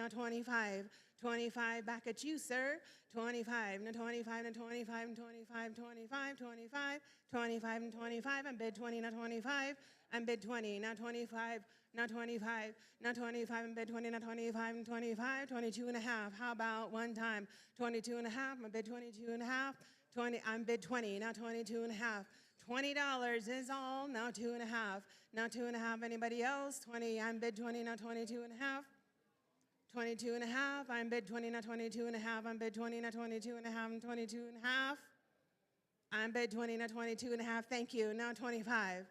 now 25. 25 back at you, sir. 25, now 25, now 25, 25, 25, 25, 25, and 25. I'm bid 20, now 25. I'm bid 20, now 25, now 25, now 25, I'm bid 20, now 25, and 25, 22 and a half. How about one time? 22 and a half, I'm bid 22 and a half. 20, I'm bid 20, now 22 and a half. $20 is all, now 2 and a half. Now 2 and a half, anybody else? 20, I'm bid 20, now 22 and a half. 22 and a half, I'm bid 20, now 22 and a half. I'm bid 20, now 22 and a half, and 22 and a half. I'm bid 20, now 22 and a half, thank you. Now 25,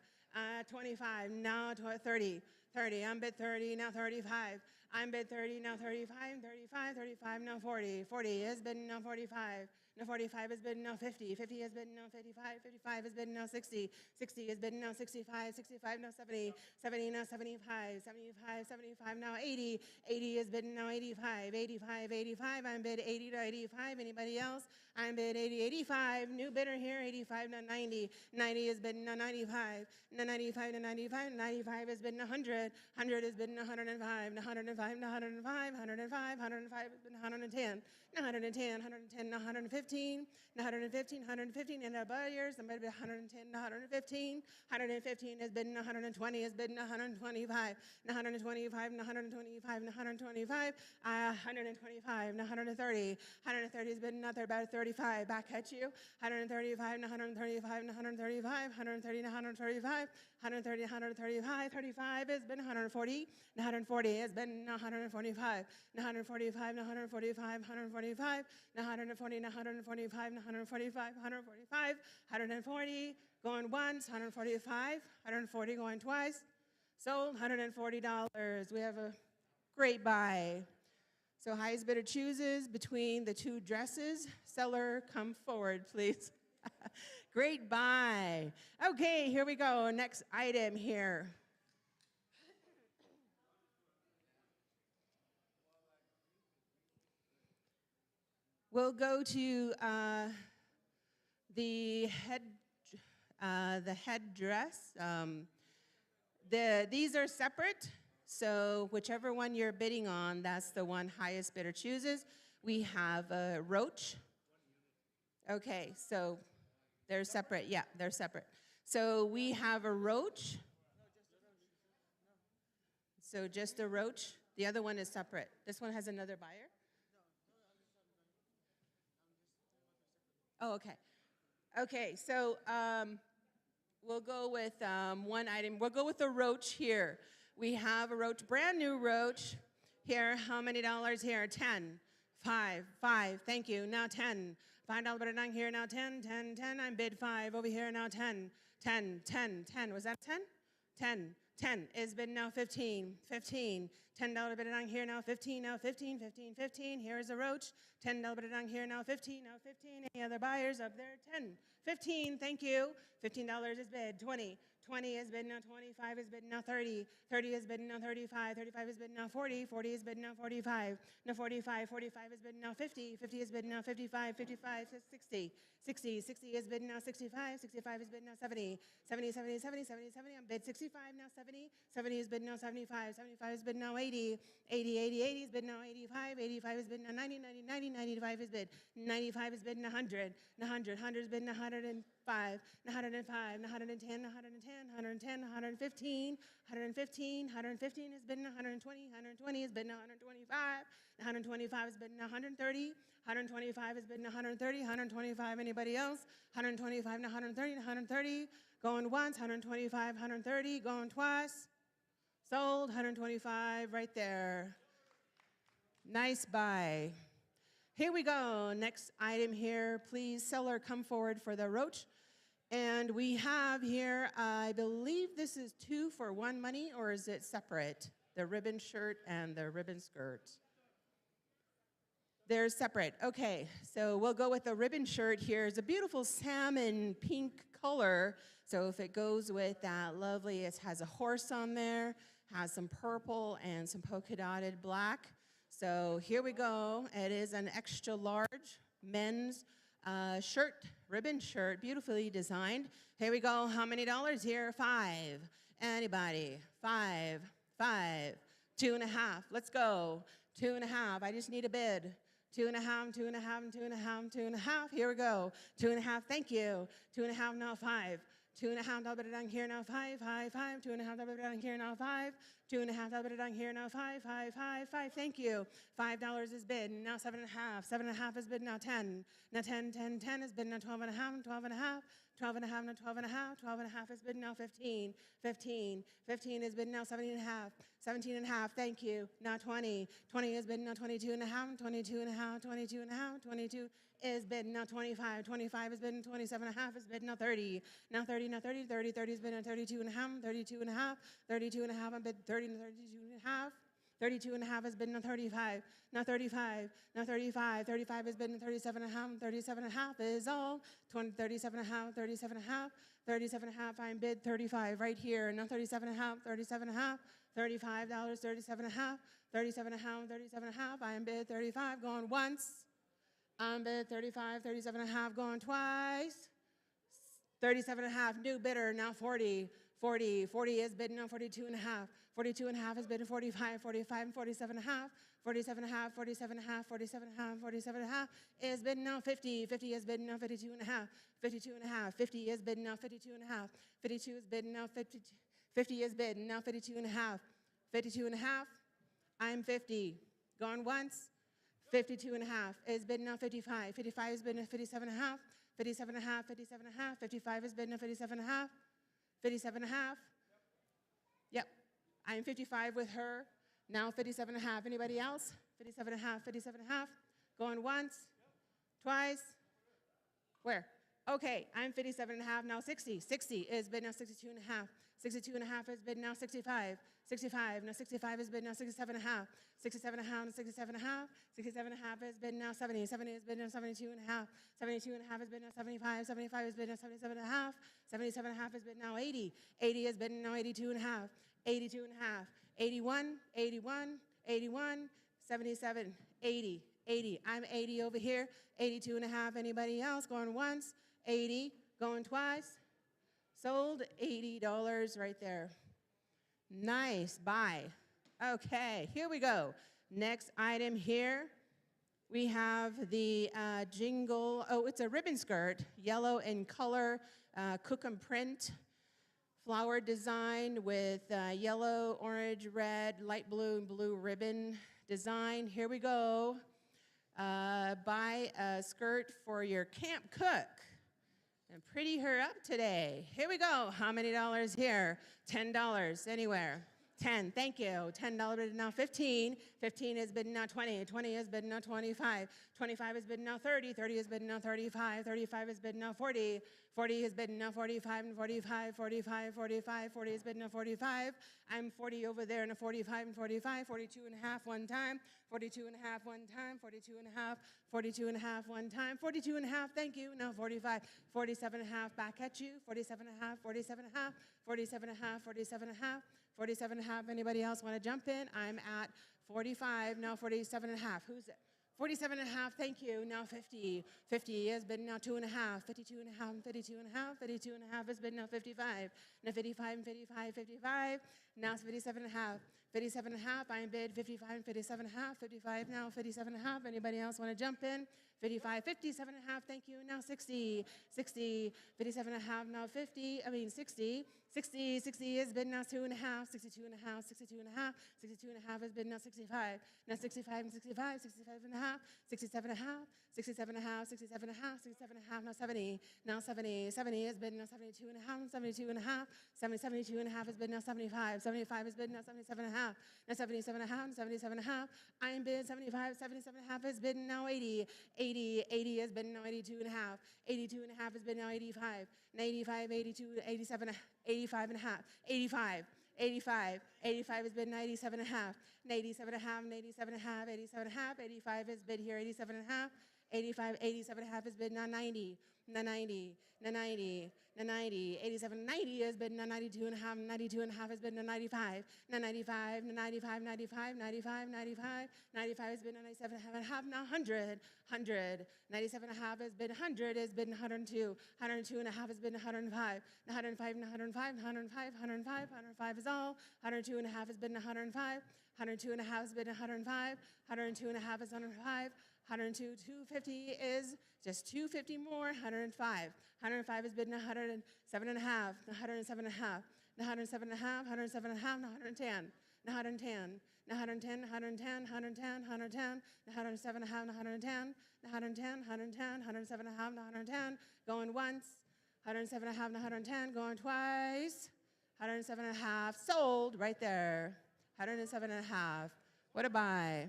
25, now 30. 30, I'm bid 30, now 35. I'm bid 30, now 35, 35, 35, now 40. 40 has been now 45. Now 45 has been now 50. 50 has been now 55. 55 has been now 60. 60 has been now 65. 65 now 70. 70 now 75. 75, 75 now 80. 80 has been now 85. 85, 85. I'm bid 80 to 85. Anybody else? I'm bid 80, 85. New bidder here. 85 now 90. 90 has been now 95. Now 95 to 95. 95 has been 100. 100 has been 105. 105 to 105. 105. 105 has been 110. 110. 110 to 150. 115, 115, and above years, I'm going to be 110, 115, 115 has been 120, has been 125, 125, 125, 125, 125, 130, 130 has been another about 35, back at you, 135, 135, 135, 130, 135, 130, 135, 35 has been 140, 140 has been 145, 145, 145, 145, 140, 145, 145, 145, 140, going once, 145, 140 going twice. Sold, $140. We have a great buy. So highest bidder chooses between the two dresses. Seller, come forward, please. Great buy. Okay, here we go. Next item here. We'll go to the headdress. These are separate, so whichever one you're bidding on, that's the one highest bidder chooses. We have a roach. Okay, so they're separate. Yeah, they're separate. So we have a roach. So just a roach. The other one is separate. This one has another buyer. Oh, okay. Okay, so we'll go with one item. We'll go with the roach here. We have a roach, brand new roach. Here, how many dollars here? 10. 5. Thank you. Now 10. $5 bidder down here. Now 10. 10. I'm bid 5 over here. Now 10. 10. Was that 10? 10. 10 is bid now 15. $10 bidder down here. Now 15. Now 15. Here is a roach. $10 bidder down here. Now 15. Now 15. Any other buyers up there? 10. 15. Thank you. $15 is bid. 20. 20 is bid now 25 is bid now 30. 30 is bid now 35. 35 is bid now 40. 40 is bid now 45. Now 45. 45 is bid now 50. 50 is bid now 55. 55 is 60. 60 is bid now 65. 65 is bid now 70. 70. I'm bid 65 now 70. 70 is bid now 75. 75 is bid now 80. 80 is bid now 85. 85 is bid now 90. 95 is bid. 95 is bid now 100. 100 is bid now 105. 105, 110, 115 has been 120, 120 has been 125, 125 has been 130, 125 has been 130, 125, anybody else? 125, 130, going once, 125, 130, going twice. Sold, 125 right there. Nice buy. Here we go. Next item here. Please, seller, come forward for the roach. And we have here, I believe this is 2 for 1 money, or is it separate? The ribbon shirt and the ribbon skirt. They're separate. Okay, so we'll go with the ribbon shirt here. It's a beautiful salmon pink color. So if it goes with that lovely, it has a horse on there, has some purple and some polka dotted black. So here we go. It is an extra large men's shirt, ribbon shirt, beautifully designed. Here we go. How many dollars here? 5. Anybody? 5. 2.5. Let's go. 2.5. I just need a bid. 2.5, 2.5, 2.5, 2.5. Here we go. 2.5, thank you. 2.5, now 5. 2.5, double it down here, now 5, 5, 5. 2.5, double it down here, now 5. 2.5, double it down here, now 5, 5, 5, 5. Thank you. $5 is bid, now 7.5. 7.5 is bid, now 10. Now 10, 10, 10 is bid, now 12.5, 12.5. 12.5, now 12.5. 12.5 is bid, now 15. 15. 15 is bid, now 17.5. 17.5, thank you. Now 20. 20 is bid, now 22.5. 22.5. 22.5. 22 is bid, now 25. 25 is bid, now 27.5 is bid, now 30. Now 30, now 30. 30, 30 is bid, now 32.5. 32.5. 32.5, I'm bid 30, now 32.5. 32.5 is bid, now 35. Now 35. Now 35. 35 is bid, now 37.5. 37.5 is all. 37.5. 37.5. 37.5, I'm bid 35 right here. Now 37.5. 37.5. $35. 37.5. 37.5. 37.5, I'm bid 35. Going once. I'm bid 35. 37.5, going twice. 37.5, new bidder, now 40. 40. 40 is bid, now 42.5. 42.5 is bid, 45. 45 and 47.5. 47.5. 47.5. 47.5. 47.5 is bid, now 50. 50 is bid, now 52.5. 52.5. 50 is bid, now 52.5. 52 is bid, now 50. 50 is bid, now 52.5. 52.5, I'm 50. Gone once. 52.5 is bid, now 55. 55 is bid, now 57.5. 57.5. 57.5. 55 is bid, now 57.5. 57.5. Yep. I'm 55 with her. Now 57.5. Anybody else? 57.5. 57.5. Going once. Twice. Where? Okay. I'm 57.5. Now 60. 60 is bid, now 62.5. 62.5 is bid, now 65. 65. Now 65 is bid, now 67.5. 67.5. Now 67.5. 67.5 is bid, now 70. 70 is bid, now 72.5. 72.5 is bid, now 75. 75 is bid, now 77.5. 77.5 is bid, now 80. 80 is bid, now 82.5. 82.5. 81. 81. 81. 77. 80. 80. I'm 80 over here. 82.5. Anybody else? Going once. 80. Going twice. Sold. $80 right there. Nice. Buy. Okay. Here we go. Next item here. We have the jingle. Oh, it's a ribbon skirt. Yellow in color. Cookham print. Flower design with yellow, orange, red, light blue, and blue ribbon design. Here we go. Buy a skirt for your camp cook. And pretty her up today. Here we go. How many dollars here? $10 anywhere. 10, thank you. $10 bid now 15. 15 is bid now 20. 20 is bid now 25. 25 is bid now 30. 30 is bid now 35. 35 is bid now 40. 40 is bid now 45 and 45. 45, 45. 40 is bid now 45. I'm 40 over there and a 45 and 45. 42.5 one time. 42.5 one time. 42.5. 42.5 one time. 42.5, thank you. Now 45. 47.5 back at you. 47.5. 47.5. 47.5. 47.5. 47.5, anybody else want to jump in? I'm at 45, now 47.5. Who's it? 47.5, thank you. Now 50. 50 has been now 2.5. 52.5, 52.5. 52.5 has been now 55. Now 55 and 55, 55. Now it's 57.5. 57.5, I'm bid 55 and 57.5. 55 now, 57.5. Anybody else want to jump in? 55, 57.5, thank you. Now 60. 60, 57.5, now 50. 60. 60, 60 has been now 2.5. 62.5, 62.5. 62.5 has been now 65. Now 65 and 65, 65.5. 67.5. 67.5, 67.5, 67.5, now 70. Now 70. 70 has been now 72.5. 72.5. 72.5 has been now 75. 75 has been now 77.5. Now 77.5, 77.5. I'm bid 75. 77.5 has been now 80. 80. 80 has been now 82.5. 82.5 has been now 85. Now 85, 82, 87, 85.5. 85. 85. 85 has been 87.5. 87.5, 87.5, 87.5. 85 has been here, 87.5. 85, 87.5 has been now 90. Now 90. Now 90. Now 90. 87, 90 has been now 92.5. 92.5 has been now 95. Now 95. Now 95, 95, 95, 95. 95 has been now 97.5. Now 100. 100. 97.5 has been 100. Has been 102. 102.5 has been 105. 105 and 105. 105. 105. 105 is all. 102.5 has been 105. 102 and a half is bid 105. 102 and a half is 105. 102, 250 is just 250 more, 105. 105 is bid 107 and a half, 107 and a half, 107 and a half, 107 and a half, 110, 110, 110, 110, 110, 110, 107 and a half, 110, 110, 110, 107 and a half, 110, going once, 107 and a half, 110, going twice, 107 and a half, sold right there, 107 and a half. What a buy.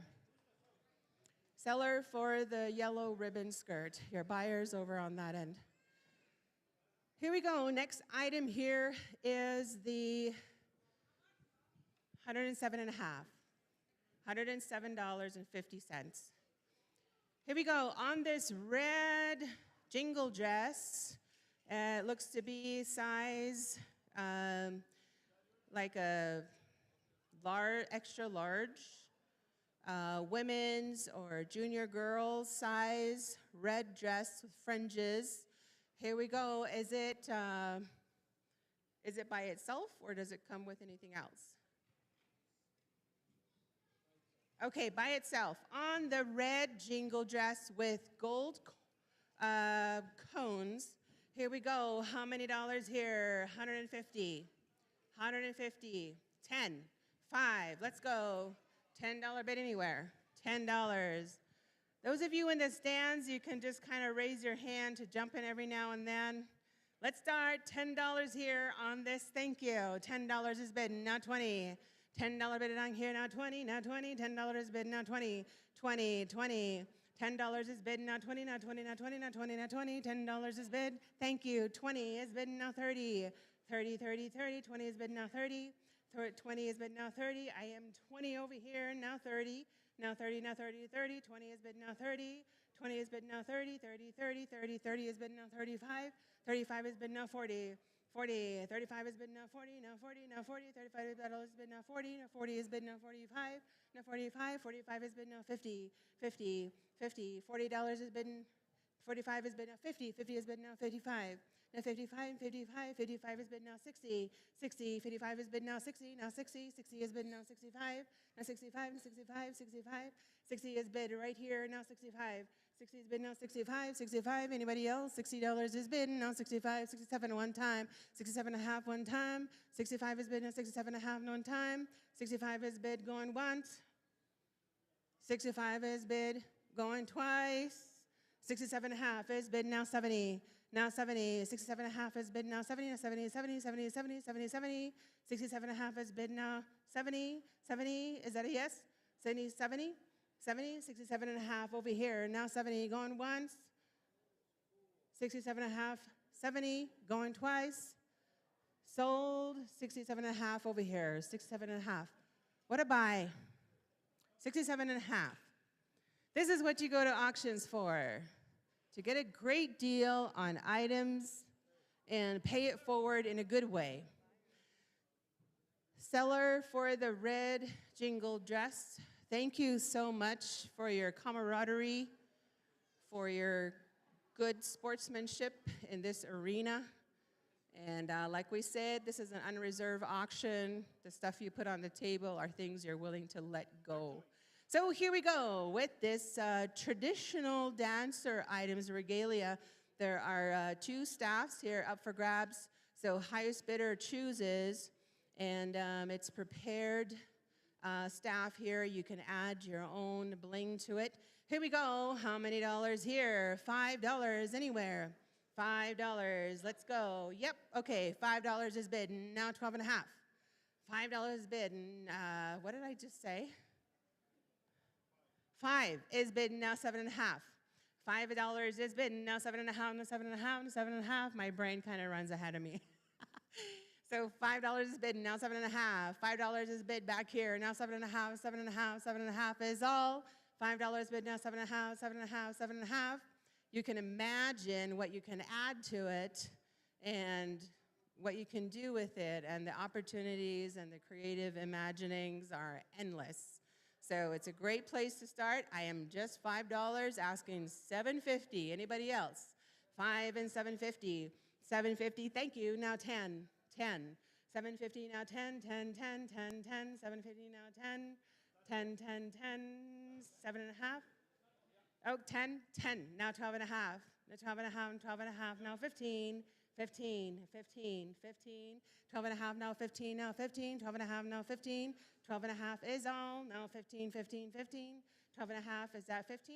Seller for the yellow ribbon skirt. Your buyer's over on that end. Here we go. Next item here is the 107 and a half. $107.50. Here we go. On this red jingle dress, it looks to be size like a extra large. Women's or junior girls size, red dress with fringes. Here we go. Is it by itself or does it come with anything else? Okay, by itself. On the red jingle dress with gold cones. Here we go. How many dollars here? 150. 150. 10. 5. Let's go. $10 bid anywhere. $10. Those of you in the stands, you can just kind of raise your hand to jump in every now and then. Let's start. $10 here on this. Thank you. $10 is bid. Now 20. $10 bid on here. Now 20. Now 20. $10 is bid. Now 20. 20. 20. $10 is bid. Now 20. Now 20. Now 20. Now 20. Now 20. $10 is bid. Thank you. 20 is bid. Now 30. 30. 30. 30. 20 is bid. Now 30. 20 is bid now 30. I am 20 over here, now 30. Now 30, now 30, 30. 20 is bid now 30. 20 is bid now 30, 30, 30, 30, 30 is bid now 35. 35 is bid now 40. 40, 35 is bid now 40, now 40, now 40. 35 is bid now 40, now 40 is bid now 45. Now 45, 45 is bid now 50. 50, 50. $40 is bid, 45 is bid now 50. 50 is bid now 55. Now 55, 55, 55 is bid now 60, 60, 55 is bid now 60, now 60, 60 is bid now 65, now 65, 65, 65, 60 is bid right here, now 65, 60 is bid now 65, 65, anybody else? $60 is bid, now 65, 67 one time, 67 and a half one time, 65 is bid now 67 and a half one time, 65 is bid going once, 65 is bid going twice, 67 and a half is bid now 70. Now 70, 67 and a half is bid now 70, now 70, 70, 70, 70, 70, 70, 67 and a half is bid now 70, 70, is that a yes? 70, 70, 70, 67 and a half over here, now 70, going once, 67 and a half, 70, going twice, sold, 67 and a half over here, 67 and a half. What a buy, 67 and a half. This is what you go to auctions for. To get a great deal on items and pay it forward in a good way. Seller for the red jingle dress, thank you so much for your camaraderie, for your good sportsmanship in this arena. And like we said, this is an unreserved auction. The stuff you put on the table are things you're willing to let go. So here we go with this traditional dancer items regalia. There are 2 staffs here up for grabs. So highest bidder chooses, and it's prepared staff here. You can add your own bling to it. Here we go. How many dollars here? $5 anywhere. $5. Let's go. Yep. Okay. $5 is bid. Now 12 and a half. $5 is bid. What did I just say? 5 is bid now 7 and a half. $5 is bid now 7 and a half, now 7 and a half, now 7 and a half. My brain kind of runs ahead of me. So $5 is bid now 7 and a half. $5 is bid back here now 7 and a half, 7 and a half, 7 and a half is all. $5 bid now 7 and a half, 7 and a half, 7 and a half. You can imagine what you can add to it and what you can do with it, and the opportunities and the creative imaginings are endless. So it's a great place to start. I am just $5 asking $7.50. Anybody else? 5 and $7.50. $7.50, thank you. Now 10. $7.50 now 10, 10, 10, 10, 10, $7.50 now 10, 10, 10, 10, 7 and a half. Oh, 10, 10, now 12 and a half. Now 12 and a half, 12 and a half, now 15, 15, 15, 15, 12 and a half, now 15, now 15, 12 and a half, now 15, 12 and a half is all, now 15, 15, 15, 12 and a half, is that 15?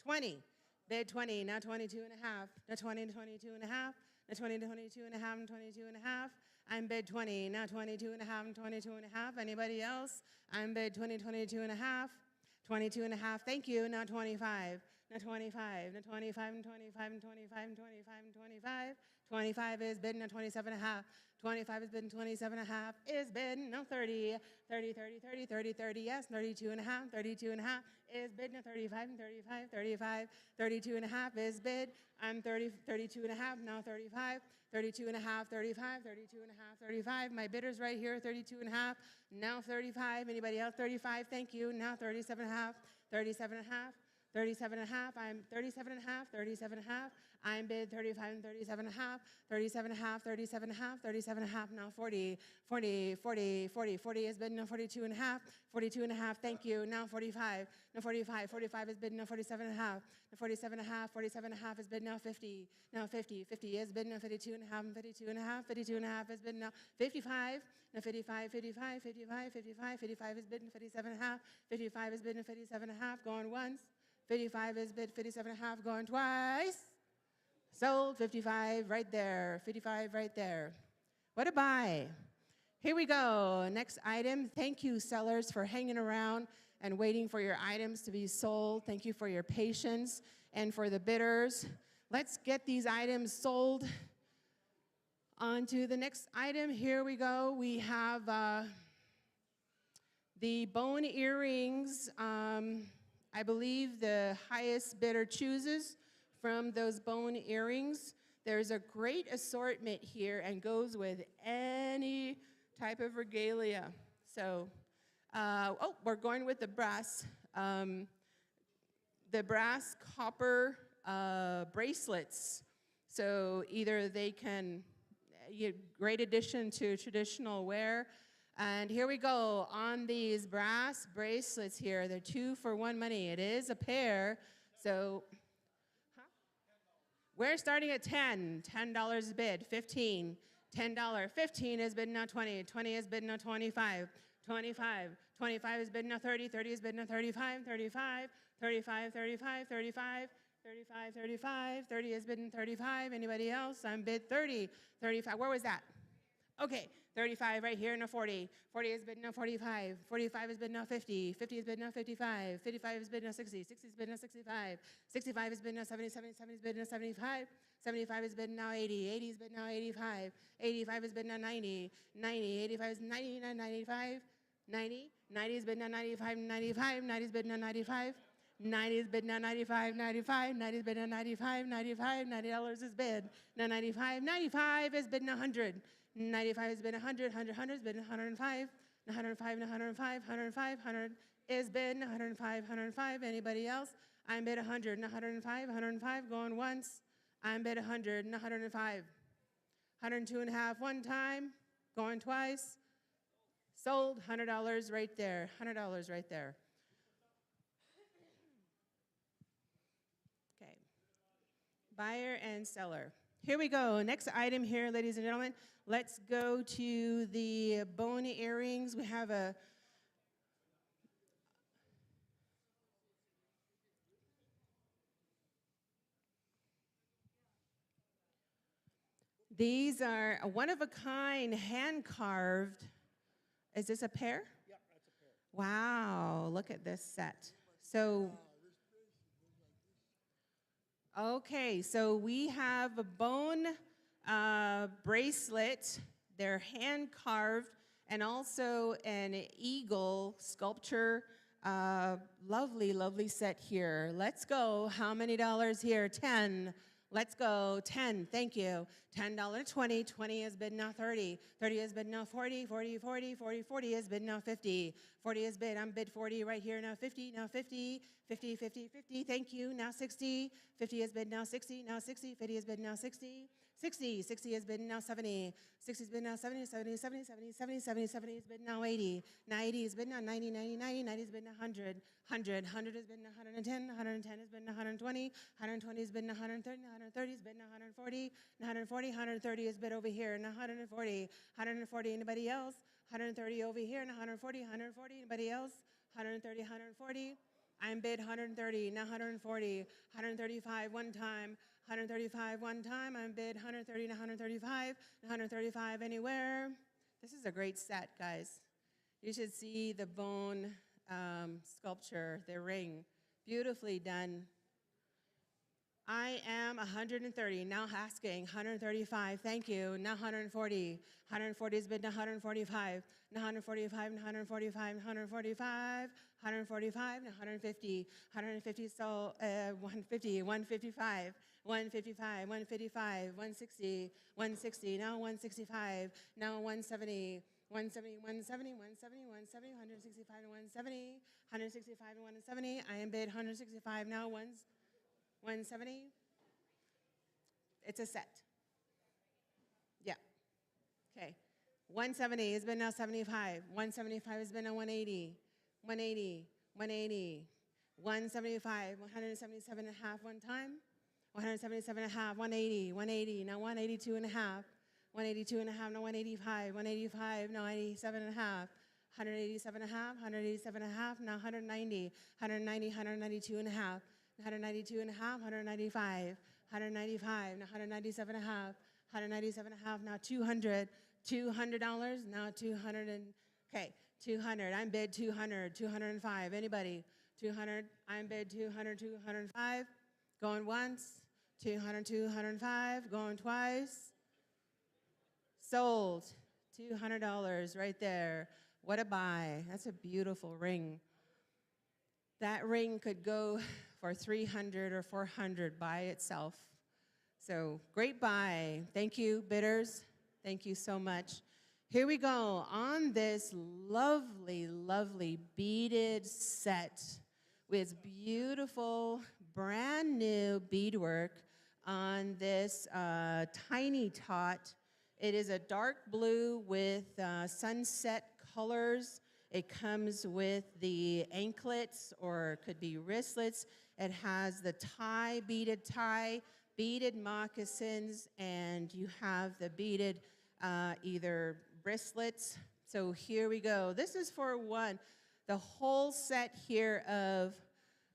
20, bid 20, now 22 and a half, now 20 to 22 and a half, now 20 to 22 and a half, and 22 and a half, I'm bid 20, now 22 and a half, and 22 and a half, anybody else? I'm bid 20, 22 and a half, 22 and a half, thank you, now 25, now 25, now 25, and 25, and 25, and 25, and 25, 25 is bid, now 27 and a half, 25 is bid, 27 and a half is bid, now 30, 30, 30, 30, 30, 30, yes, 32 and a half, 32 and a half is bid, now 35, and 35, 35, 32 and a half is bid, I'm 30, 32 and a half, now 35, 32 and a half, 35, 32 and a half, 35, my bidder's right here, 32 and a half, now 35, anybody else, 35, thank you, now 37 and a half, 37 and a half, 37 and a half, I'm 37 and a half, 37 and a half, I'm bid 35 and 37 and a half, 37 and a half, 37 and a half, 37 and a half, now 40, 40, 40, 40, 40 is bid, now 42 and a half, 42 and a half, thank you, now 45, now 45, 45 is bid, now 47 and a half, now 47 and a half, 47 and a half is bid, now 50, now 50, 50 is bid, now 52 and a half, and 52 and a half, 52 and a half is bid, now 55, now 55, 55, 55, 55, 55 is bid, and 57 and a half, 55 is bid, and 57 and a half, going once, 55 is bid, 57 and a half, going twice. Sold, 55 right there, 55 right there. What a buy. Here we go, next item. Thank you, sellers, for hanging around and waiting for your items to be sold. Thank you for your patience, and for the bidders. Let's get these items sold. On to the next item. Here we go. We have the bone earrings. I believe the highest bidder chooses from those bone earrings. There's a great assortment here and goes with any type of regalia. So, oh, we're going with the brass copper bracelets. So either they can, great addition to traditional wear. And here we go on these brass bracelets here. They're 2 for 1 money. It is a pair. So we're starting at 10. $10 bid. 15. $10. 15 is bid now 20. 20 is bid now 25. 25. 25 is bid now 30. 30 is bid now 35. 35. 35. 35. 35. 35. 35. 30 is bid in 35. Anybody else? I'm bid 30. 35. Where was that? Okay. 35 right here, now 40. 40 is bid now 45. 45 is bid now 50. 50 is bid now 55. 55 is bid now 60. 60 is bid now 65. 65 is bid now 70. 70 is bid now 75. 75 is bid now 80. 80 is bid now 85. 85 is bid now 90. 90. 85 is 90. 95. 90. 90 is bid now 95. 95. 90 is bid now 95. 90 is bid now 95, 95, 90 is bid now 95, 95, $90 is bid. Now 95, 95 is bid now 100. 95 is bid 100, 100, 100 is bid 105, 105, 105, 105, 100 is bid 105, 105. Anybody else? I'm bid 100, 105, 105 going once. I'm bid 100, 105. 102 and a half one time, going twice. Sold, $100 right there, $100 right there. Okay, buyer and seller. Here we go, next item here, ladies and gentlemen. Let's go to the bone earrings. We have a these are a one-of-a-kind, hand-carved. Is this a pair? Yeah, that's a pair. Wow, look at this set. So, okay, so we have a bone bracelet. They're hand-carved, and also an eagle sculpture. Lovely, lovely set here. Let's go. How many dollars here? 10. Let's go. 10. Thank you. $10, 20, 20 is bid now 30, 30 is bid now 40, 40, 40, 40, 40 is bid now 50, 40 is bid, I'm bid 40 right here, now 50, now 50, 50, 50, 50, thank you, now 60, 50 is bid now 60, now 60, 50 is bid now 60, 60, 60 is bid now 70, 60 is bid now 70, 70, 70, 70, 70, 70, 70 is bid now 80, now 80 is bid now 90, 90, 90, 90 is bid now 100, 100, 100 is bid now 110, 110 is bid now 120, 120 is bid now 130, 130 is bid now 140, 140, 130 is bid over here, now 140, 140, anybody else? 130 over here, and 140, 140, anybody else? 130, 140. I'm bid 130, now 140, 135 one time, 135 one time, I'm bid 130, now 135, 135 anywhere. This is a great set, guys. You should see the bone sculpture, the ring, beautifully done. I am 130, now asking, 135, thank you, now 140, 140 is bid, now 145, now 145, 145, 145, 145, now 150, 150, so 150, 155, 155, 155, 160, 160, now 165, now 170, 170, 170, 170, 170, 165 to 170, 165 to 170, I am bid 165, now 170. It's a set. Yeah. Okay. 170 has been now 75. 175 has been now 180. 180. 180. 175. 177 and a half one time. 177 and a half. 180. 180. Now 182 and a half. 182 and a half. Now 185. 185. Now 87 and a half. 187 and a half. 187 and a half. Now 190. 190. 192 and a half. 192 and a half, 195, 195, now 197 and a half, 197 and a half, now 200, $200, now 200 and, okay, 200, I'm bid 200, 205, anybody? 200, I'm bid 200, 205, going once, 200, 205, going twice, sold, $200 right there. What a buy, that's a beautiful ring. That ring could go for 300 or 400 by itself. So great buy. Thank you, bidders. Thank you so much. Here we go on this lovely, lovely beaded set with beautiful, brand new beadwork on this tiny tot. It is a dark blue with sunset colors. It comes with the anklets, or it could be wristlets. It has the tie, beaded moccasins, and you have the beaded either wristlets. So here we go. This is for one. The whole set here of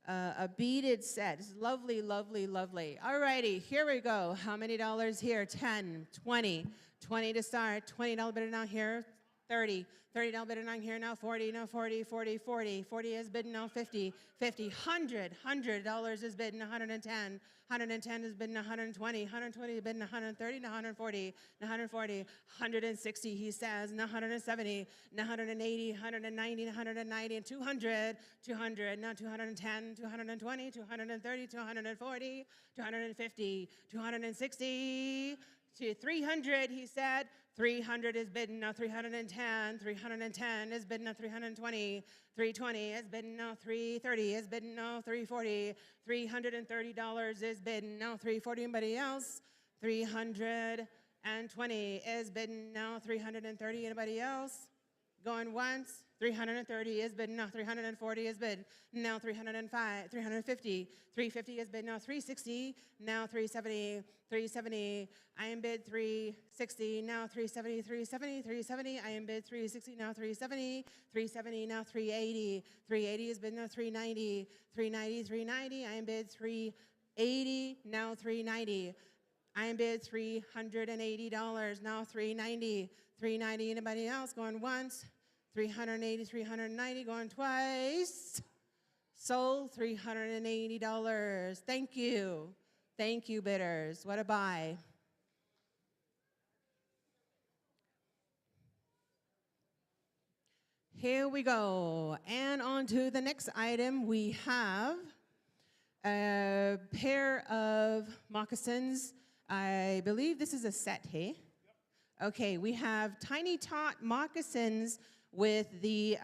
a beaded set. It's lovely, lovely, lovely. All righty, here we go. How many dollars here? 10, 20. 20 to start. $20 bidder now here. 30, $30 bidder now here, now 40, now 40, 40, 40, 40 is bid now 50, 50, $100 is bid now 110, 110 is bid now 120, 120 is bid now 130, now 140, now 140, 160 he says, now 170, now 180, 190, 190, and 200, 200, now 210, 220, 230, 240, 250, 260, to 300 he said, 300 is bidden now 310, 310 is bidden now 320, 320 is bidden now 330 is bidden now 340, $330 is bidden now 340, anybody else? 320 is bidden now 330, anybody else? Going once, 330 is bid now, 340 is bid now, 305, 350, 350 is bid now, 360, now 370, 370, I am bid 360, now 370, 370, 370, I am bid 360, now 370, 370, now 380, 380 is bid now, 390, 390, 390, I am bid 380, now 390, I am bid $380, now 390, 390, anybody else going once? 380, 390, going twice. Sold $380. Thank you. Thank you, bidders. What a buy. Here we go. And on to the next item. We have a pair of moccasins, I believe this is a set, hey? Okay, we have Tiny Tot moccasins with the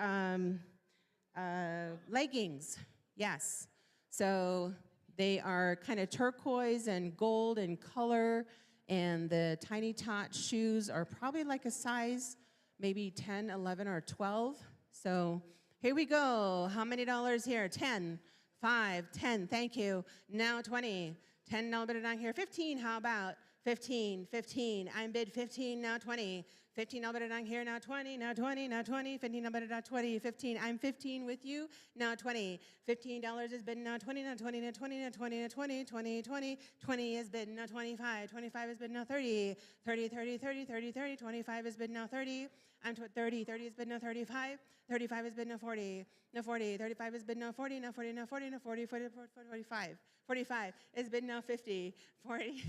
leggings. Yes. So they are kind of turquoise and gold in color, and the Tiny Tot shoes are probably like a size maybe 10, 11, or 12. So here we go. How many dollars here? 10, 5, 10. Thank you. Now 20. $10 bid down here. 15. How about 15? 15. I'm bid 15. Now 20. $15 bid down here. Now 20. Now 20. Now 20. $15 bid down 20. 15. I'm 15 with you. Now 20. $15 is bid now 20. Now 20. Now 20. Now 20. Now 20. 20. 20. 20 is bid now 25. 25 is bid now 30. 30. 30. 30. 30. 30. 25 is bid now 30. I'm 30. 30 is bid now 35. 35 is bid now 40. Now 40. 35 is bid now 40. Now 40. Now 40. Now 40. 40. 45. 45 is bid now 50. 40.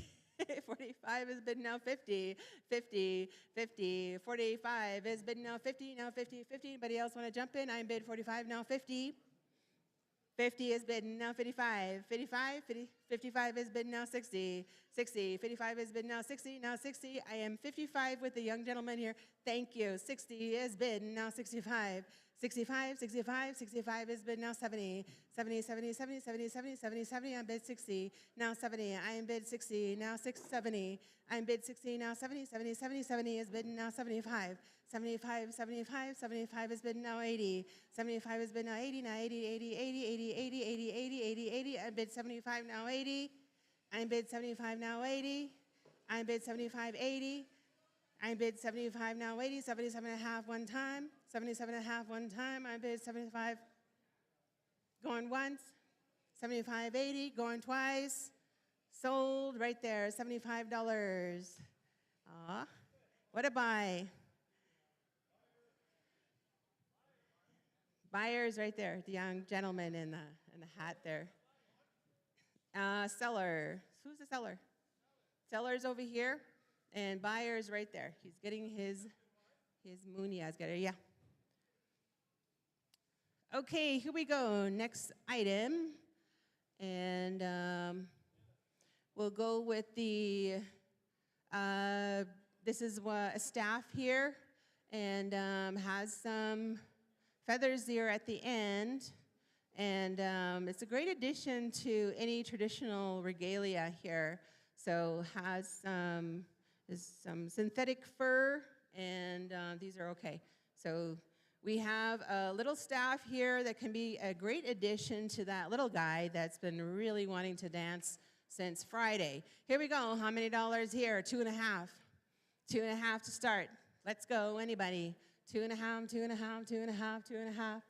45 is bid now 50. 50. 50. 45 is bid now 50. Now 50. 50. Anybody else want to jump in? I'm bid 45. Now 50. 50 is bid now 55. 55. 55 is bid now 60. 60. 55 is bid now 60. Now 60. I am 55 with the young gentleman here. Thank you. 60 is bid now 65. 65, 65, 65 is bid now 70. 70, 70, 70, 70, 70, 70, 70, I'm bid 60. Now 70, I am bid 60. Now 70, I'm bid 60. Now 70, 70, 70, 70 is bid now 75. 75, 75, 75 is bid now 80. 75 is bid now 80. Now 80, 80, 80, 80, 80, 80, 80, 80, 80. I'm bid 75 now 80. I'm bid 75 now 80. I'm bid 75, 80. I bid 75 now 80, 77 and a half one time, 77 and a half one time. I bid 75 going once, 75, 80 going twice. Sold right there, $75. Aw, what a buy. Buyers right there, the young gentleman in the hat there. Seller, who's the seller? Seller's over here. And buyer's right there. He's getting his Muñez. Yeah. Okay, here we go. Next item. And we'll go with the, this is a staff here. And has some feathers there at the end. And it's a great addition to any traditional regalia here. So has some synthetic fur, and these are okay. So we have a little staff here that can be a great addition to that little guy that's been really wanting to dance since Friday. Here we go. How many dollars here? 2.5. 2.5 to start. Let's go. Anybody? 2.5, 2.5, 2.5, 2.5.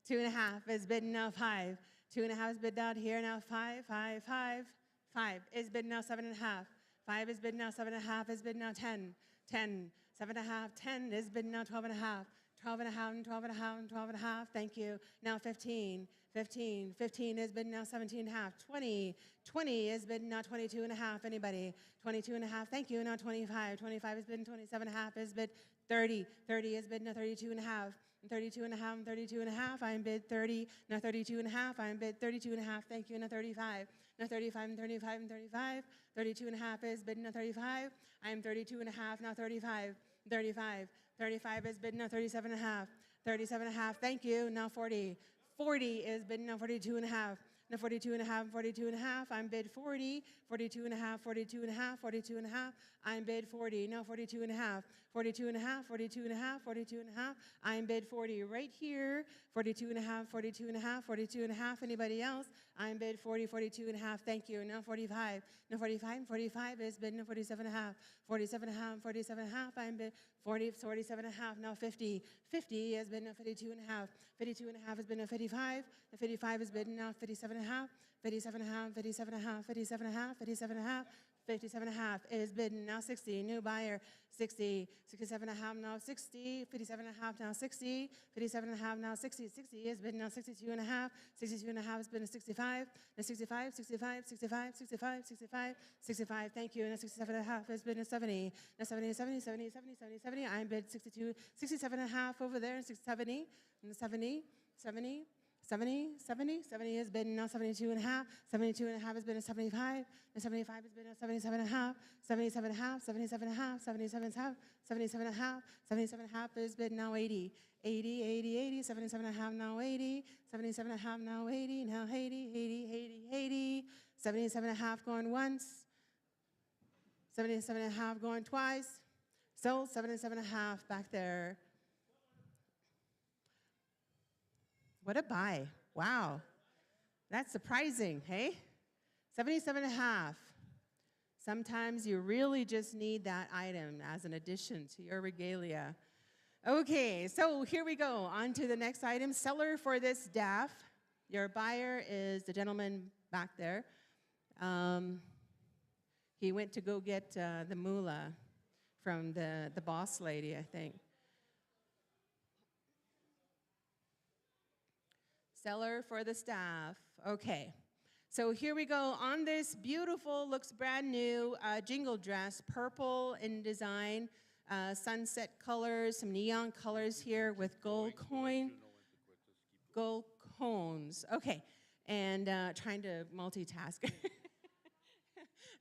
2.5 is bid now 5. 2.5 is bid out here now 5, 5, 5. 5 is bid now 7.5. 5 is bid now 7.5 is bid now 10. 10, 7.5, 10 is bid now 12.5. 12.5, 12.5, 12.5. Thank you. Now 15. 15. 15 is bid now 17.5. 20. 20 is bid now 22.5. Anybody? 22.5. Thank you. Now 25. 25 is bid 27.5 is bid 30. 30 is bid now 32.5. 32.5, 32.5, I'm bid 30. Now 32.5, I'm bid 32.5. Thank you. Now 35. Now 35 and 35 and 35. 32.5 is bid now 35. I'm 32.5. Now 35. 35. 35 is bid now 37.5. 37.5. Thank you. Now 40. 40 is bid now 42.5. Now 42.5, 42.5, I'm bid 40, 42.5, 42.5, 42.5, I'm bid 40, now 42.5, 42.5, 42.5, 42.5, I'm bid 40 right here, 42.5, 42.5, 42.5, anybody else? I'm bid 40, 42.5, thank you, now 45, now 45, 45 is bid now 47.5, 47.5, 47.5, I'm bid 40, 47.5, now 50, 50 has been now 52.5, 52.5 has been now 55, the 55 has been now 57.5, 57.5, 57.5, 57.5, 57.5, 57.5 is bid now 60, new buyer 60, 67.5 now 60, 57.5 now 60, 57.5 now 60, 60 is bid now 62.5, 62.5 is bid now 65, now 65, 65, 65, 65, 65, 65, thank you, now 67.5 is bid now 70, now 70, 70, 70, 70, 70, 70, I'm bid 62, 67.5 over there, 70, and 70, 70, 70, 70, 70 has been now 72 and a half, 72 and a half has been a 75, and 75 has been a 77 and a half, 77 and a half, 77 and a half, 77 and a half, 77 and a half, 77 and a half has been now 80, 80, 80, 80, 77 and a half now 80, 77 and a half now 80, now 80, 80, 80, 80, 77 and a half going once, 77 and a half going twice, so 77 and a half back there. What a buy. Wow. That's surprising, hey? 77 and a half. Sometimes you really just need that item as an addition to your regalia. Okay, so here we go. On to the next item. Seller for this staff. Your buyer is the gentleman back there. He went to go get the moolah from the boss lady, I think. Seller for the staff. Okay. So here we go. On this beautiful, looks brand new jingle dress, purple in design, sunset colors, some neon colors here with gold cones. Okay. And trying to multitask.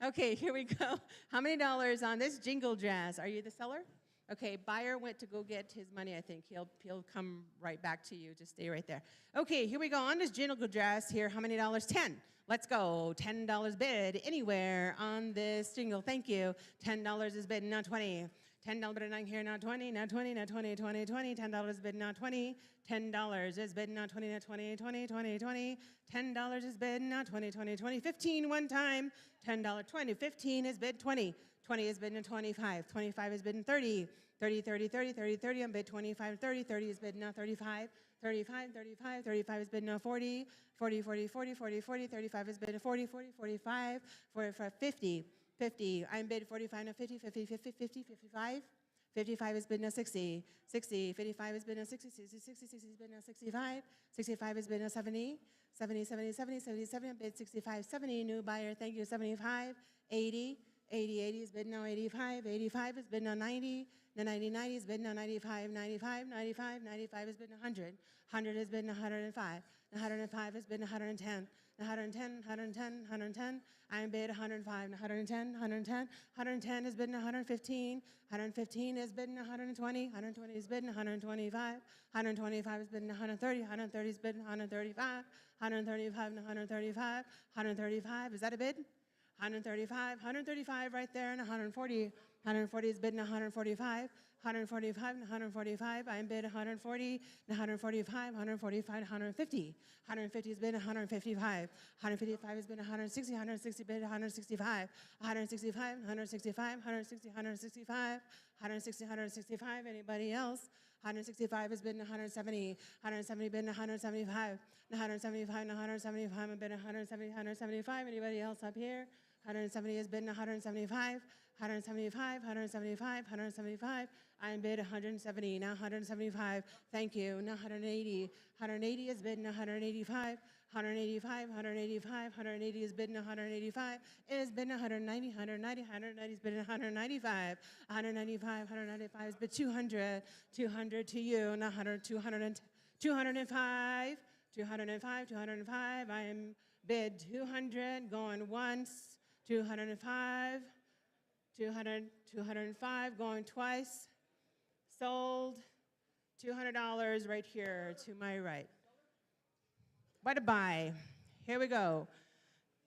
Okay, here we go. How many dollars on this jingle dress? Are you the seller? Okay, buyer went to go get his money, I think. He'll come right back to you. Just stay right there. Okay, here we go. On this jingle dress here, how many dollars? 10. Let's go. $10 bid anywhere on this jingle. Thank you. $10 is bid, now 20. $10 bid now here, now 20, now 20, now 20, 20, 20. $10 bid now 20. $10 is bid now 20, now 20, 20, 20, 20. $10 is bid now 20, 20, 20. 15 one time. $10, 20. 15 is bid 20. 20 is bid now 25. 25 is bid in 30. 30, 30, 30, 30, 30. I'm bid 25, 30. 30 is bid now 35. 35, 35, 35 is bid now 40. 40, 40, 40, 40, 40. 35 is bid 40, 40, 45. 45, 50. 50. I'm bid 45 now 50, 50, 50, 50, 55. 55 is bid now 60. 60. 55 is bid now 60. 60, 60, 60 is bid now 65. 65 is bid now 70. 70, 70, 70, 77. I'm bid 65, 70. New buyer, thank you. 75. 80. 80, 80 is bid now 85. 85 is bid now 90. The 90, 90 is bid now 95. 95, 95, 95 is bid now 100. 100 is bid now 105. 105 is bid now 110. 110, 110, 110. I am bid 105, 110, 110. 110 is bid now 115. 115 is bid now 120. 120 is bid now 125. 125 is bid now 130. 130 is bid now 135. 135 now 135. 135, is that a bid? 135, 135 right there, and 140. 140 is bid in 145. 145, 145. I'm bid 140, 145, 145, 150. 150 is bid 155. 155 is bid 160. 160 bid 165. 165, 165, 160, 165. 160, 165. Anybody else? 165 is bid 170. 170 bid 175. 175, 175. I'm bid 170, 175. Anybody else up here? 170 is bid 175. 175, 175, 175. I am bid 170, now 175. Thank you. Now 180. 180 is bid 185. 185, 185, 180 is bid 185. It is bid 190, 190, 190 is bid 195. 195, 195 is bid 200. 200 to you. Now 100, 200, 205. 205, 205. I am bid 200, going once. 205. 200, 205, going twice. Sold. $200 right here to my right. What a buy. Here we go.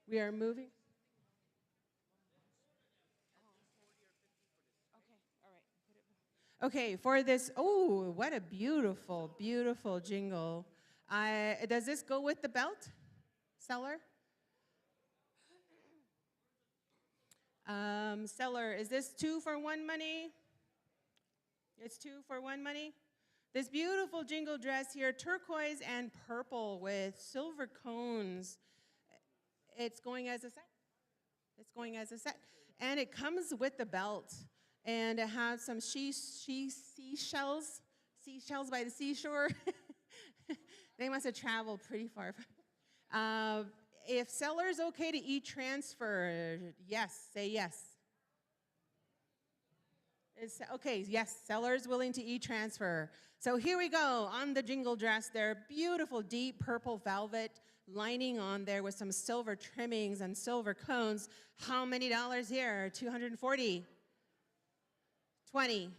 We are moving. Okay, for this, oh, what a beautiful, beautiful jingle. Does this go with the belt, seller? Seller, is this 2 for 1 money? It's 2 for 1 money? This beautiful jingle dress here, turquoise and purple with silver cones. It's going as a set. It's going as a set. And it comes with the belt. And it has some seashells by the seashore. They must have traveled pretty far. If seller's okay to e-transfer, yes, say yes. Okay, yes, sellers willing to e-transfer. So here we go on the jingle dress. They're beautiful, deep purple velvet lining on there with some silver trimmings and silver cones. How many dollars here? 240. 20.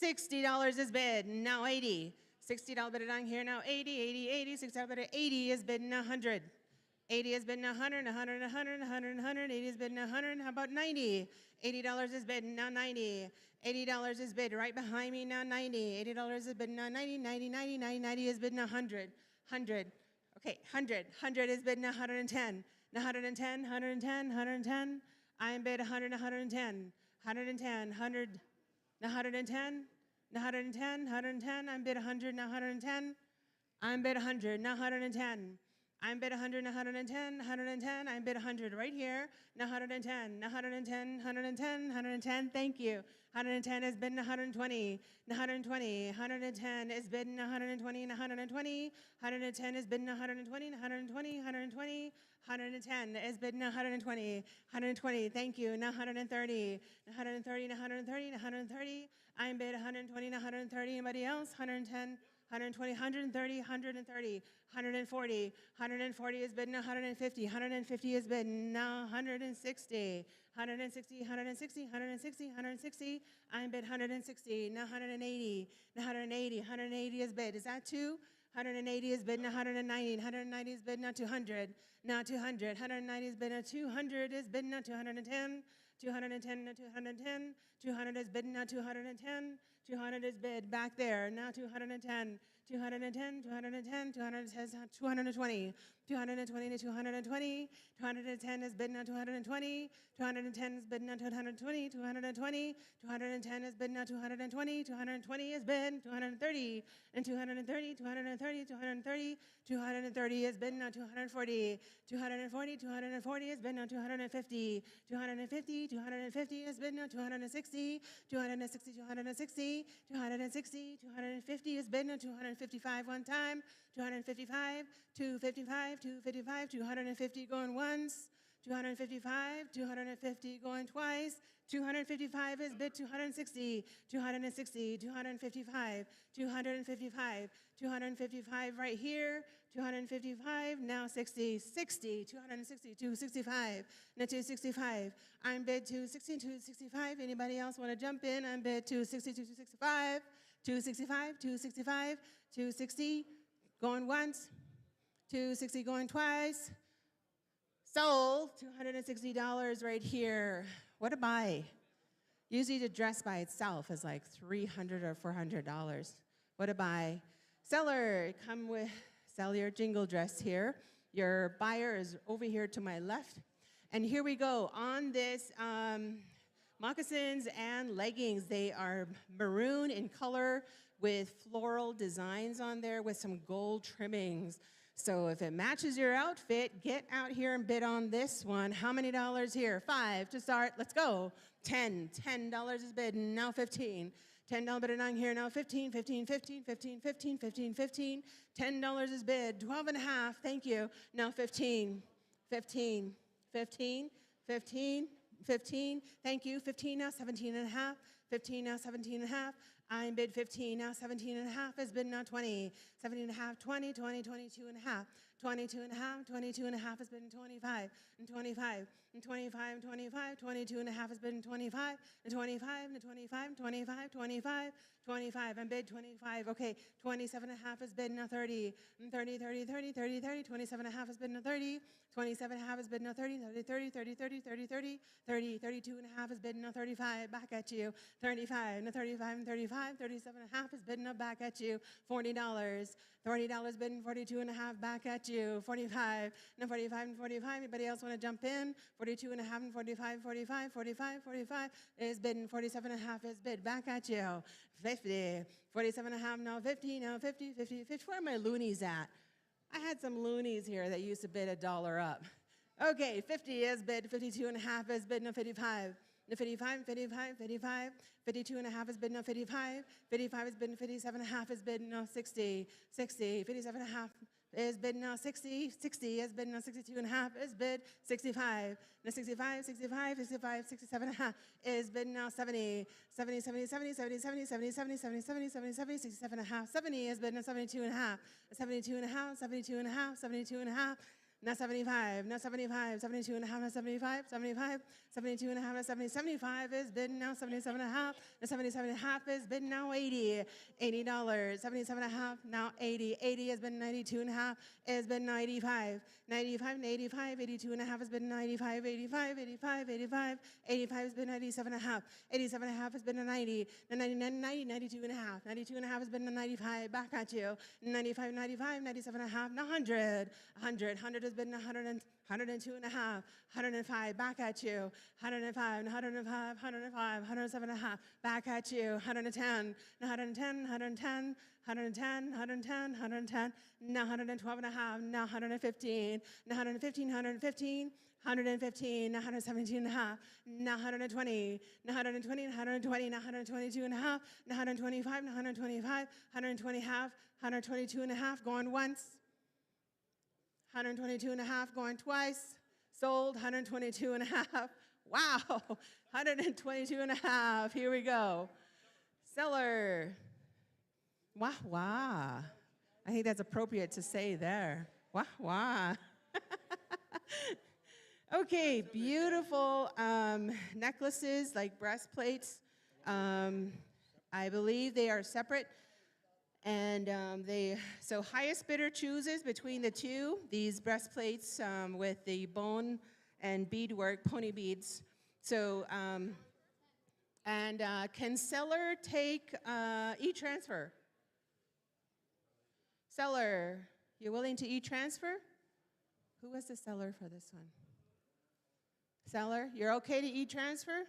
$60 is bid, now 80. $60 bid on here, now 80, 80, 80. $60 bid at 80 is bid, now 100. 80 is bid, now 100, 100, 100, 100, 100. 80 is bid, now 100. How about 90? $80 is bid, now 90. $80 is bid right behind me, now 90. $80 is bid, now 90, 90, 90, 90, 90 is bid, now 100. 100. Okay, 100. 100 is bid, now 110. Now 110, 110, 110. I'm bid 100, 110. 110, 100. Now 110, now 110, 110. I'm bid 100, now 110. I'm bid 100, now 110. I'm bid 100, now 110, 110. I'm bid 100 right here. Now 110, now 110, 110, 110. Thank you. 110 is bid 120, now 120. 110 is bid 120, now 120. 110 is bid 120, 120, 120. 110 is bid 120, 120. Thank you. Now 130, 130, 130, 130. I'm bid 120, 130. Anybody else? 110, 120, 130, 130, 140. 140 is bid 150. 150 is bid now 160. 160, 160, 160, 160. I'm bid 160. Now 180. Now 180. 180 is bid. Is that two? 180 is bid now 190. 190 is bid now 200. Now 200. 190 is bid now 200 is bid now 210. 210 now 210. 200 is bid now 210. 200 is bid back there. Now 210. 210, 210, 200 says 220. 220 to 220. 210 is bid now 220. 210 is bid now 220. 220. 210 is bid now 220. 220 is bid 230. And 230, 230, 230. 230 is bid now 240. 240, 240 is bid now 250. 250, 250 is bid now 260. 260, 260. 260, 250 is bid now 255 one time. 255, 255, 255, 250 going once. 255, 250 going twice. 255 is bid 260, 260, 255, 255, 255 right here. 255, now 60, 60, 260, 265, now 265. I'm bid 260, 265. Anybody else want to jump in? I'm bid 260, 265, 265, 265, 260, going once, 260 going twice. Sold, $260 right here. What a buy. Usually the dress by itself is like $300 or $400. What a buy. Seller, come with, sell your jingle dress here. Your buyer is over here to my left. And here we go on this moccasins and leggings. They are maroon in color with floral designs on there with some gold trimmings. So if it matches your outfit, get out here and bid on this one. How many dollars here? 5 to start. Let's go. 10. $10 is bid. Now 15. $10 bid on here. Now 15, 15, 15, 15, 15, 15, 15. $10 is bid. 12 and a half. Thank you. Now 15, 15, 15, 15, 15. Thank you. 15 now 17 and a half. 15 now 17 and a half. I'm bid 15, now 17 and a half is bid now 20, 17 and a half, 20, 20, 22 and a half, 22 and a half, 22 and a half is bid in 25, and 25, and 25, 25, 22 and a half is bid in 25, and 25, and 25, 25, 25, 25, I'm bid 25, okay, 27 and a half is bid now 30, and 30, 30, 30, 30, 30, 27 and a half is bid now 30, 27 and a half is bid now 30, 30, 30, 30, 30, 30, 30, 30, 32 and a half is bid now 35, back at you, 35, now 35 and 35, 37 and a half is bid now back at you, $40, $40 bid and 42 and a half back at you, 45, now 45 and 45, anybody else want to jump in? 42 and a half and 45, 45, 45, 45 is bid and 47 and a half is bid back at you, 50, 47 and a half, now 50, now 50, 50, 50, where are my loonies at? I had some loonies here that used to bid $1 up. Okay, 50 is bid, 52 and a half is bid, no 55. No 55, 55, 55, 52 and a half is bid, no 55. 55 is bid, no 57 and a half is bid, no 60. 60, 57 and a half, is bid now 60. 60 is bid now 62 and a half is bid 65. Now 65, 65, 65, 67 and a half is bid now 70. 70, 70, 70, 70, 70, 70, 70, 70, 70, 70, 70, 67 and a half. 70 is bid now 72 and a half. 72 and a half, 72 and a half, 72 and a half. Now 75, now 75, 72 and a half, now 75, 75, 72 and a half, now 70, 75 is bid now 77 and a half, now 77 and a half is bid now 80, $80, 77 and a half, now 80, 80 has been 92 and a half, is bid now 85, 95 and 85, 82 and a half has been 95, 85, 85, 85, 85 has been 87 and a half, 87 and a half has been a 90, now 90, 90, 92 and a half, 92 and a half has been a 95, back at you, 95, 95, 97 and a half, now 100, 100, 100 has been 100 and 102 and a half, 105, back at you, 105, 105, 105, 107 and a half, back at you, 110, 110, 110, 110, 110, 110, now 112 and a half, now 115, now 115, 115, 115, now 117 and a half, now 120, now 120, 120, now 122 and a half, now 125, now 125, 120 half, 122 and a half, going once, 122 and a half going twice, sold 122 and a half. Wow, 122 and a half. Here we go. Seller. Wah, wah. I think that's appropriate to say there. Wah, wah. Okay, beautiful necklaces like breastplates. I believe they are separate. And so highest bidder chooses between the two, these breastplates with the bone and beadwork, pony beads. So, can seller take e-transfer? Seller, you willing to e-transfer? Who was the seller for this one? Seller, you're okay to e-transfer?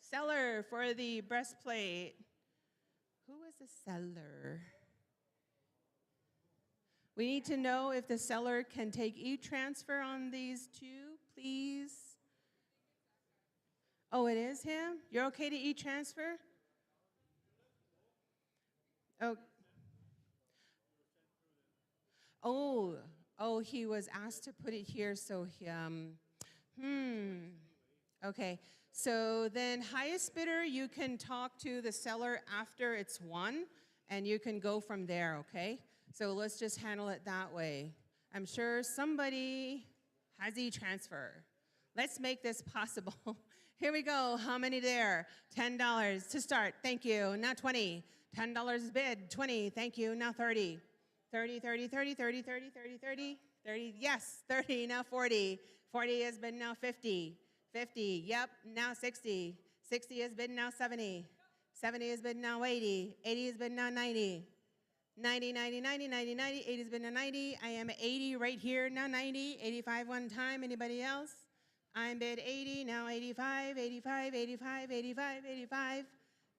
Seller for the breastplate. Who was the seller? We need to know if the seller can take e-transfer on these two, please. Oh, it is him? You're okay to e-transfer? Oh, he was asked to put it here, so he, okay. So then highest bidder, you can talk to the seller after it's won, and you can go from there, okay? So let's just handle it that way. I'm sure somebody has e-transfer. Let's make this possible. Here we go. How many there? $10 to start. Thank you. Now 20. $10 bid. 20. Thank you. Now 30. 30, 30, 30, 30, 30, 30, 30, 30. Yes, 30. Now 40. 40 has been now 50. 50, yep, now 60. 60 has been now 70. 70 has been now 80. 80 has been now 90. 90, 90, 90, 90, 90. 80 has been now 90. I am 80 right here, now 90. 85 one time, anybody else? I'm bid 80, now 85, 85, 85, 85, 85.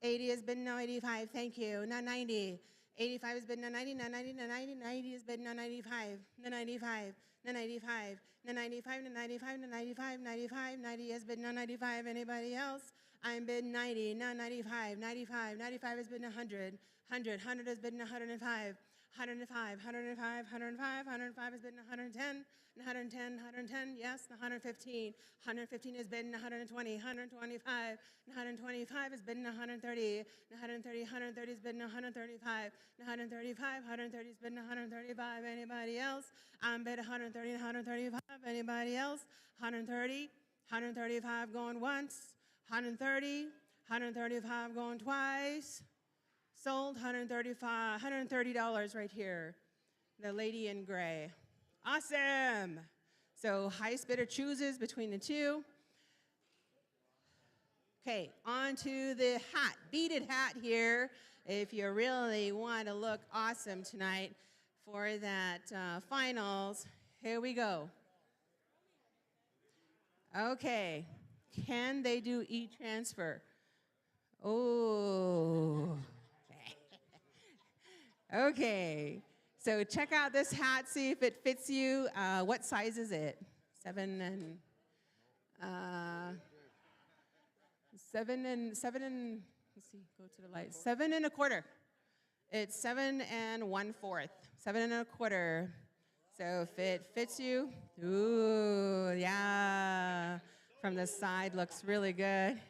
80 has been now 85, thank you. Now 90. 85 has been now 90, now 90, now 90, 90 has been now 95, now 95, now 95, now 95, now 95, now 95, 95, 90 has been now 95. Anybody else? I'm bid 90, now 95, 95, 95 has been 100, 100, 100 has been 105, 105, 105, 105, 105 has been 110, 110, 110, yes, 115, 115 has been 120, 125, 125 has been 130, 130, 130 has been 135, 135, 130 has been 135. Anybody else? I'm bid 130, 135. Anybody else? 130, 135 going once, 130, 135 going twice. Sold $130 right here. The lady in gray. Awesome. So highest bidder chooses between the two. Okay, on to the hat, beaded hat here. If you really want to look awesome tonight for that finals, here we go. Okay, can they do e-transfer? Oh. Okay, so check out this hat, see if it fits you. What size is it? 7 and, let's see, go to the light. 7 1/4. It's 7 1/4, 7 1/4. So if it fits you, ooh, yeah. From the side looks really good.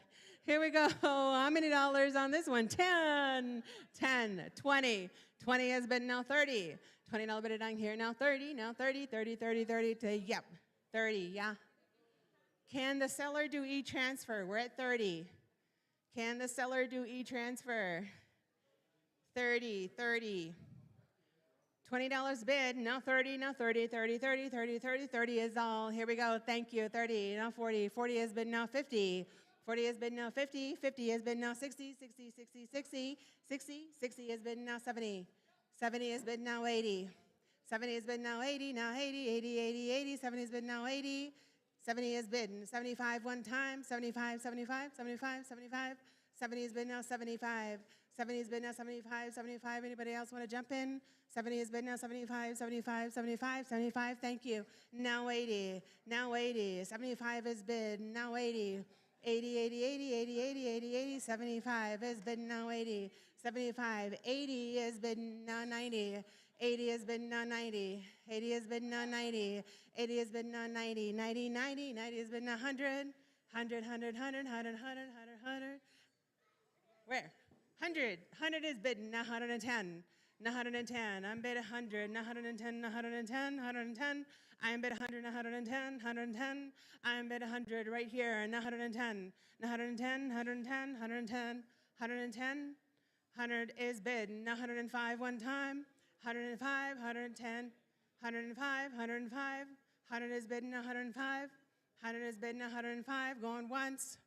Here we go. How many dollars on this one? 10, 10, 20. 20 has been now 30. $20 bid down here, now 30, now 30, 30, 30, 30, yep, 30, yeah. Can the seller do e-transfer? We're at 30. Can the seller do e-transfer? 30, 30. $20 bid, now 30, now 30, 30, 30, 30, 30, 30 is all. Here we go, thank you, 30, now 40. 40 has been now 50. 40 has been now 50. 50 has been now 60, 60, 60, 60, 60, 60 has been now 70. 70 has been now 80. 70 has been now 80, now 80, 80, 80, 80. 70 has been now 80. 70 has been 75 one time, 75, 75, 75, 75. 70 has been now 75. 70 has been now 75, 75. Anybody else want to jump in? 70 has been now 75, 75, 75, 75. Thank you. Now 80, now 80. 75 has been now 80. 80, 80, 80, 80, 80, 80, 80. 75 has been now 80. 75, 80 has been now 90. 80 has been now 90. 80 has been now 90. 80 has been now 90. 90, 90, 90 has been now 100. 100, 100, 100, 100, 100, 100, 100. Where? 100. 100 is bid, now 110. Now 110. I'm bid 100. Now 110. Now 110. 110. I am bid 100. Now 110. 110. I am bid 100 right here. Now 110. Now 110. 110. 110. 110. 100 is bid. Now 105 one time. 105. 110. 105. 105. 100 is bid. Now 105. 100 is bid. Now 105. Going once.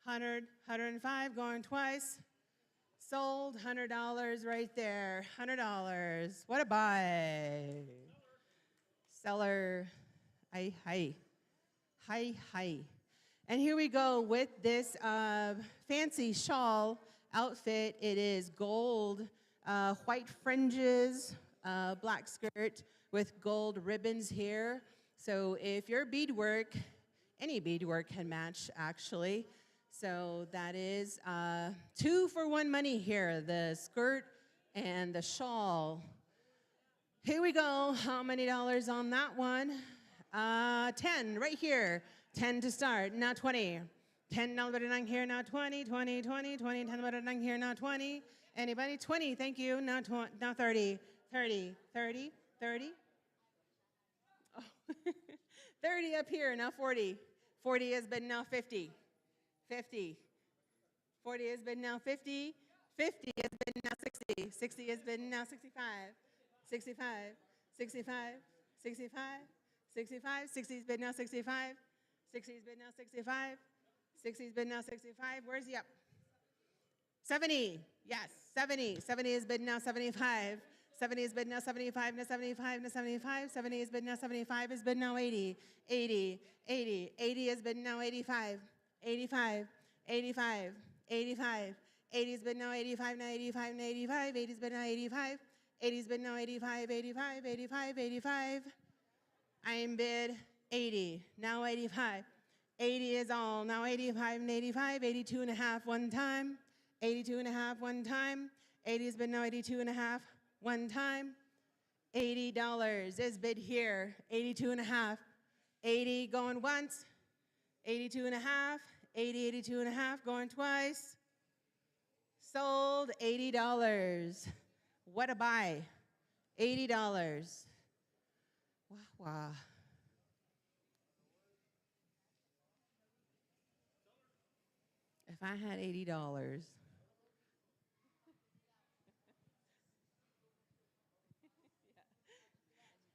100, 105, going twice. Sold, $100 right there, $100. What a buy. Seller, hi, hi, hi, hi. And here we go with this fancy shawl outfit. It is gold, white fringes, black skirt with gold ribbons here. So if your beadwork, any beadwork can match actually. So that is 2 for 1 money here, the skirt and the shawl. Here we go. How many dollars on that one? 10 right here. 10 to start. Now 20. $10 here. Now 20, 20, 20, 20. $10 here. Now 20. Anybody? 20. Thank you. Now 30. 30, 30, 30. Oh. 30 up here. Now 40. 40 has been now 50. 50. 40 has been now 50. 50 has been now 60. 60 has been now 65. 65. 65. 65. 65. 60 has been now 65. 60 has been now 65. 60 has been now 65. Where's he up? 70. Yes, 70. 70 has been now 75. 70 has been now 75, now 75, now 75. 70 has been now 75, has been now 80. 80, 80. 80 has been now 85. 85, 85, 85. 80 has been now 85, now 85, now 85. 80 has been now 85. 80 has been now 85, 85, 85, 85. I am bid 80, now 85. 80 is all, now 85 and 85. 82 and a half one time. 82 and a half one time. 80 has been now 82 and a half one time. $80 is bid here. 82 and a half. 80 going once. 82 and a half, 80, 82 and a half, going twice. Sold, $80. What a buy. $80. Wah, wah. If I had $80.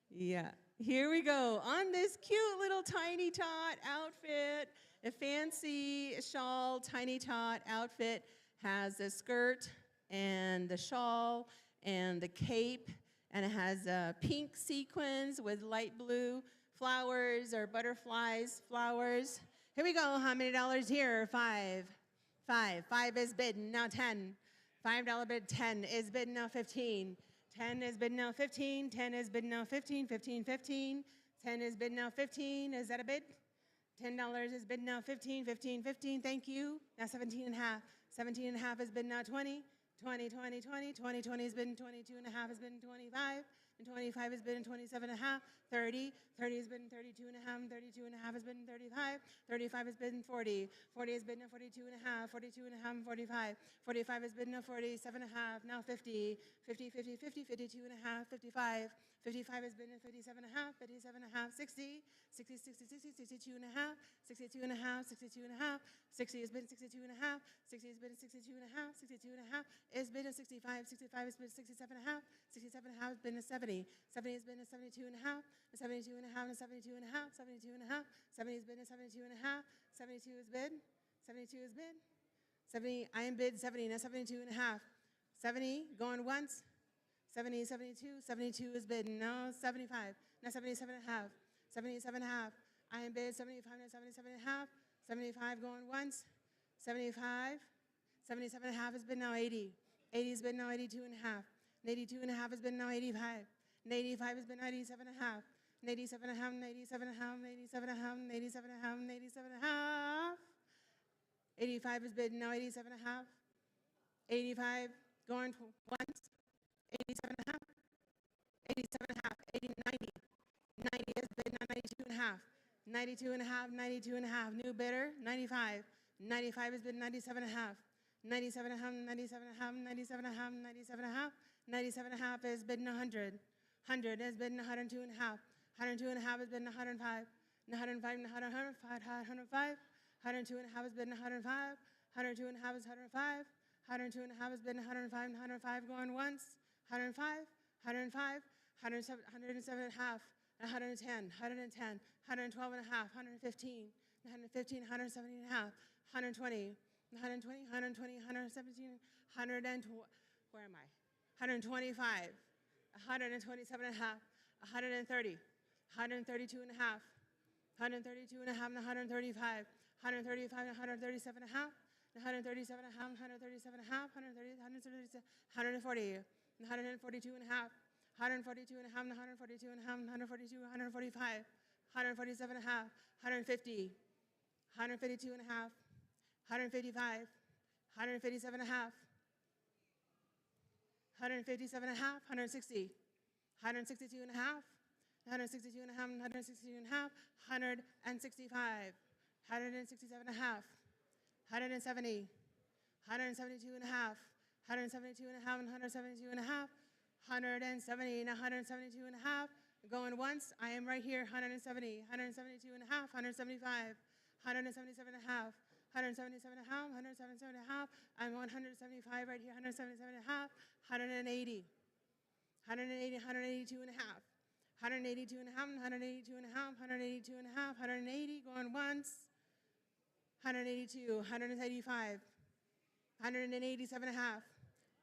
Yeah. Here we go. On this cute little tiny tot outfit, a fancy shawl tiny tot outfit has a skirt and the shawl and the cape, and it has pink sequins with light blue flowers or butterflies, flowers. Here we go. How many dollars here? 5. 5. 5 is bid, now 10. $5 bid, 10 is bid, now 15. 10 has been now 15. 10 has been now 15. 15, 15. 10 has been now 15. Is that a bid? $10 has been now 15. 15, 15. Thank you. Now 17 and a half. 17 and a half has been now 20. 20, 20, 20, 20, 20 has been 22 and a half, has been 25, and 25 has been 27 and a half, 30, 30 has been 32 and a half, and 32 and a half has been 35, 35 has been 40, 40 has been 42 and a half, 42 and a half, and 45, 45 has been 47 and a half, now 50, 50, 50, 50, 52 and a half, 55, 55 has been 57 and a half, 57 and a half, 60, 60, 60, 60, 62 and a half, 62 and a half, 62 and a half, 60 has been 62 and a half, 60 has been 62 and a half, 62 and a half, it's been a 65, 65 has been 67 and a half, 67 and a half has been a 70, 70 has been a 72 and a half, a 72 and a half, and a 72 and a half, 72 and a half, 70 has been a 72 and a half, 72 is bid, 72 is bid, 70, I am bid 70, now 72 and a half, 70 going once, 70, 72, 72 is bid, no 75, now 77 and a half, 77 and a half, I am bid 75, now 77 and a half, 75 going once, 75, 77 and a half has been now 80, 80 has been now 82 and a half, and 82 and a half has been now 85, and 85 has been 87 and a half, and 87 and a half, and 87 and a half, and 87 and a half, and 87 and a half, and 87 and a half, 85 has been now 87 and a half, 85 going once, 87 and a half, 87 and a half, 80, 90, 90 has been now 92 and a half, 92 and a half, 92 and a half, new bidder, 95, 95 has been 97 and a half, 97 and a half, 97 and a half, 97 and a half, 97 and a half, 97 and a half has been 100, 100 has been 102 and a half, 102 and a half has been 105, 105 and 105, 102 and a half has been 105, 102 and a half is 105, 102 and a half has been 105, 105 going once, 105, 105, 107 and a half, 110, 110, 112 and a half, 115, 115, 117 and a half, 120, 120, 120, 117, 120, where am I? 125, 127 and a half, 130, 132 and a half, 132 and a half, and 135, 135 and 137 and a half, 137 and a half, 137 and a half, 140, 142 and a half, 142 and a half, 142 and a half, 142, 145, 147 and a half, 150, 152 and a half, 155, 157 and a half, 157 and a half, 160, 162 and a half, 162 and a half, 162 and a half, 165, 167 and a half, 170, 172 and a half, 172 and a half, and 172 and a half, 170 and 172 and a half. Going once, I am right here, 170, 172 and a half, 175, 177 and a half, 177 and a half, 177 and a half. I'm 175 right here, 177 and a half, 180, 180, 182 and a half, 182 and a half, 182 and a half, 182 and a half, 180, going once, 182, 185, 187 and a half,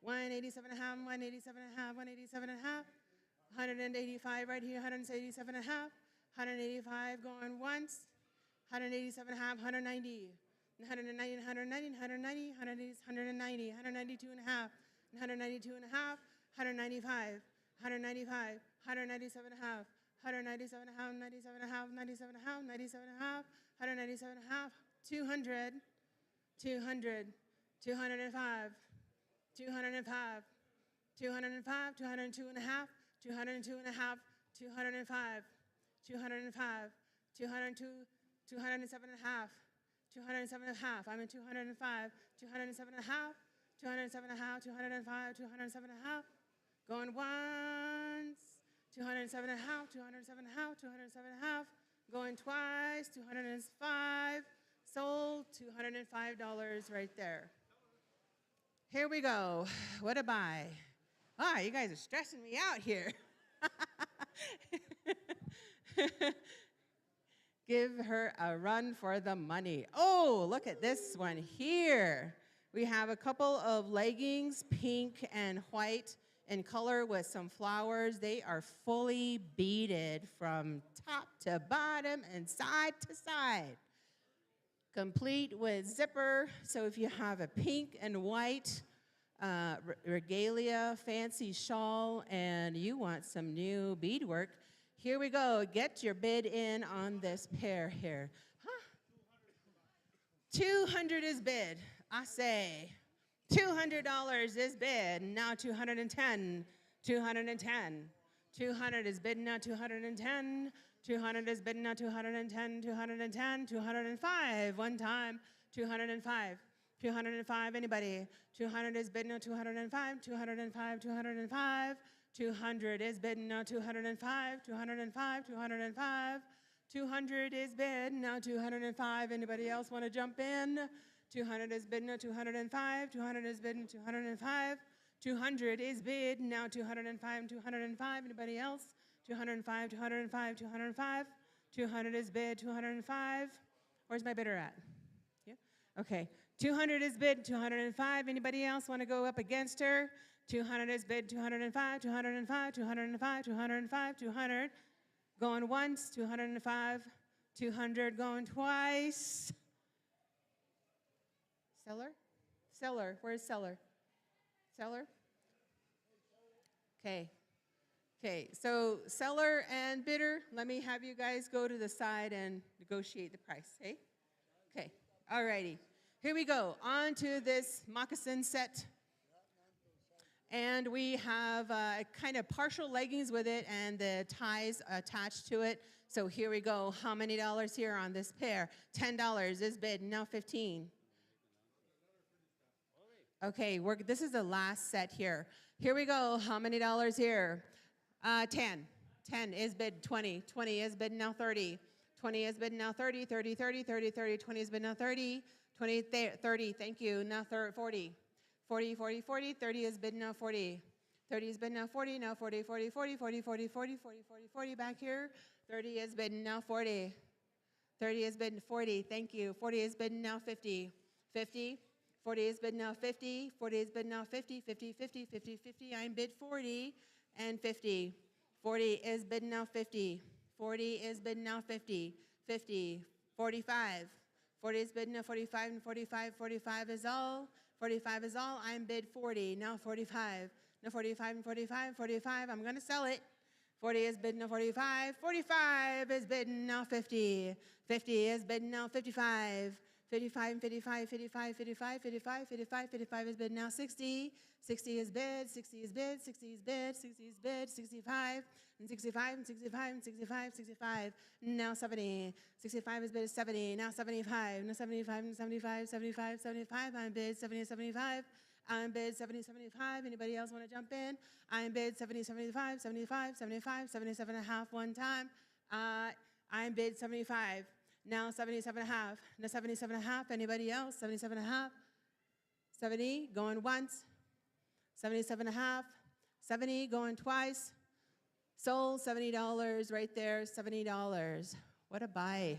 187 and a half, 187 and a half, 187 and a half, 185 right here, 187 and a half, 185 going once, 187 and a half, 190, 190, 190, 190, 190, 192 and a half, 192 and a half, 195, 195, 197 and a half, 197 and a half, 97 and a half, 97 and a half, 97 and a half, 197 and a half, 200, 200, 205, 205, 205, 202 and a half, 202 and a half, 205, 205, 202, 207 and a half, 207 and a half, I'm in 205, 207 and a half, 207 and a half, 205, 207 and a half, going once, 207 and a half, 207 and a half, 207 and a half, going twice, 205, sold, $205 right there. Here we go. What a buy. Ah, you guys are stressing me out here. Give her a run for the money. Oh, look at this one here. We have a couple of leggings, pink and white in color with some flowers. They are fully beaded from top to bottom and side to side. Complete with zipper, so if you have a pink and white regalia, fancy shawl, and you want some new beadwork, here we go. Get your bid in on this pair here. Huh? 200 is bid. I say $200 is bid. Now 210. 210. 200 is bid now 210. 200 is bid now 210. 210. 205. One time. 205. 205. Anybody? 200 is bid now 205. 205. 205. 200 is bid now 205. 205. 205. 200 is bid now 205. Anybody else want to jump in? 200 is bid now 205. 200 is bid now 205. 200 is bid now 205. 205. Anybody else? 205. 205. 205. 200 is bid 205. Where's my bidder at? Yeah. Okay. 200 is bid 205. Anybody else want to go up against her? 200 is bid 205. 205. 205. 205. 200. Going once, 205, 200 going twice. Seller? Seller, where's seller? Seller? Okay. Okay, so seller and bidder, let me have you guys go to the side and negotiate the price, hey? Okay, all righty. Here we go, on to this moccasin set. And we have kind of partial leggings with it and the ties attached to it. So here we go. How many dollars here on this pair? $10 is bid, now 15. Okay, this is the last set here. Here we go. How many dollars here? 10. 10 is bid 20. 20 is bid now 30. 20 is bid now 30. 30, 30, 30, 30. 20 is bid now 30. 20, 30. Thank you. Now 40. 40, 40, 40, 30 is bid now 40. 30 is bid now 40, now 40, 40, 40, 40, 40, 40, 40, 40, 40 back here. 30 is bid now 40. 30 is bid 40, thank you. 40 is bid now 50. 50, 40 is bid now 50. 40 is bid now 50, 50, 50, 50, 50. I'm bid 40 and 50. 40 is bid now 50. 40 is bid now 50. 50, 45. 40 is bid now 45 and 45. 45 is all. 45 is all. I'm bid 40. Now 45. Now 45 and 45. 45. I'm going to sell it. 40 is bid now 45. 45 is bid now 50. 50 is bid now 55. 55 and 55. 55, 55, 55, 55. 55 is bid now 60. 60 is bid. 60 is bid. 60 is bid. 60 is bid. 65 and 65 and 65 and 65. 65. Now 70. 65 is bid 70. Now 75. Now 75 and 75. 75. 75. I'm bid 70 75. I'm bid 70 75. Anybody else want to jump in? I'm bid 70 75. 75. 75. 77 and a half one time. I'm bid 75. Now 77 and a half. Now 77 and a half. Anybody else? 77 and a half. 70 going once. 77 and a half. 70 going twice. Sold $70 right there. $70. What a buy.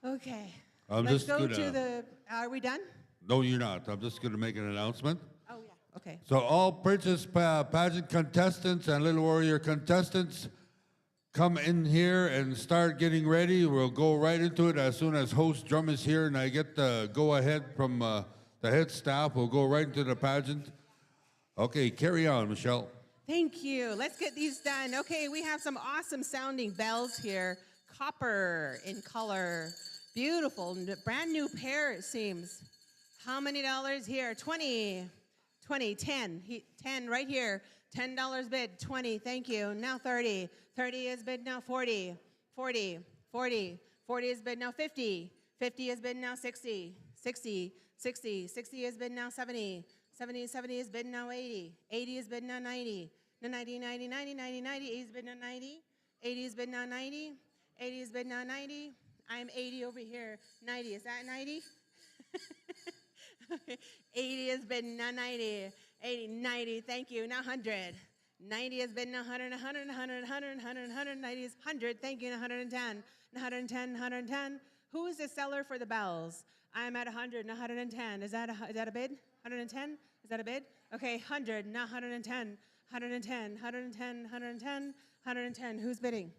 Okay. Let's go to the. Are we done? No, you're not. I'm just going to make an announcement. Oh, yeah. Okay. So all Princess Pageant contestants and Little Warrior contestants, come in here and start getting ready. We'll go right into it as soon as host drum is here and I get the go-ahead from the head staff. We'll go right into the pageant. Okay, carry on, Michelle. Thank you. Let's get these done. Okay, we have some awesome sounding bells here. Copper in color. Beautiful. Brand new pair, it seems. How many dollars here? 20. 20. 10. 10 right here. $10 bid. 20. Thank you. Now 30. 30 is bid now 40. 40. 40. 40 is bid now 50. 50 is bid now 60. 60. 60. 60 is bid now 70. 70. 70 is bid now 80. 80 is bid now 90. Now 90. 90. 90. 90. 90. 80 is bid now 90. 80 is bid now 90. 80 is bid now 90. I'm 80 over here. 90. Is that 90? 80 has been now 90. 80, 90, thank you. Now 100. 90 has been now 100, 100, 100, 100, 100, 100. 90 is 100, thank you. Now 110. Now 110, 110. Who is the seller for the bells? I'm at 100, now 110. Is that a bid? 110? Is that a bid? Okay, 100, now 110. 110, 110, 110, 110. Who's bidding?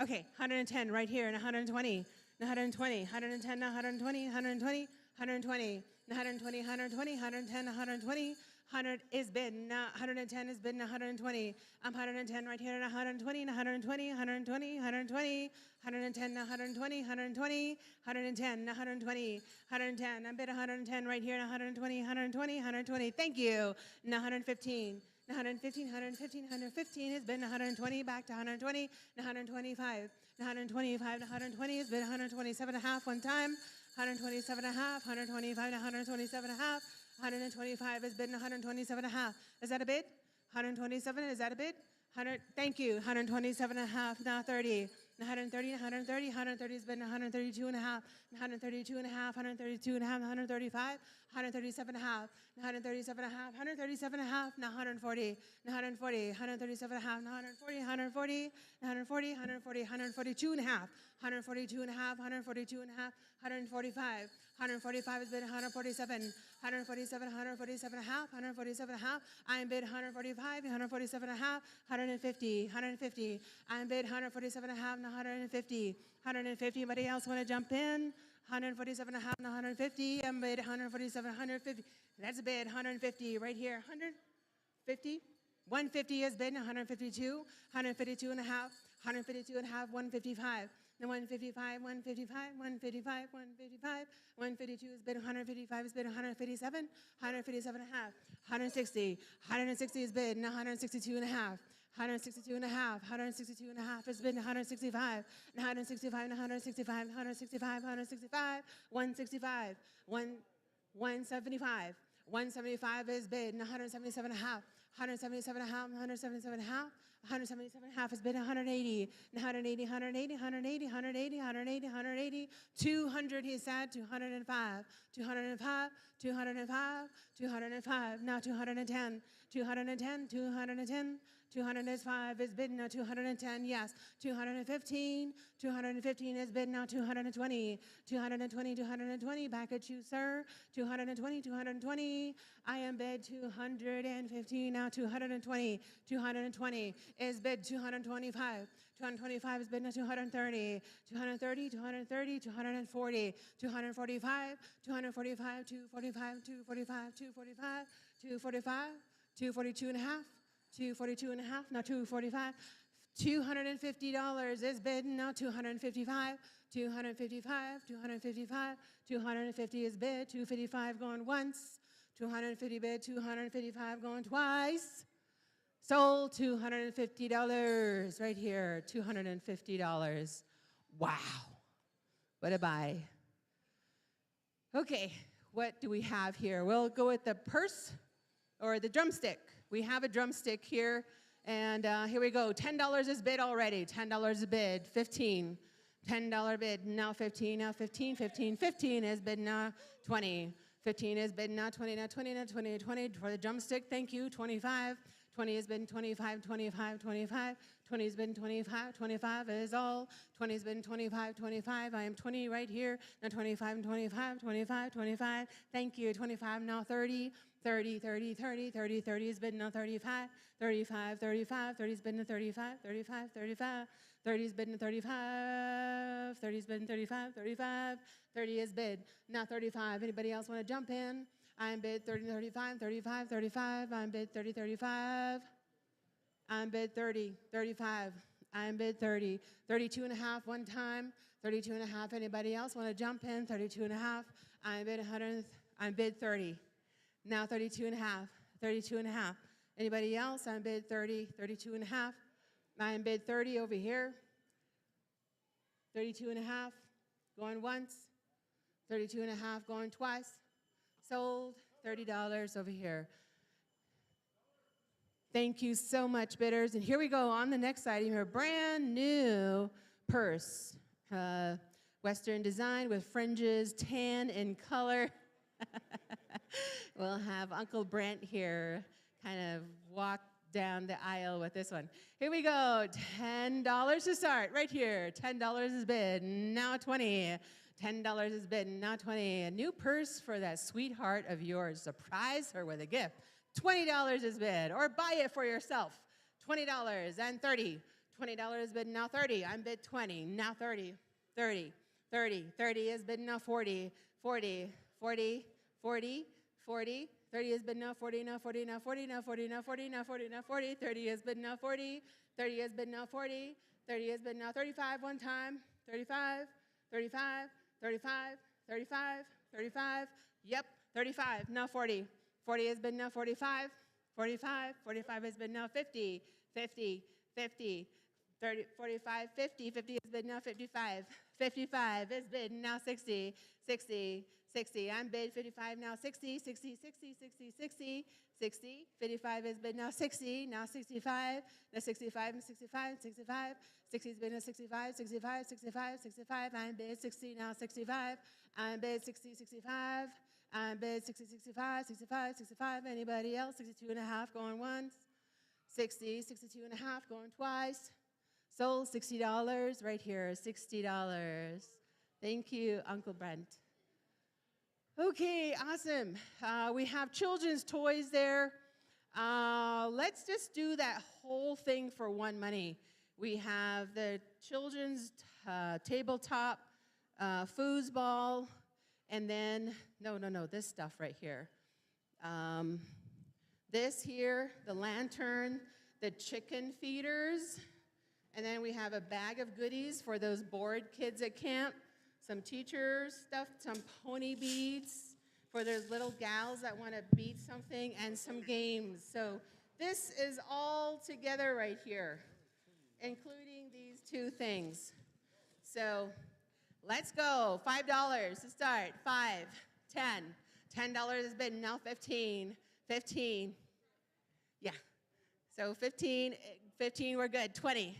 Okay, 110 right here, and 120. Now 120, 110, now 120, 120, 120. 120, 120, 110, 120, 100 is bid, now 110 is bid, now 120. I'm 110 right here, and 120, and 120, 120, 120, 110, now 120, 120, 110, now 120, 110. I'm bid 110 right here, and 120, 120, 120. Thank you. Now 115. 115, 115, 115 has been 120, back to 120, 125, 125, 120 has been 127 and a half one time, 127 and a half, 125, 127 and a half, 125 has been 127 and a half. Is that a bid? 127, is that a bid? 100, thank you, 127 and a half, now 30. 130, 130, 130 has been 132 and a half, 132 and a half, 132 and a half, 135, 137 and a half, 137 and a half, 137 and a half, now 140, 140, 137 and a half, 140, 140, 140, 140, 142 and a half, 142 and a half, 142 and a half, 145, 145 has been 147, 147, 147 and a half, 147 and a half. I am bid 145, 147 and a half, 150, 150. I am bid 147 and a half, 150, 150. Anybody else want to jump in? 147 and a half, 150. I'm bid 147, 150. That's a bid 150 right here. 150. 150 is bid 152, 152 and a half, 152 and a half, 155. Then 155, 155, 155, 155, 152 is bid 155 is bid 157, 157 and a half, 160, 160 is bid 162 and a half. 162 and a half, 162 and a half is bid 165, 165, 165, 165, 165, 165, 175, 175 is bid 177 and a half, 177 and a half, 177 and a half, 177 and a half is bid 180, 180, 180, 180, 180, 180, 180, 200 he said, 205, 205, 205, 205, now 210, 210, 210, 205 is bid now 210, yes. 215, 215 is bid now 220, 220, 220, back at you, sir. 220, 220, I am bid 215, now 220, 220 is bid 225. 225 is bid now 230, 230, 230, 240, 245, 245, 245, 245, 245, 245, 242 and a half. 242 and a half, now 245. $250 is bid, now 255, 255, 255, 250 is bid, 255 going once, 250 bid, 255 going twice. Sold $250 right here, $250. Wow, what a buy. Okay, what do we have here? We'll go with the purse or the drumstick. We have a drumstick here, and here we go. $10 is bid already. $10 is bid. 15. $10 bid. Now 15. Now 15. 15. 15 is bid. Now 20. 15 is bid. Now 20. Now 20. Now 20. 20 for the drumstick. Thank you. 25. 20 has been 25. 25. 25. 20 has been 25. 25 is all. 20 has been 25. 25. I am 20 right here. Now 25 and 25. 25. 25. Thank you. 25. Now 30. 30, 30, 30, 30, 30 has been now 35, 35, 35, 30 has been to 35, 35, 35, 30 has been to 35, 30 has been 35, 35, 30 is bid. Now 35. Anybody else want to jump in? I'm bid 30, 35, 35, 35. I'm bid 30, 35. I'm bid 30, 35. I'm bid 30, 32 and a half one time, 32 and a half. Anybody else want to jump in? 32 and a half. I'm bid 100. I'm bid 30. Now 32 and a half, 32 and a half. Anybody else? I'm bid 30, 32 and a half. I am bid 30 over here. 32 and a half, going once. 32 and a half, going twice. Sold, $30 over here. Thank you so much, bidders. And here we go on the next item here, brand new purse. Western design with fringes, tan in color. We'll have Uncle Brent here kind of walk down the aisle with this one. Here we go, $10 to start, right here. $10 is bid, now 20. $10 is bid, now 20. A new purse for that sweetheart of yours. Surprise her with a gift. $20 is bid, or buy it for yourself. $20 and 30. $20 is bid, now 30. I'm bid 20, now 30. 30, 30, 30 is bid, now 40. 40, 40, 40, 40, 30 has bid now 40, now 40, now 40, now 40, now 40, now 40, now 40. 30 has bid now 40. 30 has bid now 40. 30 has bid now 35 one time. 35, 35, 35, 35, 35. Yep, 35. Now 40. 40 has been now 45. 45. 45 has been now 50. 50. 50. 30, 45, 50. 50 has been now 55. 55 has been now 60. 60. 60. I'm bid 55 now 60. 60. 60. 60. 60. 60. 55 has been now 60. Now 65. Now 65 and 65. 65. 60 has been now 65. 65. 65. 65. I'm bid 60 now 65. I'm bid 60. 65. I'm bid 60. 65. 65. 65. Anybody else? 62 and a half going once. 60. 62 and a half going twice. Sold $60 right here. $60. Thank you, Uncle Brent. Okay, awesome. We have children's toys there. Let's just do that whole thing for one money. We have the children's tabletop foosball, and then, no, this stuff right here. This here, the lantern, the chicken feeders, and then we have a bag of goodies for those bored kids at camp. Some teacher stuff, some pony beads for those little gals that want to beat something, and some games. So this is all together right here, including these two things. So let's go. $5 to start. 5, 10. $10 has been now 15. 15. Yeah. So 15, we're good. 20.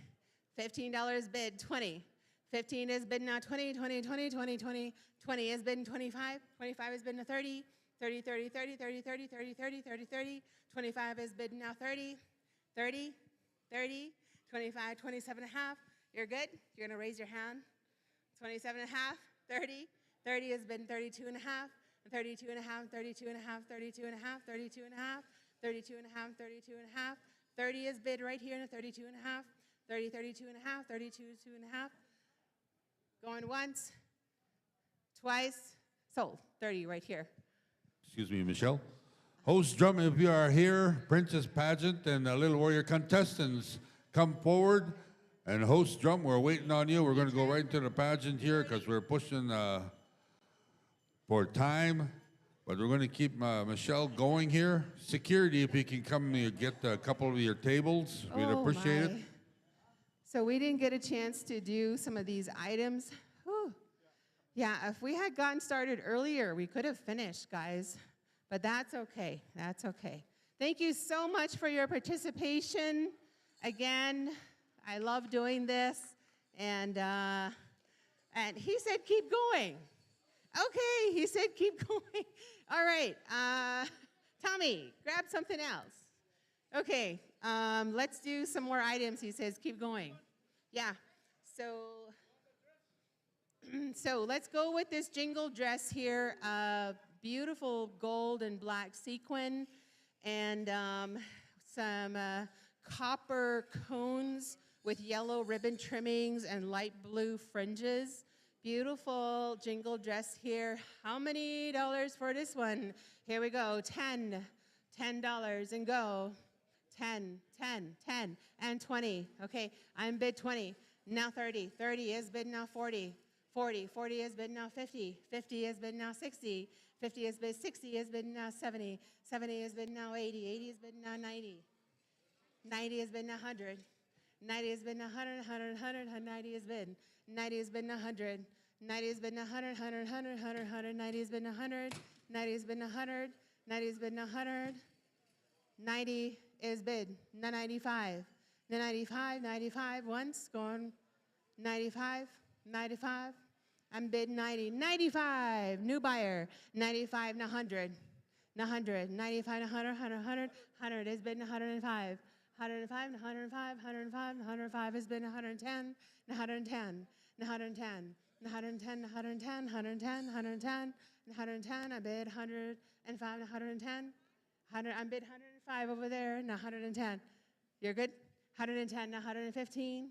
$15 bid, 20. 15 has been now 20, 20, 20, 20, 20. 20 has been 25. 25 has been now 30. 30, 30, 30, 30, 30, 30, 30, 30, 30. 25 has been now 30. 30, 30, 25, 27 and a half. You're good? You're going to raise your hand. 27 and a half. 30. 30 has been 32 and a half. 32 and a half, 32 and a half, 32 and a half, 32 and a half, 32 and a half, 32 and a half. 30 is bid right here in a 32 and a half. 30, 32 and a half, 32, 2 and a half. Going once, twice, sold. 30 right here. Excuse me, Michelle. Host drum, if you are here, Princess Pageant and the Little Warrior contestants, come forward. And host drum, we're waiting on you. We're going to go right into the pageant here because we're pushing for time. But we're going to keep Michelle going here. Security, if you can come and get a couple of your tables, we'd appreciate it. So we didn't get a chance to do some of these items. Whew. Yeah, if we had gotten started earlier, we could have finished, guys. But that's okay. That's okay. Thank you so much for your participation. Again, I love doing this. And he said, keep going. Okay, he said, keep going. All right. Tommy, grab something else. Okay, let's do some more items. He says, keep going. Yeah, so let's go with this jingle dress here. Beautiful gold and black sequin and some copper cones with yellow ribbon trimmings and light blue fringes. Beautiful jingle dress here. How many dollars for this one? Here we go. $10 and go. 10, 10, 10, and 20. Okay, I'm bid 20. Now 30. 30 is bid now 40. 40. 40 is bid now 50. 50 is bid now 60. 50 is bid 60 is bid now 70. 70 is bid now 80. 80 is bid now 90. 90 is bid now 100. 90 is bid now 100. 100, 100, 90 is bid. 90 is bid now 100. 90 is bid now 100. 100, 100, 100, 100. 90 is bid now 100. 90 is bid now 100. 90 is bid now 100. 90 is bid. Now 95. Now 95, 95 once, going 95, 95. I'm bid 90. 95, new buyer. 95, now 100. Now 100. 95, now 100, 100, 100. 100 is bid now 105. 105, 105, 105, 105 has been 110, 110, 110, 110, 110, 110, 110, 110. I bid 105, 110. I'm bid 105 over there, now 110. You're good? 110, now 115.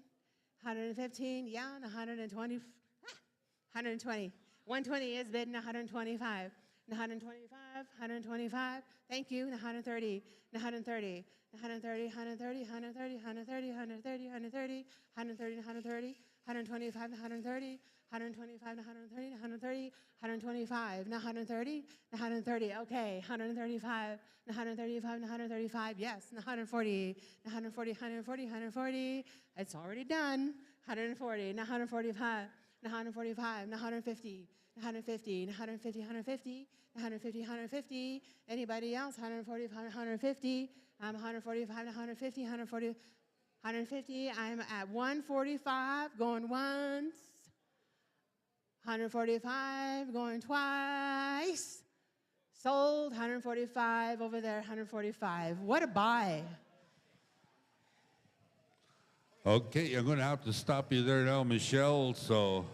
115, yeah, now 120. 120. 120 is bid, now 125. 125, 125. Thank you. 130, 130, 130, 130, 130, 130, 130, 130, 130, 130, 125, 130, 125, 130, 130, 125, 130, 130. Okay, 135, 135, 135. Yes, 140, 140, 140, 140. It's already done. 140, 145, 145, 150. 150, 150, 150, 150, 150. Anybody else? 145, 150. I'm 145, 150, 140, 150. I'm at 145, going once. 145, going twice. Sold. 145 over there. 145. What a buy. Okay, I'm going to have to stop you there now, Michelle. So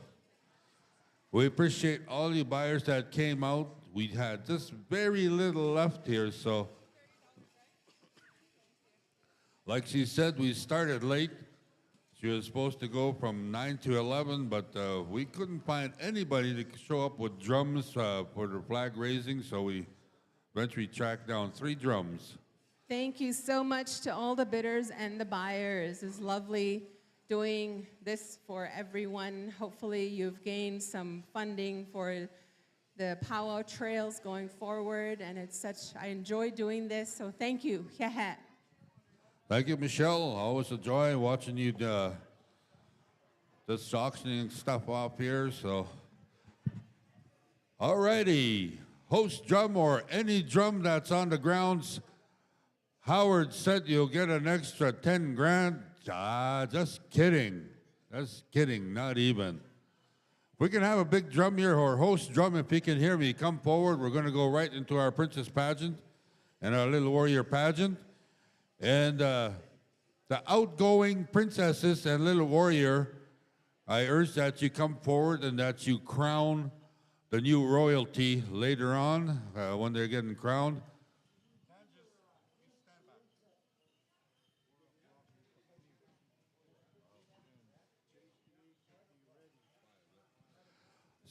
we appreciate all you buyers that came out. We had just very little left here, so like she said, we started late. She was supposed to go from 9 to 11, but we couldn't find anybody to show up with drums for the flag raising, so we eventually tracked down 3 drums. Thank you so much to all the bidders and the buyers. It's lovely doing this for everyone. Hopefully you've gained some funding for the powwow trails going forward, and I enjoy doing this, so thank you. Thank you, Michelle. Always a joy watching you just auctioning stuff off here. So, all righty, host drum or any drum that's on the grounds. Howard said you'll get an extra 10 grand. Just kidding. Just kidding, not even. If we can have a big drum here, or host drum, if you can hear me, come forward. We're going to go right into our princess pageant and our little warrior pageant. And the outgoing princesses and little warrior, I urge that you come forward and that you crown the new royalty later on when they're getting crowned.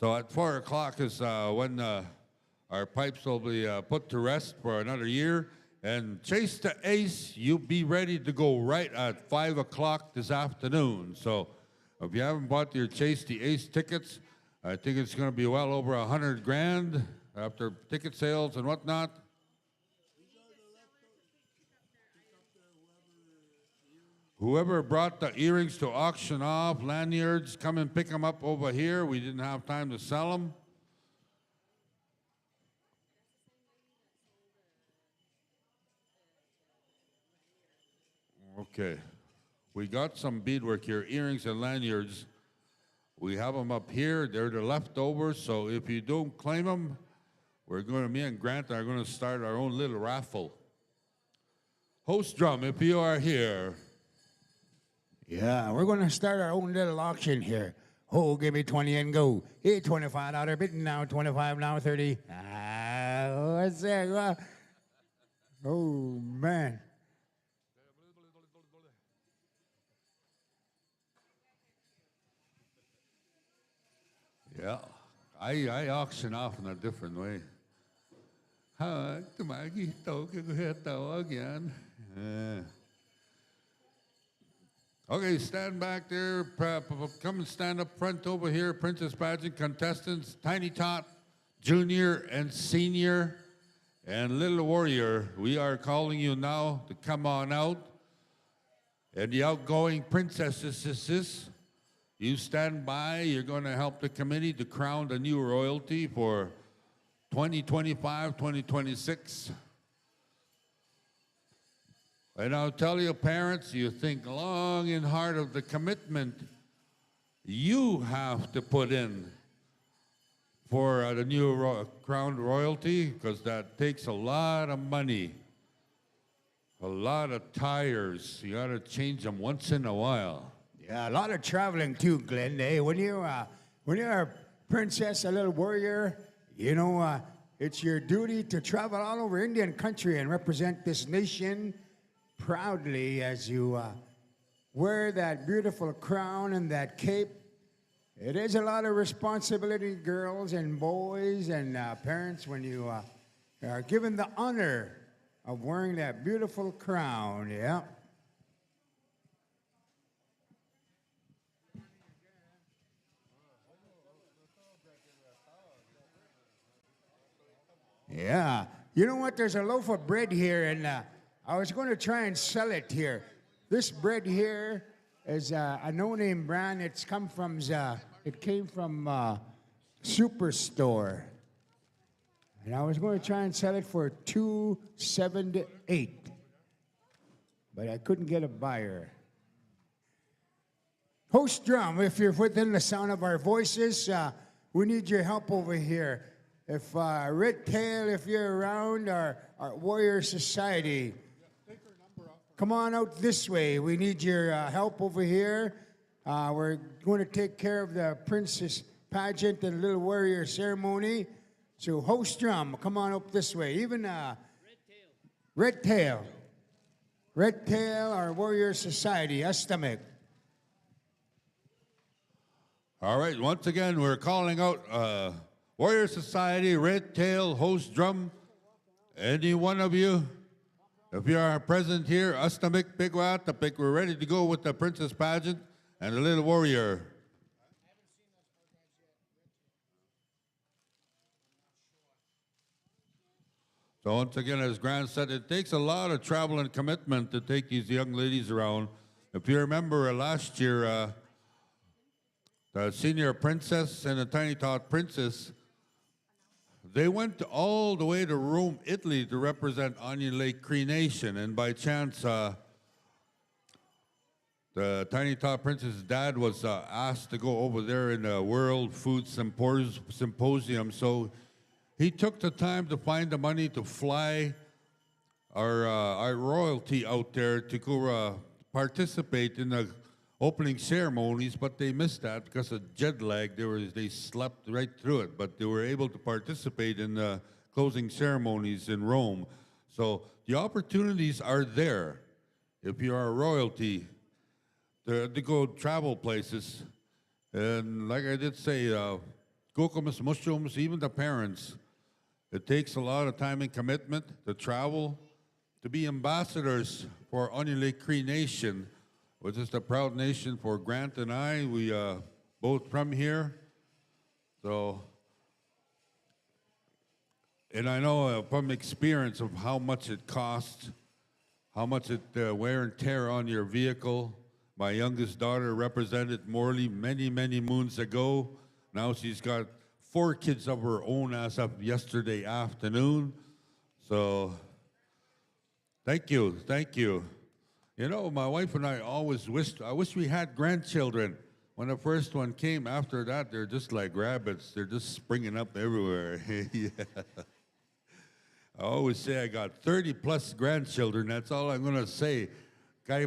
So at 4 o'clock is when our pipes will be put to rest for another year. And Chase the Ace, you'll be ready to go right at 5 o'clock this afternoon. So if you haven't bought your Chase the Ace tickets, I think it's going to be well over 100 grand after ticket sales and whatnot. Whoever brought the earrings to auction off, lanyards, come and pick them up over here. We didn't have time to sell them. Okay, we got some beadwork here, earrings and lanyards. We have them up here. They're the leftovers, so if you don't claim them, me and Grant are going to start our own little raffle. Host drum, if you are here. Yeah, we're going to start our own little auction here. Oh, give me 20 and go. Hey, $25 bid now, 25 now, 30. What's that? Oh, man. Yeah, I auction off in a different way. Again. Okay, stand back there. Come and stand up front over here. Princess Pageant contestants, Tiny Tot, Junior and Senior, and Little Warrior. We are calling you now to come on out. And the outgoing princesses, you stand by. You're going to help the committee to crown the new royalty for 2025, 2026. And I'll tell you, parents, you think long and hard of the commitment you have to put in for the new crowned royalty, because that takes a lot of money, a lot of tires. You got to change them once in a while. Yeah, a lot of traveling too, Glenn. Hey, when you're a princess, a little warrior, you know, it's your duty to travel all over Indian country and represent this nation proudly as you wear that beautiful crown and that cape It is a lot of responsibility, girls and boys and parents, when you are given the honor of wearing that beautiful crown. Yeah. Yeah. You know what? There's a loaf of bread here, and I was going to try and sell it here. This bread here is a no-name brand. It came from Superstore. And I was going to try and sell it for $2.78, but I couldn't get a buyer. Host Drum, if you're within the sound of our voices, we need your help over here. If Red Tail, if you're around, our Warrior Society, come on out this way. We need your help over here. We're going to take care of the Princess Pageant and Little Warrior ceremony. So, Host Drum, come on up this way. Even Red Tail, our Warrior Society, estimate. All right, once again, we're calling out Warrior Society, Red Tail, Host Drum, any one of you. If you are present here, Astamik, Pigwatapik, we're ready to go with the Princess Pageant and the Little Warrior. So once again, as Grant said, it takes a lot of travel and commitment to take these young ladies around. If you remember last year, the Senior Princess and the Tiny Tot Princess, they went all the way to Rome, Italy to represent Onion Lake Cree Nation. And by chance, the Tiny Tot Princess' dad was asked to go over there in the World Food Symposium. So he took the time to find the money to fly our royalty out there to go participate in the opening ceremonies, but they missed that because of jet lag. They slept right through it, but they were able to participate in the closing ceremonies in Rome. So the opportunities are there if you are a royalty to go travel places. And like I did say, Gokumas, Mushrooms, even the parents, it takes a lot of time and commitment to travel, to be ambassadors for Onion Lake Cree Nation, which is the proud nation for Grant and I. We both from here. So, and I know from experience of how much it costs, how much it wear and tear on your vehicle. My youngest daughter represented Morley many, many moons ago. Now she's got 4 kids of her own as of yesterday afternoon. So, thank you, thank you. You know, my wife and I always I wish we had grandchildren. When the first one came, after that, they're just like rabbits. They're just springing up everywhere. Yeah. I always say I got 30 plus grandchildren. That's all I'm going to say. So I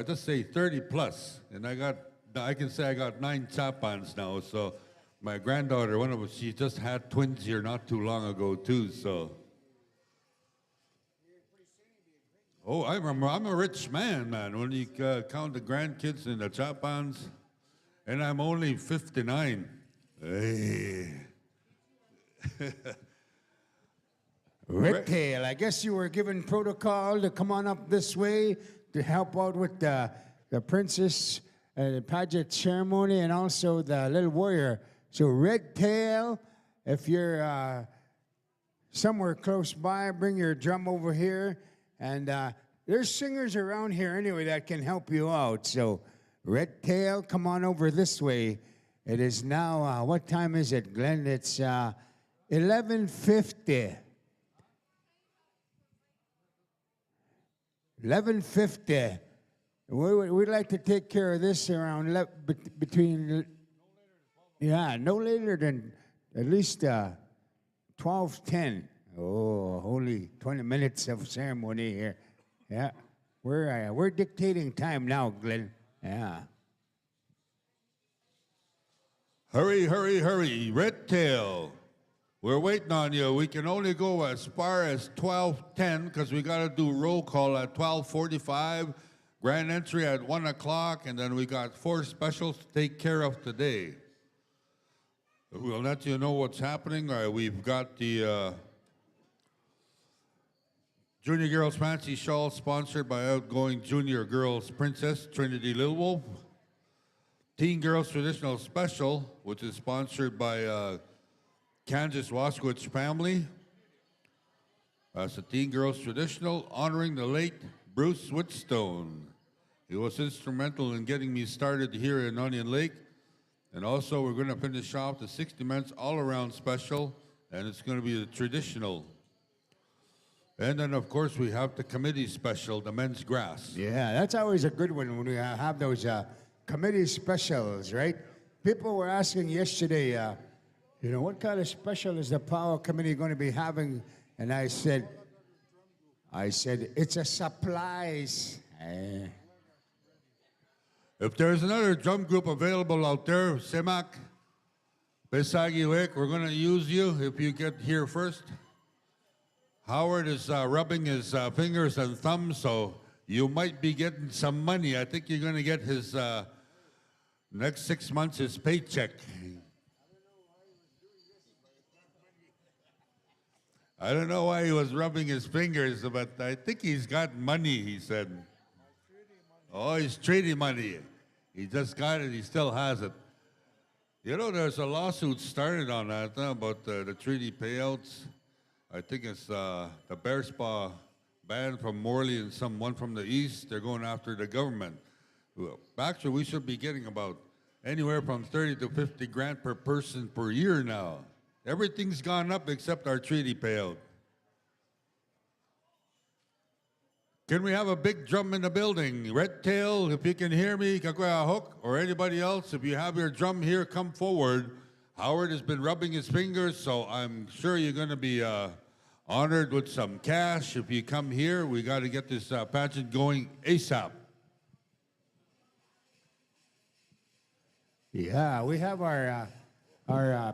just say 30 plus. And I can say I got 9 chapans now. So my granddaughter, one of them, she just had twins here not too long ago too, so. Oh, I remember, I'm a rich man, when you count the grandkids and the chapans, and I'm only 59. Hey. Red Tail, I guess you were given protocol to come on up this way to help out with the princess pageant ceremony and also the little warrior. So Red Tail, if you're somewhere close by, bring your drum over here. And there's singers around here anyway that can help you out. So Red Tail, come on over this way. It is now, what time is it, Glenn? It's 11:50. 11:50. We'd like to take care of this around between, no later than at least 12:10. Oh, only 20 minutes of ceremony here. Yeah, we're dictating time now, Glenn. Yeah. Hurry, hurry, hurry, Red Tail. We're waiting on you. We can only go as far as 12:10 because we got to do roll call at 12:45. grand entry at 1 o'clock, and then we got 4 specials to take care of today. We'll let you know what's happening. We've got the Junior Girls Fancy Shawl sponsored by outgoing Junior Girls Princess Trinity Little Wolf. Teen Girls Traditional Special, which is sponsored by Kansas Waskowitz family. That's the Teen Girls Traditional, honoring the late Bruce Whitstone. He was instrumental in getting me started here in Onion Lake. And also, we're going to finish off the 60 Men's All-Around Special, and it's going to be the traditional. And then, of course, we have the committee special, the men's grass. Yeah, that's always a good one when we have those committee specials, right? People were asking yesterday, what kind of special is the Power Committee going to be having? And I said, it's a supplies. If there's another drum group available out there, Semak, Besagiwek, we're going to use you if you get here first. Howard is rubbing his fingers and thumbs, so you might be getting some money. I think you're going to get his next 6 months his paycheck. I don't know why he was rubbing his fingers, but I think he's got money, he said. Oh, he's trading money. He just got it, he still has it. You know, there's a lawsuit started on that about the treaty payouts. I think it's the Bear Spa band from Morley and someone from the East. They're going after the government. Actually, we should be getting about anywhere from 30 to 50 grand per person per year now. Everything's gone up except our treaty payout. Can we have a big drum in the building? Red Tail, if you can hear me, Kakuya Hook, or anybody else, if you have your drum here, come forward. Howard has been rubbing his fingers, so I'm sure you're going to be honored with some cash. If you come here, we got to get this pageant going ASAP. Yeah, we have our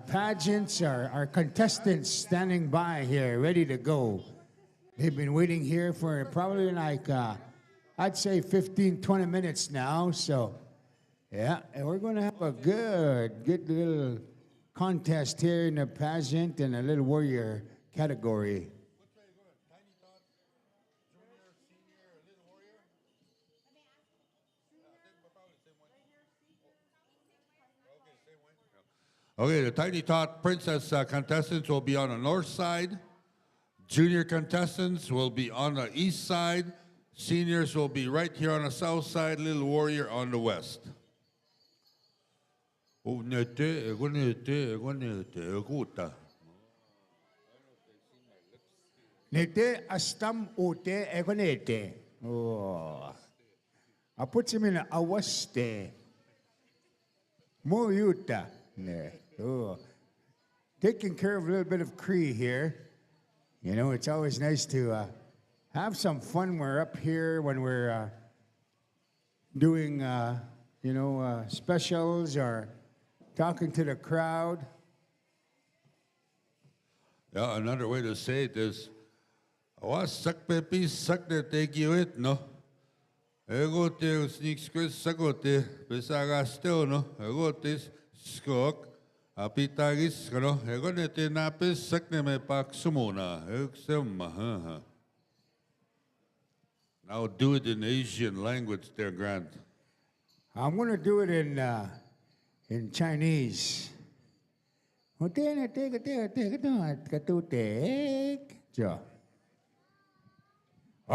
pageants, our contestants standing by here, ready to go. They've been waiting here for probably like, I'd say 15, 20 minutes now. So, yeah, and we're going to have a good little contest here in the pageant and a little warrior category. Which way are you going? Tiny Tot, Junior, Senior, Little Warrior? I think we're probably the same way. Okay, same way. Okay, the Tiny Tot Princess contestants will be on the north side. Junior contestants will be on the east side. Seniors will be right here on the south side. Little Warrior on the west. Nete astam ute egonete. Oh. I put him in a awaste. Moyuta. Oh. Taking care of a little bit of Cree here. You know, it's always nice to have some fun. We're up here when we're doing, specials or talking to the crowd. Yeah, another way to say it is, "Awas sak pepi sak de take you it no, ego te sneak squid sagote besaga still no, ego te skok." Apitagis, kano, ego nete napis sakne me pak sumona, eksema. Now do it in Asian language, there, Grant. I'm going to do it in Chinese. All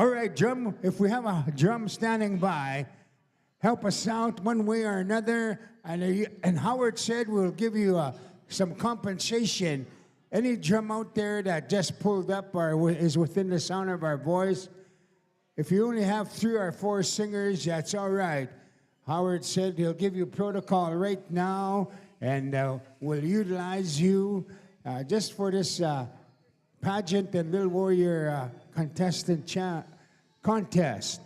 right, drum, if we have a drum standing by, help us out one way or another. And Howard said we'll give you some compensation. Any drum out there that just pulled up or is within the sound of our voice, if you only have 3 or 4 singers, that's all right. Howard said he'll give you protocol right now, and we'll utilize you just for this pageant and Little Warrior contestant contest.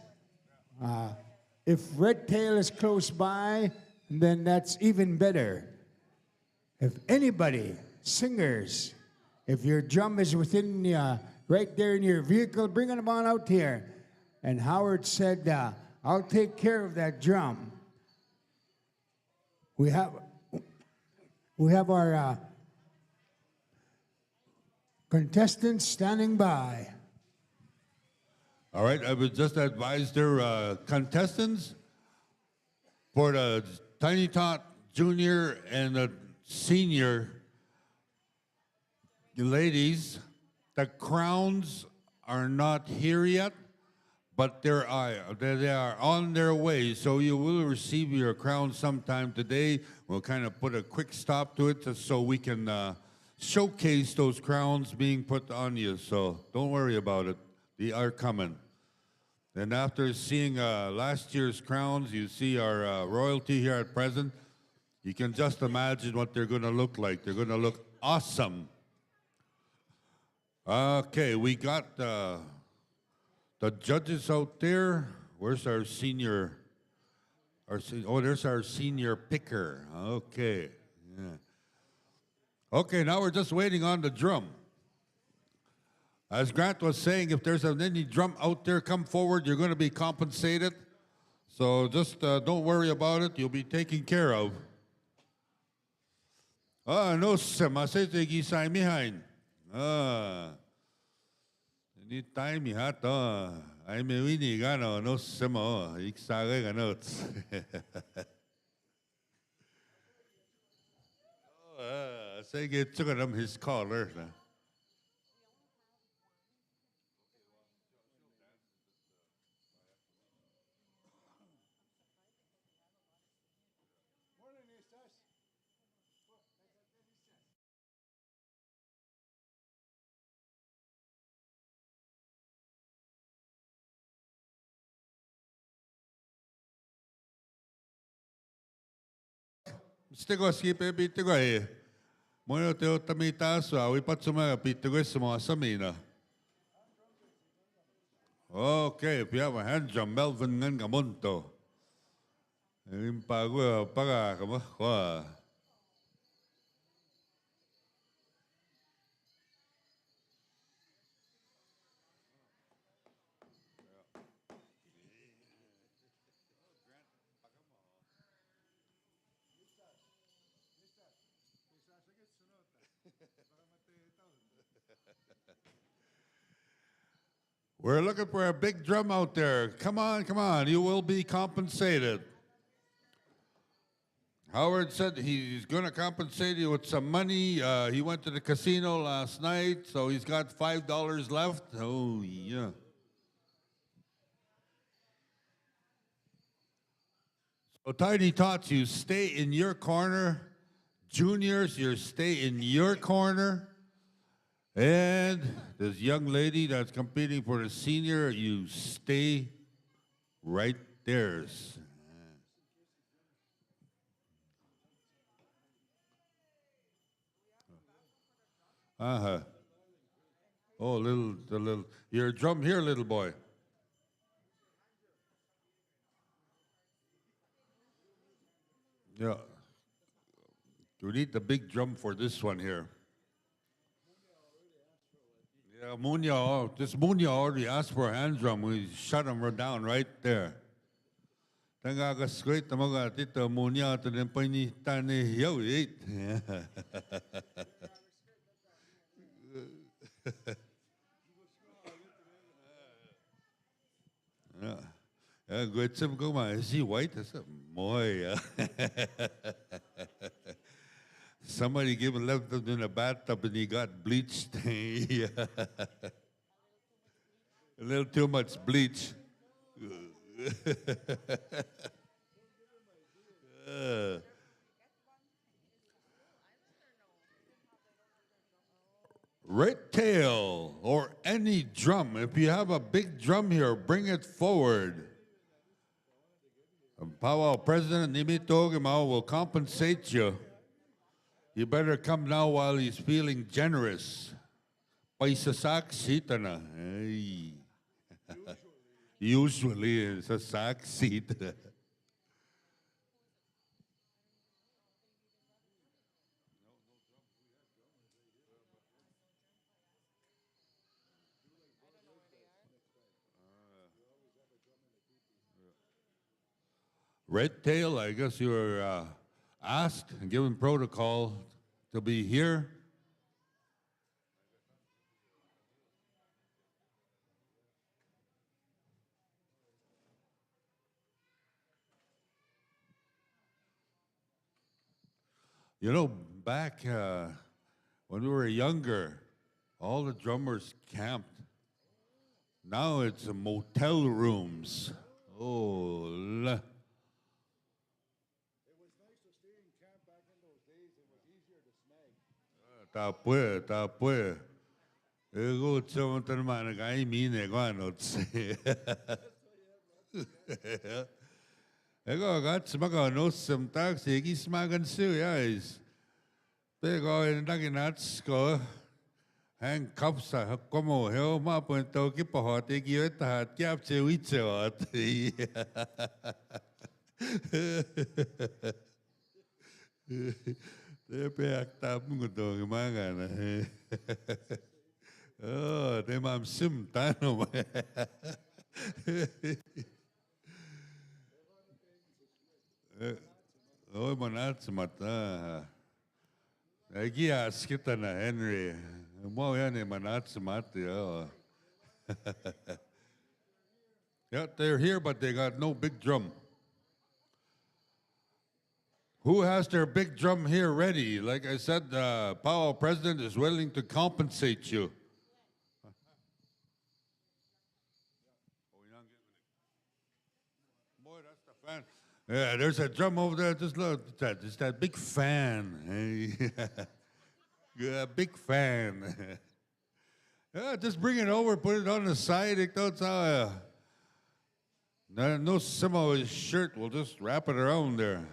If Red Tail is close by, then that's even better. If anybody, singers, if your drum is within right there in your vehicle, bring them on out here. And Howard said, I'll take care of that drum. We have our contestants standing by. All right, I would just advise their contestants for the Tiny Tot Junior and the Senior ladies. The crowns are not here yet, but they are on their way. So you will receive your crown sometime today. We'll kind of put a quick stop to it just so we can showcase those crowns being put on you. So don't worry about it. They are coming. And after seeing last year's crowns, you see our royalty here at present. You can just imagine what they're going to look like. They're going to look awesome. Okay, we got the judges out there. Where's our senior? There's our senior picker. Okay. Yeah. Okay, now we're just waiting on the drum. As Grant was saying, if there's any drum out there, come forward. You're going to be compensated. So just don't worry about it. You'll be taken care of. No, masete gisay mihain. Ni time mi hato. Ay me wini gano no semo. Iksage ganots. Say get took him his collar. Stigo skip bitigo eh. Mono teo tamita so awi patsuma bitigo smo samina. Okay, if you have a hand drum, Melvin Ngangamonto. Impago paga kamo. We're looking for a big drum out there. Come on, come on. You will be compensated. Howard said he's going to compensate you with some money. He went to the casino last night, so he's got $5 left. Oh, yeah. So, Tiny Tots, you stay in your corner. Juniors, you stay in your corner. And this young lady that's competing for the senior, you stay right there. Uh-huh. Oh, your drum here, little boy. Yeah. We need the big drum for this one here. Yeah, Munya already asked for a hand drum. We shut him down right there. Tanga ka skwit mga tito Munya to den pani tani yo eat. Yeah, good some go my is he white? Moy. Somebody gave him left him in a bathtub and he got bleached. Yeah. A little too much bleach. Red tail or any drum. If you have a big drum here, bring it forward. Powwow President Nimito Gimao will compensate you. You better come now while he's feeling generous. Paisasak sita na. Ay. Usually, it's a sack seat. Red Tail, I guess you were asked and given protocol to be here. You know, back when we were younger, all the drummers camped. Now it's motel rooms. Oh, tapue. Ego tsamantan managai mine guanots. Ego got smaganos some taxi, gismagan su, guys. Pego in Daginats go. Hang cups a como hell map and toki pohot, give it a capture with what. They're packed up going mangana. Oh, they mam sim tano. Oh, manats mata. Agia skitana Henry. Moyane manats mata. Yeah, they're here, but they got no big drum. Who has their big drum here ready? Like I said, Powell President is willing to compensate you. Boy, that's the fan. Yeah, there's a drum over there. Just look, it's that big fan. Yeah, big fan. Yeah, just bring it over, put it on the side. No some of his shirt. We'll just wrap it around there.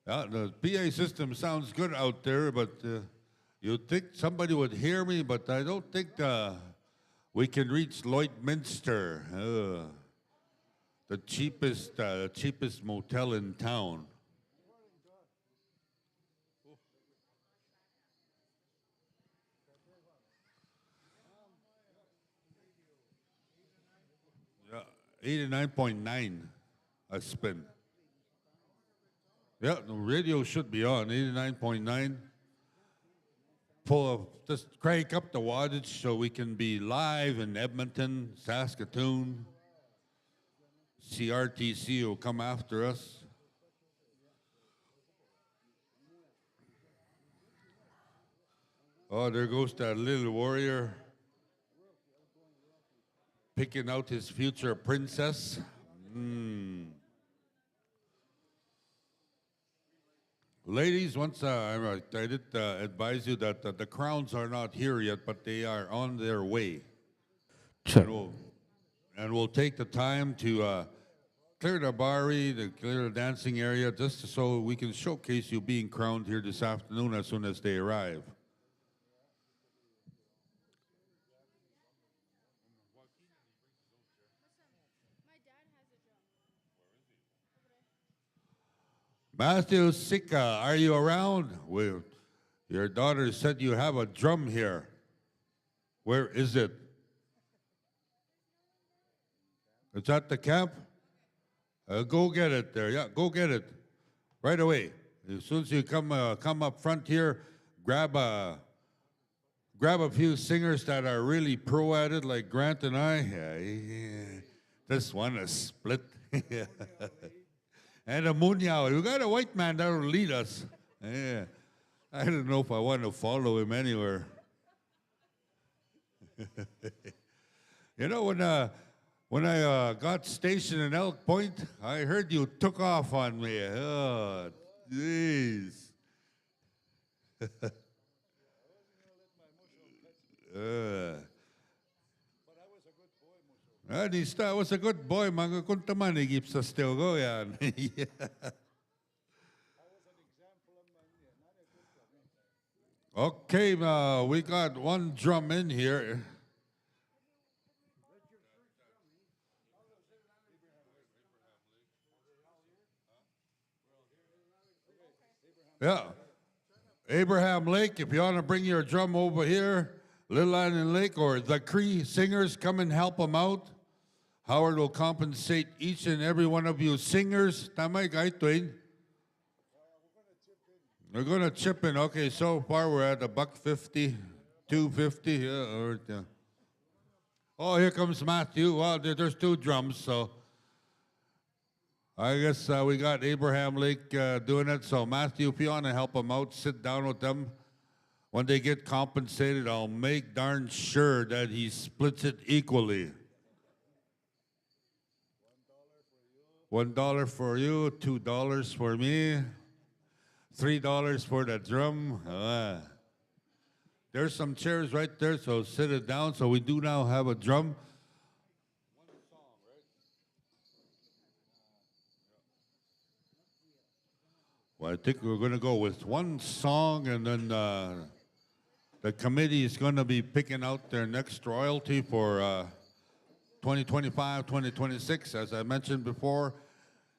Yeah, the PA system sounds good out there, but you'd think somebody would hear me, but I don't think we can reach Lloydminster, the cheapest motel in town. Yeah, 89.9 a spin. Yeah, the radio should be on, 89.9. Just crank up the wattage so we can be live in Edmonton, Saskatoon. CRTC will come after us. Oh, there goes that little warrior picking out his future princess. Ladies, once I did advise you that the crowns are not here yet, but they are on their way. And we'll take the time to clear the barry, to clear the dancing area, just so we can showcase you being crowned here this afternoon as soon as they arrive. Matthew Sika, are you around? Well, your daughter said you have a drum here. Where is it? It's at the camp? Go get it there. Yeah, go get it. Right away. As soon as you come up front here, grab a few singers that are really pro at it, like Grant and I. Yeah. This one is split. And a Munyao. We got a white man that will lead us. Yeah. I don't know if I want to follow him anywhere. You know, when I got stationed in Elk Point, I heard you took off on me. Oh, jeez. I was a good boy. Mga kuntaman, keeps us still going. Okay, we got one drum in here. Yeah. Abraham Lake, if you want to bring your drum over here, Little Island Lake, or the Cree singers, come and help them out. Howard will compensate each and every one of you singers. Tama kahit tuwin. We're going to chip in. Okay, so far we're at $1.50, $2.50. Yeah. Oh, here comes Matthew. Well, there's two drums, so I guess we got Abraham Lake doing it. So Matthew, if you want to help them out, sit down with them. When they get compensated, I'll make darn sure that he splits it equally. $1 for you, $2 for me, $3 for the drum. There's some chairs right there, so sit it down. So we do now have a drum. Well, I think we're going to go with one song, and then the committee is going to be picking out their next royalty for 2025, 2026. As I mentioned before,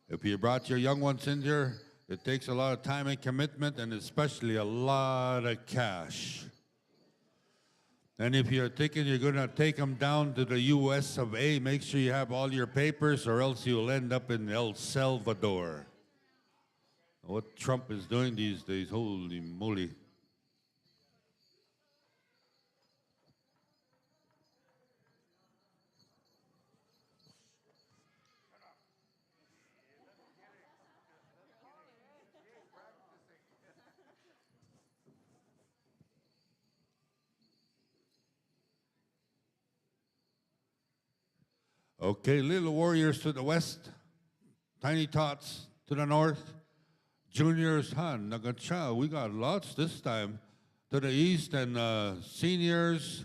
if you brought your young ones in here, it takes a lot of time and commitment, and especially a lot of cash. And if you're thinking you're going to take them down to the US of A, make sure you have all your papers, or else you'll end up in El Salvador. What Trump is doing these days, holy moly. Okay, Little Warriors to the west, Tiny Tots to the north, Juniors, Nagacha, we got lots this time, to the east, and seniors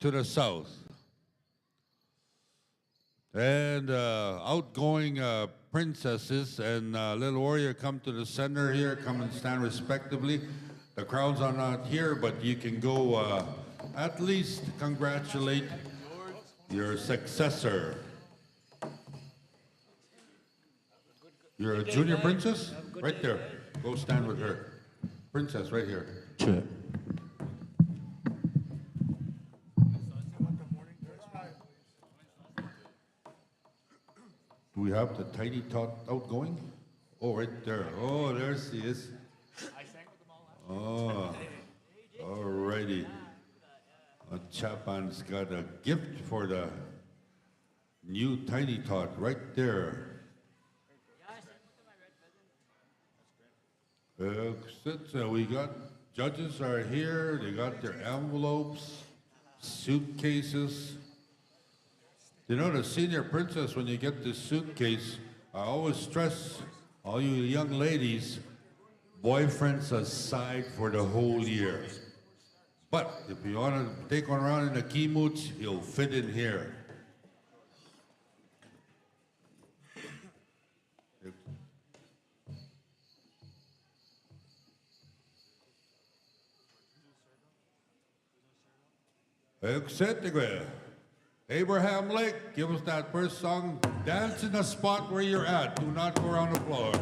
to the south. And outgoing princesses and Little Warrior come to the center here, come and stand respectively. The crowds are not here, but you can go at least congratulate your successor. You're a junior princess? Right there. Go stand with her. Princess, right here. Sure. Do we have the tiny tot outgoing? Oh, right there. Oh, there she is. Oh, all righty. Chapan's got a gift for the new tiny tot right there. We got judges are here. They got their envelopes, suitcases. You know, the senior princess, when you get this suitcase, I always stress all you young ladies, boyfriends aside for the whole year. But if you want to take one around in the kimoots, you'll fit in here. Abraham Lake, give us that first song. Dance in the spot where you're at. Do not go around the floor.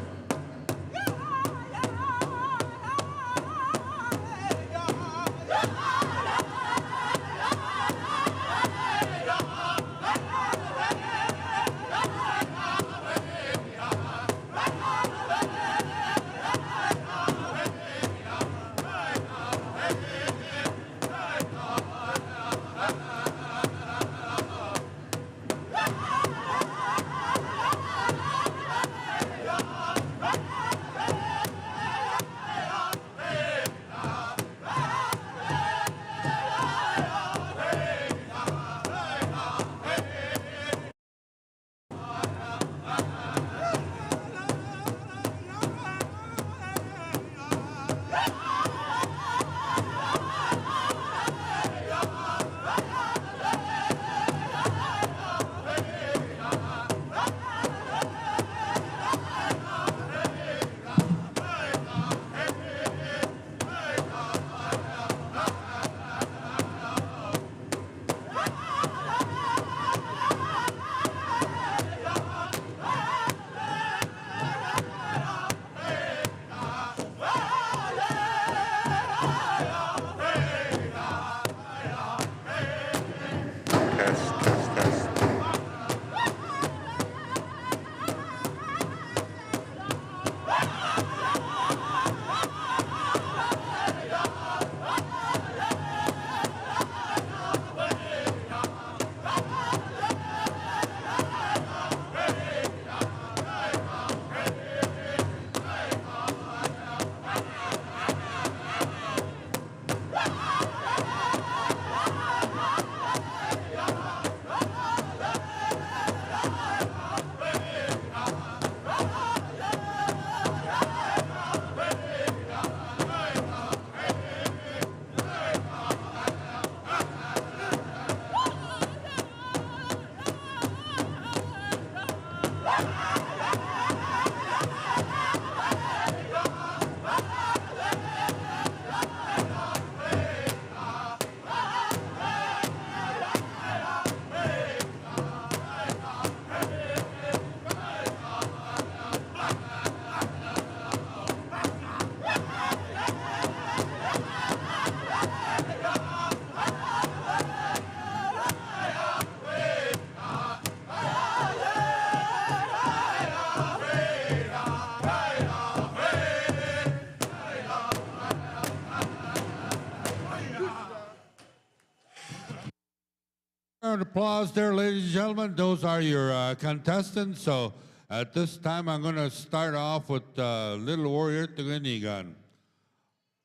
Round of applause there, ladies and gentlemen. Those are your contestants. So at this time, I'm going to start off with Little Warrior Tuginigan.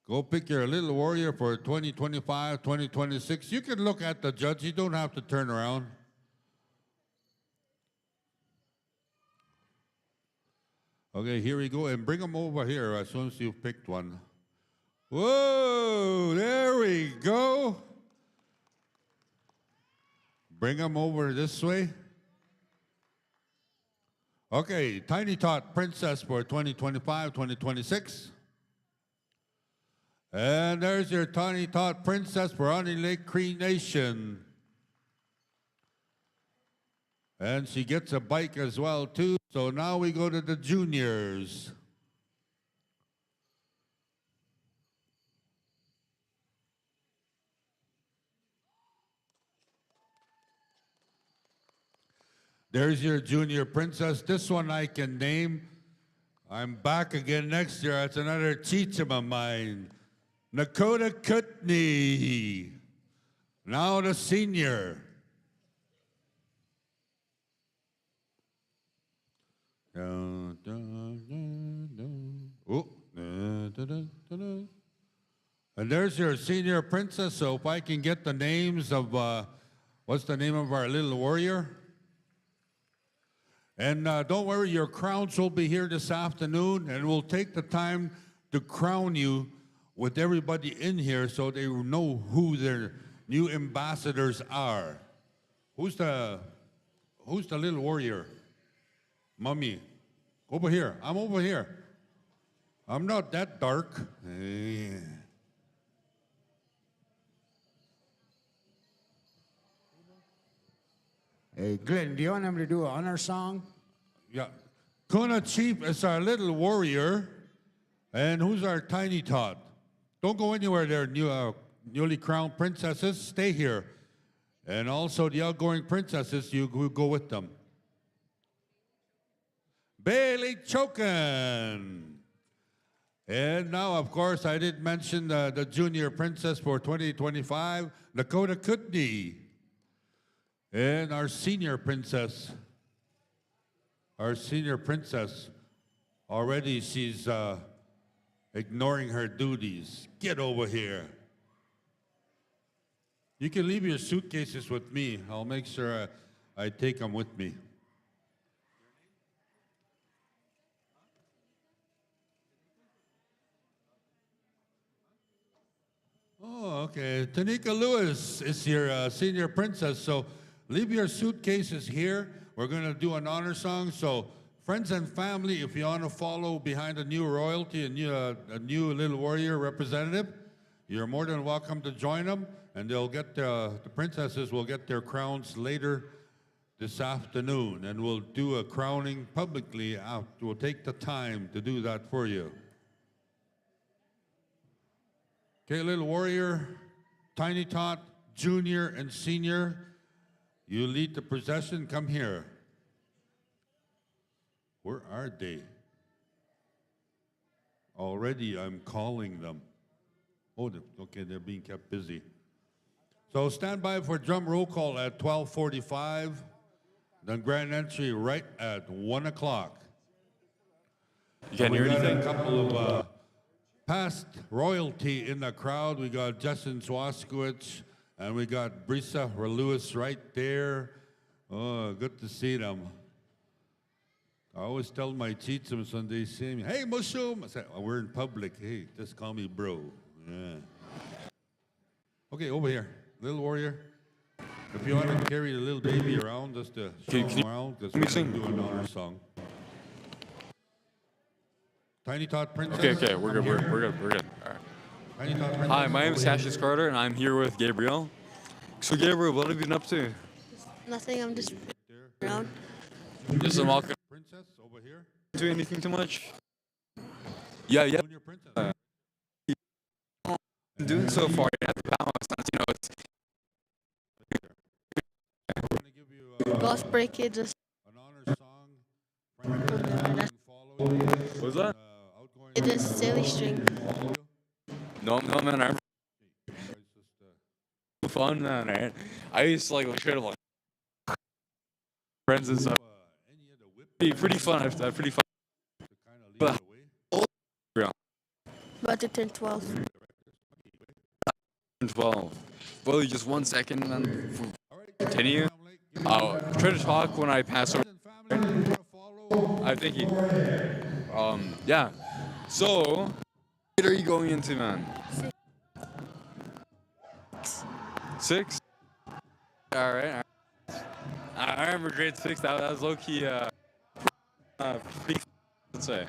Go pick your Little Warrior for 2025, 2026. You can look at the judge. You don't have to turn around. Okay, here we go. And bring them over here as soon as you've picked one. Whoa, there we go. Bring them over this way. Okay, Tiny Tot Princess for 2025, 2026. And there's your Tiny Tot Princess for Honey Lake Cree Nation. And she gets a bike as well, too. So now we go to the juniors. There's your junior princess. This one I can name. I'm back again next year. That's another teachum of mine. Nakota Kootenai. Now the senior. Oh. And there's your senior princess. So if I can get the names of, what's the name of our little warrior? And don't worry, your crowns will be here this afternoon, and we'll take the time to crown you with everybody in here so they know who their new ambassadors are. Who's the little warrior? Mommy, over here. I'm over here. I'm not that dark. Hey, Glenn, do you want him to do an honor song? Yeah. Kona Chief is our little warrior. And who's our Tiny Tot? Don't go anywhere there, newly crowned princesses. Stay here. And also the outgoing princesses, you go with them. Bailey Chokin. And now, of course, I did mention the junior princess for 2025, Dakota Kootenai. And our senior princess, already she's ignoring her duties. Get over here. You can leave your suitcases with me. I'll make sure I take them with me. Oh, okay. Tanika Lewis is your senior princess, so leave your suitcases here. We're going to do an honor song. So friends and family, if you want to follow behind a new royalty, a new little warrior representative, you're more than welcome to join them. And they'll get the princesses will get their crowns later this afternoon. And we'll do a crowning publicly out. We'll take the time to do that for you. Okay, little warrior, Tiny Tot, junior and senior. You lead the procession, come here. Where are they? Already I'm calling them. Oh, okay, they're being kept busy. So stand by for drum roll call at 12:45, then grand entry right at 1 o'clock. Jen, you We got anything? a couple of past royalty in the crowd. We got Justin Swaskowicz, and we got Brisa Lewis right there. Oh, good to see them. I always tell my cheechums when they see me, hey, Mushum. I say, oh, we're in public. Hey, just call me bro. Yeah. Okay, over here. Little warrior. If you want to carry the little baby around, just to show Can him you- around, because let we're me sing. going to do an honor song. Tiny Tot Princess. Okay, we're good. We're good. We're good. All right. Tiny Tot Princess. Hi, my name is Cassius Carter, and I'm here with Gabriel. So, Gabriel, what have you been up to? Nothing, I'm just There. around. Just some walking. Princess over here. Do anything too much? Yeah. Junior Princess. I'm doing so far. You have to balance. It's I'm going to give you Golf break it just an honor song. Frank following. what's that? Outgoing. it is silly string. No, man. I'm Guys, just, fun, man. Right? I used to like straight up like friends and stuff. any of the whip Pretty fun. Pretty fun. to kind of lead the way. About to turn 12. 12. Well, just 1 second, and then All right, continue. I'll try to talk when I pass over. family, you wanna follow? I think he. Yeah. So, what are you going into, man? 6? All right. I remember grade 6. That was low key. Pretty. Let's say.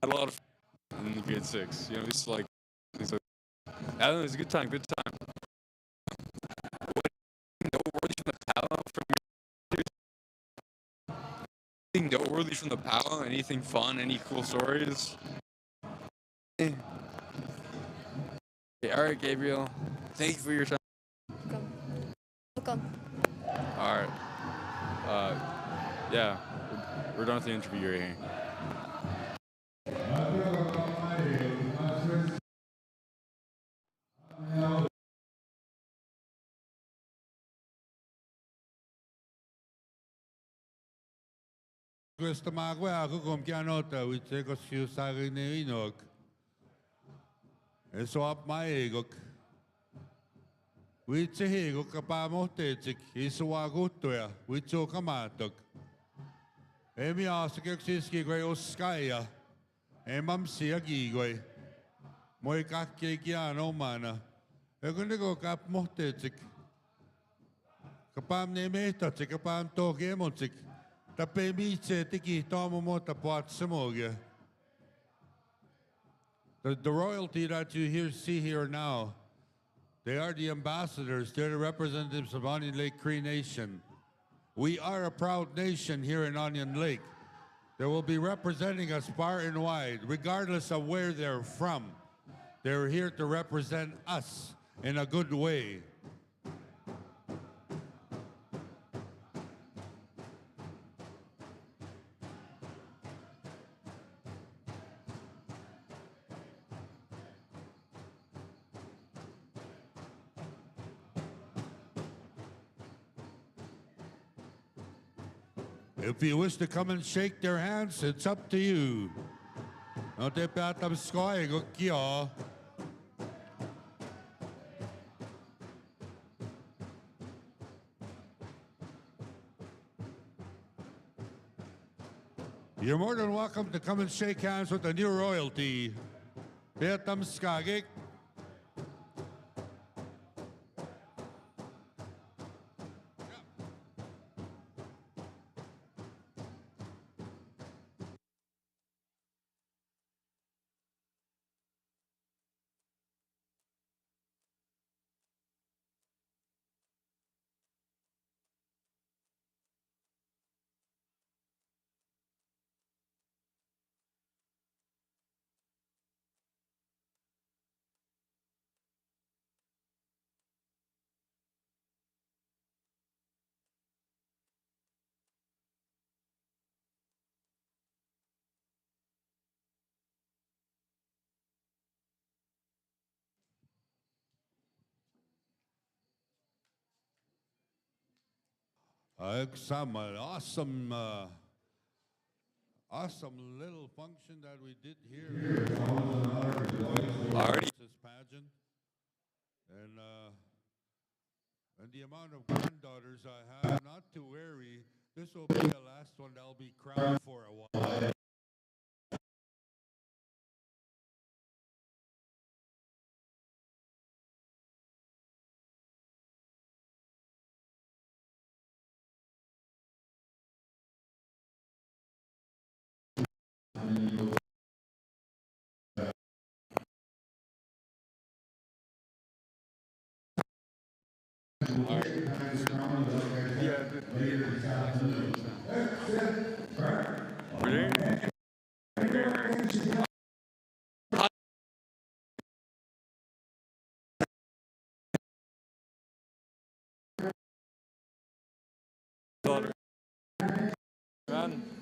Had a lot of fun in grade 6. You know, just like. So, yeah, it was a good time. Good time. Anything noteworthy from the POW? Anything fun? Any cool stories? Okay, all right, Gabriel. Thank you for your time. Welcome. All right. Yeah, we're done with the interview right here. Questa magua ako compianota with ko siu sagi ne inok. Eso ap mai egok. With se hego kapa mohtetik iso agutoya with so kamatok. Emi asake ksiski goi oskaya. Emam siagi goi. Moi kakke kiano mana. Ekuniko kap mohtetik. Kapam ne mehtatik kapam to gemotik. Tape mitse tiki tomo mota pot samoga. The royalty that you see here now, they are the ambassadors, they're the representatives of Onion Lake Cree Nation. We are a proud nation here in Onion Lake. They will be representing us far and wide, regardless of where they're from. They're here to represent us in a good way. If you wish to come and shake their hands, it's up to you. No te peatam skoy go kio. You're more than welcome to come and shake hands with the new royalty. Peatam skagik. Some awesome, awesome little function that we did here. Already. This pageant, and the amount of granddaughters I have, not to worry. This will be the last one that'll be crowned for a while.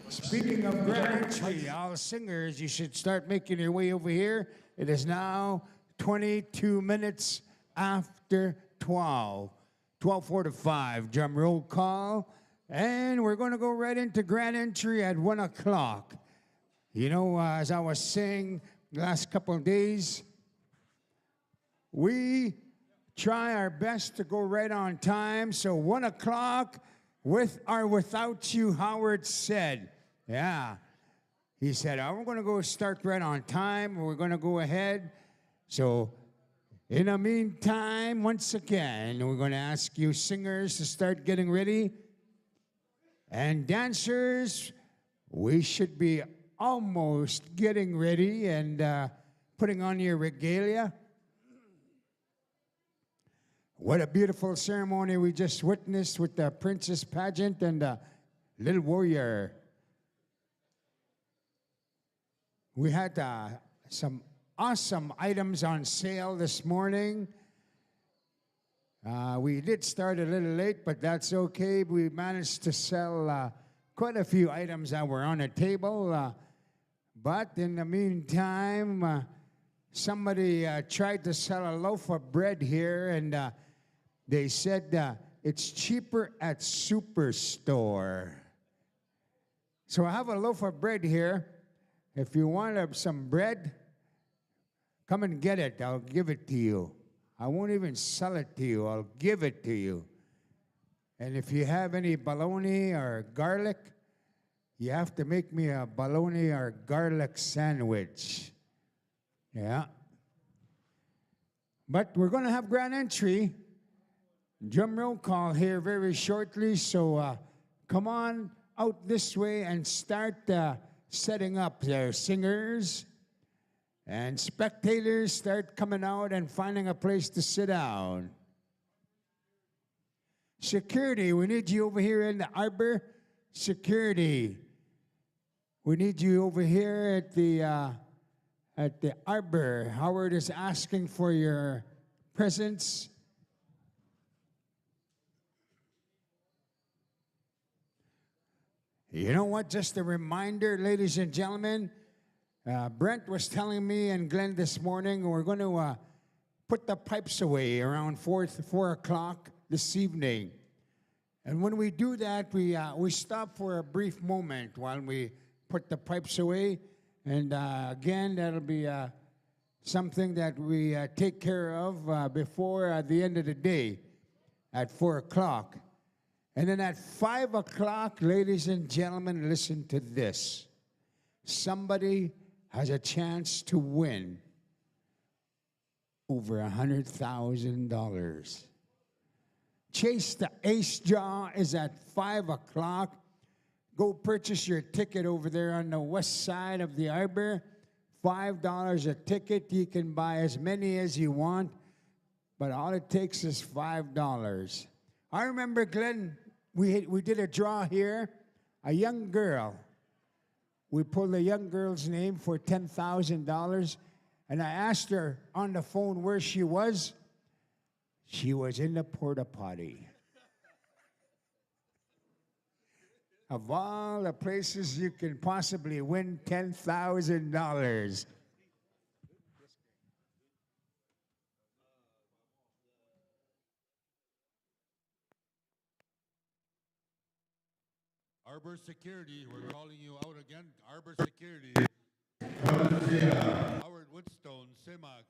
Speaking of grand entry, all singers, you should start making your way over here. It is now 22 minutes after 12. 12:45, drum roll call. And we're going to go right into grand entry at 1 o'clock. You know, as I was saying the last couple of days, we try our best to go right on time. So 1 o'clock, with or without you, Howard said. Yeah. He said, oh, we're going to go start right on time. We're going to go ahead. So in the meantime, once again, we're going to ask you singers to start getting ready. And dancers, we should be almost getting ready and putting on your regalia. What a beautiful ceremony we just witnessed with the Princess Pageant and the Little Warrior. We had some awesome items on sale this morning. We did start a little late, but that's okay. We managed to sell quite a few items that were on the table. But in the meantime, somebody tried to sell a loaf of bread here, and they said it's cheaper at Superstore. So I have a loaf of bread here. If you want some bread, come and get it. I'll give it to you. I won't even sell it to you. I'll give it to you. And if you have any bologna or garlic, you have to make me a bologna or garlic sandwich. Yeah. But we're going to have grand entry. Drum roll call here very shortly. So come on out this way and start setting up their singers. And spectators start coming out and finding a place to sit down. Security, we need you over here in the arbor. Security, we need you over here at the arbor. Howard is asking for your presence. You know what? Just a reminder, ladies and gentlemen. Brent was telling me and Glenn this morning we're going to put the pipes away around 4 o'clock this evening. And when we do that, we stop for a brief moment while we put the pipes away. And again, that'll be something that we take care of before the end of the day at 4 o'clock. And then at 5 o'clock, ladies and gentlemen, listen to this. Somebody has a chance to win over $100,000. Chase the Ace Jaw is at 5 o'clock. Go purchase your ticket over there on the west side of the arbor. $5 a ticket. You can buy as many as you want, but all it takes is $5. I remember, Glenn, we did a draw here. A young girl. We pulled a young girl's name for $10,000, and I asked her on the phone where she was. She was in the porta potty. Of all the places you can possibly win $10,000. Arbor Security, we're calling you out again. Arbor Security. Howard Woodstone, CIMAC.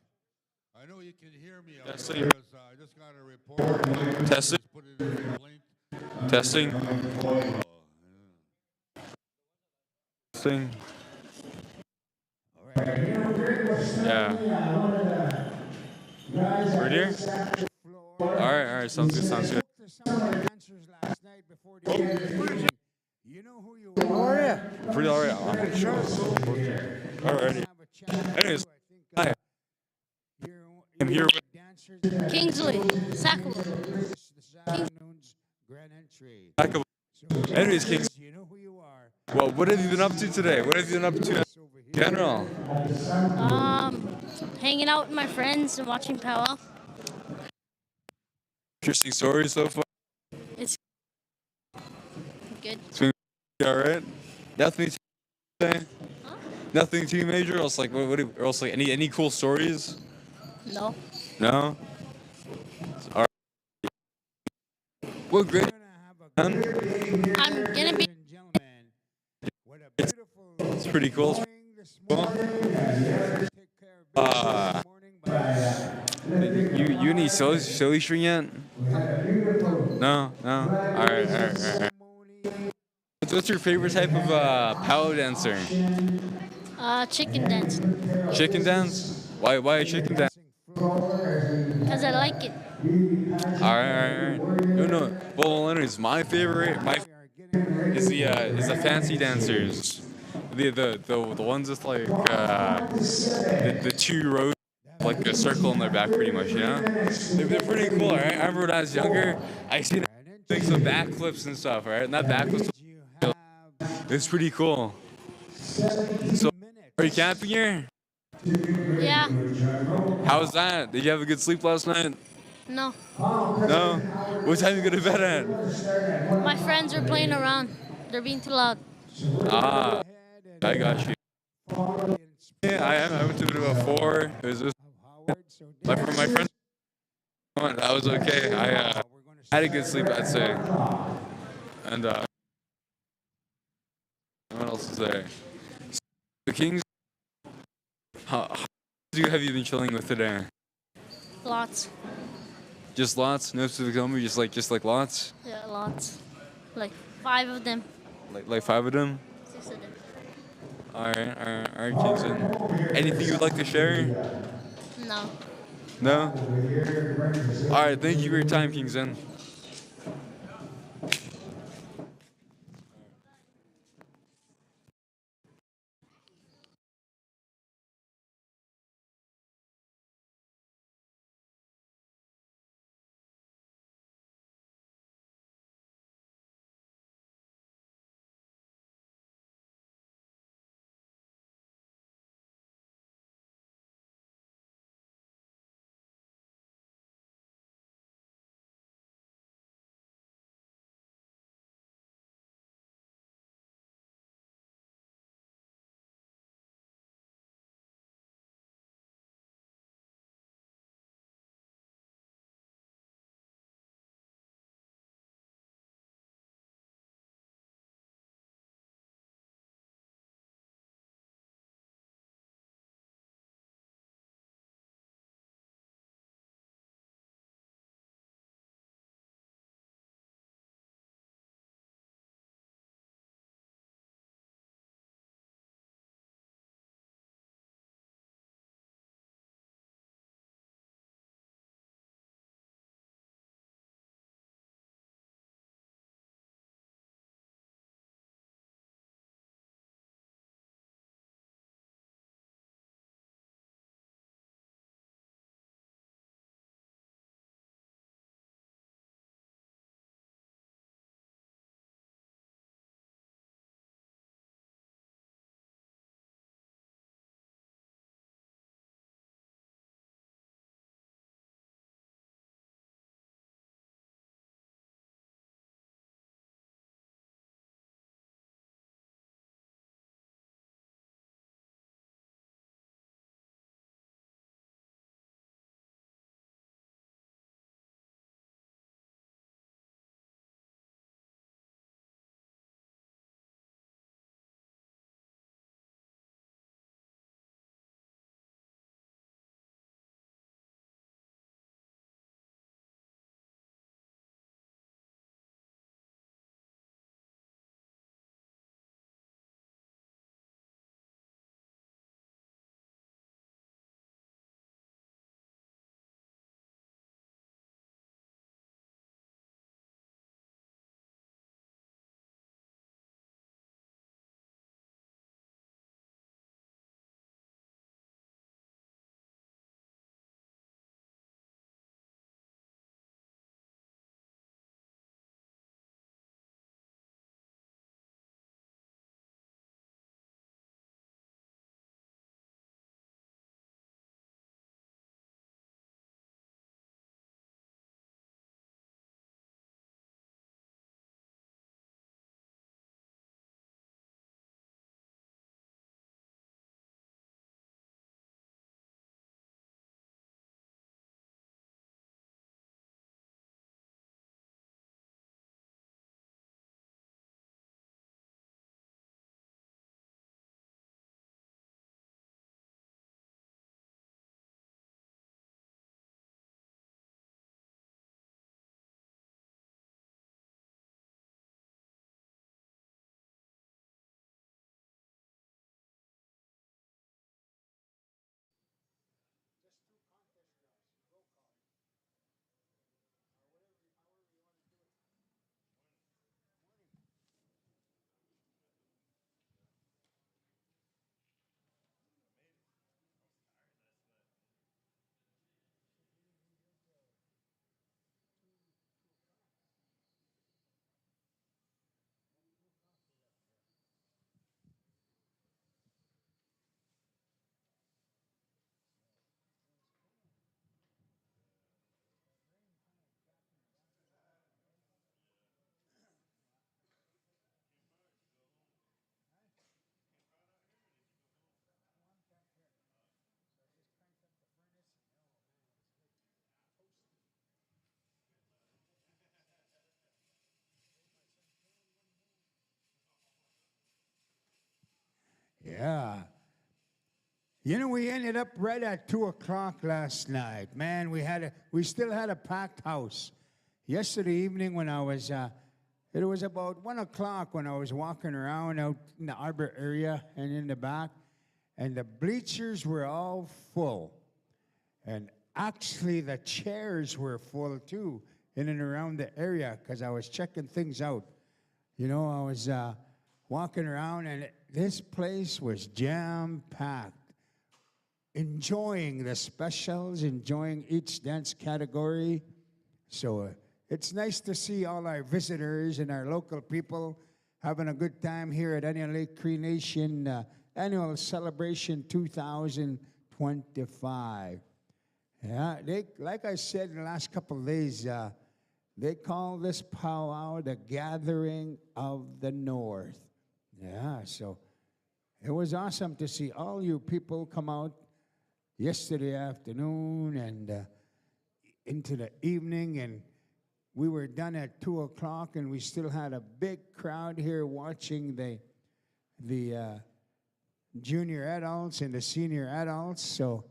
I know you can hear me out there because I just got a report. Testing. Just put it in a complaint. Testing. Testing. Yeah. Right here? All right, sounds good, sounds good. You know who you are. pretty alright. Alrighty. Anyways, hi. I'm here with Kingsley, Sackable. Jacob. Anyways, Kings. You know who you are. Well, what have you been up to today? What have you been up to in general? Hanging out with my friends and watching powwow. Interesting stories so far. It's good. It's been alright. Nothing too, nothing too major. Else like or else like any cool stories? No. No. All right. What grade? I'm gonna be. It's pretty cool. You any silly string yet? No. All right. What's your favorite type of powwow dancer? Chicken dance. Chicken dance? Why chicken dance? Because I like it. All right. No. Well, anyways, my favorite is the fancy dancers. The ones with like the two rows, like a circle in their back, pretty much. You know, they're pretty cool. Right? I remember when I was younger, I seen like some backflips and stuff. Right, and that backflips. It's pretty cool. So, are you camping here? Yeah. How was that? Did you have a good sleep last night? No. No. What time you go to bed at? My friends are playing around. They're being too loud. Ah, I got you. Yeah, I went to bed about 4. It was just like for my friends. That was okay. I had a good sleep, I'd say. And what else is there? The Kings. How have you been chilling with today? Lots. Just lots? No specific number? Just like lots? Yeah, lots. Like 5 of them. Like 5 of them? 6 of them. All right, Kingston. Anything you'd like to share? No. No? All right, thank you for your time, Kingston. Yeah. You know, we ended up right at 2 o'clock last night. Man, we still had a packed house. Yesterday evening when I was, it was about 1 o'clock when I was walking around out in the Arbor area and in the back, and the bleachers were all full. And actually the chairs were full too in and around the area because I was checking things out. You know, I was walking around and this place was jam-packed. Enjoying the specials, enjoying each dance category. So it's nice to see all our visitors and our local people having a good time here at Onion Lake Cree Nation Annual Celebration 2025. Yeah, like I said in the last couple of days, they call this powwow the Gathering of the North. Yeah, so it was awesome to see all you people come out yesterday afternoon and into the evening, and we were done at 2 o'clock, and we still had a big crowd here watching the junior adults and the senior adults. So,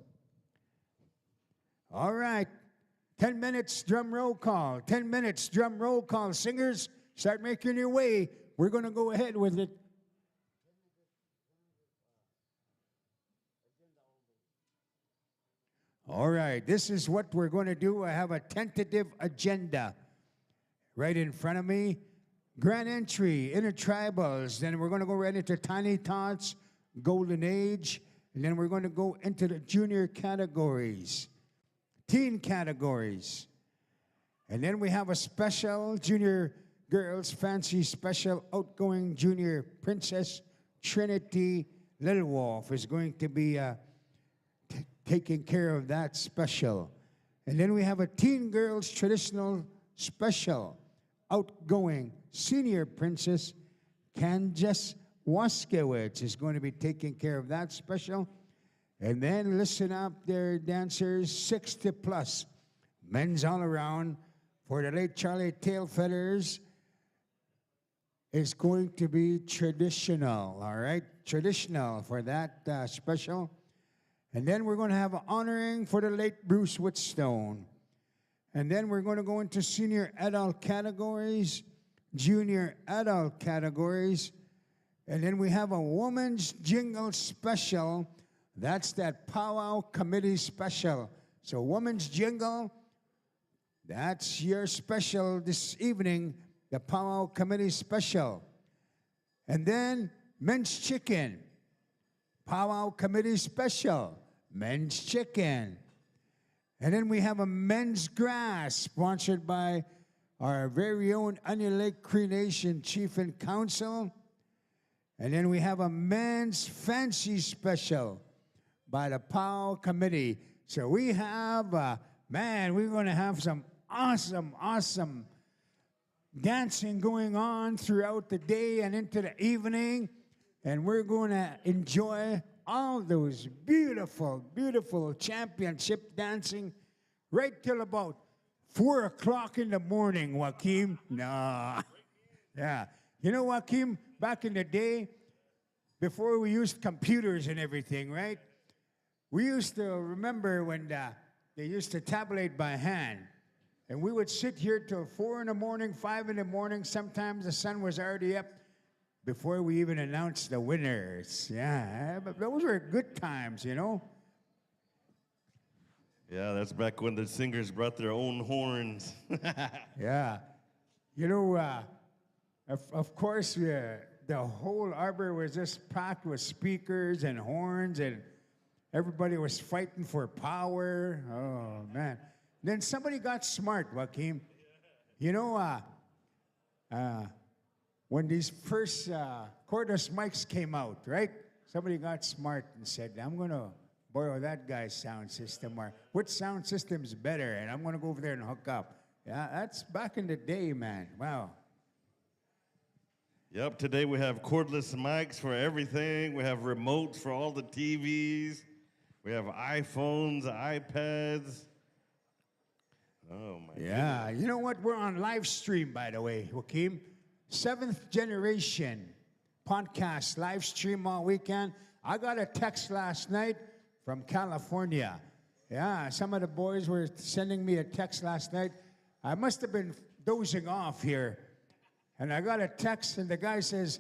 all right, 10 minutes drum roll call. 10 minutes drum roll call. Singers, start making your way. We're going to go ahead with it. All right, this is what we're going to do. I have a tentative agenda right in front of me. Grand entry, intertribals. Then we're going to go right into Tiny Tots, Golden Age. And then we're going to go into the junior categories, teen categories. And then we have a special junior girls fancy special outgoing junior princess Trinity Little Wolf is going to be taking care of that special. And then we have a teen girls traditional special outgoing senior princess Candace Waskiewicz is going to be taking care of that special. And then listen up there, dancers, 60 plus, men's all around for the late Charlie Tailfeathers is going to be traditional, all right? Traditional for that special. And then we're going to have an honoring for the late Bruce Whitstone. And then we're going to go into senior adult categories, junior adult categories. And then we have a woman's jingle special. That's that powwow committee special. So woman's jingle, that's your special this evening, the powwow committee special. And then men's chicken. Powwow Committee Special, Men's Chicken. And then we have a Men's Grass, sponsored by our very own Onion Lake Cree Nation Chief and Council. And then we have a Men's Fancy Special by the Powwow Committee. So we have, man, we're going to have some awesome dancing going on throughout the day and into the evening. And we're going to enjoy all those beautiful championship dancing right till about 4 o'clock in the morning, Joaquin. No. Yeah. You know, Joaquin, back in the day, before we used computers and everything, right? We used to remember when they used to tabulate by hand. And we would sit here till 4 in the morning, 5 in the morning. Sometimes the sun was already up before we even announced the winners. Yeah, but those were good times, you know? Yeah, that's back when the singers brought their own horns. Yeah. You know, of course, the whole arbor was just packed with speakers and horns, and everybody was fighting for power. Oh, man. Then somebody got smart, Joaquin. You know, when these first cordless mics came out, right? Somebody got smart and said, I'm going to borrow that guy's sound system, or which sound system's better, and I'm going to go over there and hook up. Yeah, that's back in the day, man. Wow. Yep, today we have cordless mics for everything. We have remotes for all the TVs. We have iPhones, iPads. Oh, my goodness. You know what? We're on live stream, by the way, Joaquin. 7th Generation podcast live stream all weekend. I got a text last night from California. Yeah, some of the boys were sending me a text last night. I must have been dozing off here. And I got a text, and the guy says,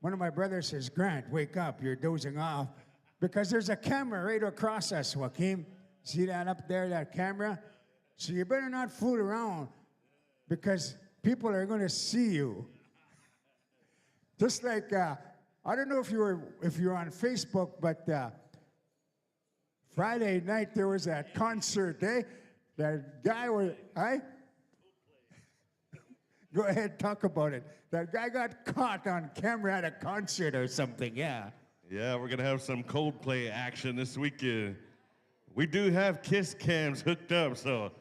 one of my brothers says, Grant, wake up, you're dozing off. Because there's a camera right across us, Joaquin. See that up there, that camera? So you better not fool around, because people are going to see you. Just like, I don't know if you're on Facebook, but Friday night there was that concert, eh? That guy was, Go ahead, talk about it. That guy got caught on camera at a concert or something, yeah. Yeah, we're going to have some Coldplay action this weekend. We do have kiss cams hooked up, so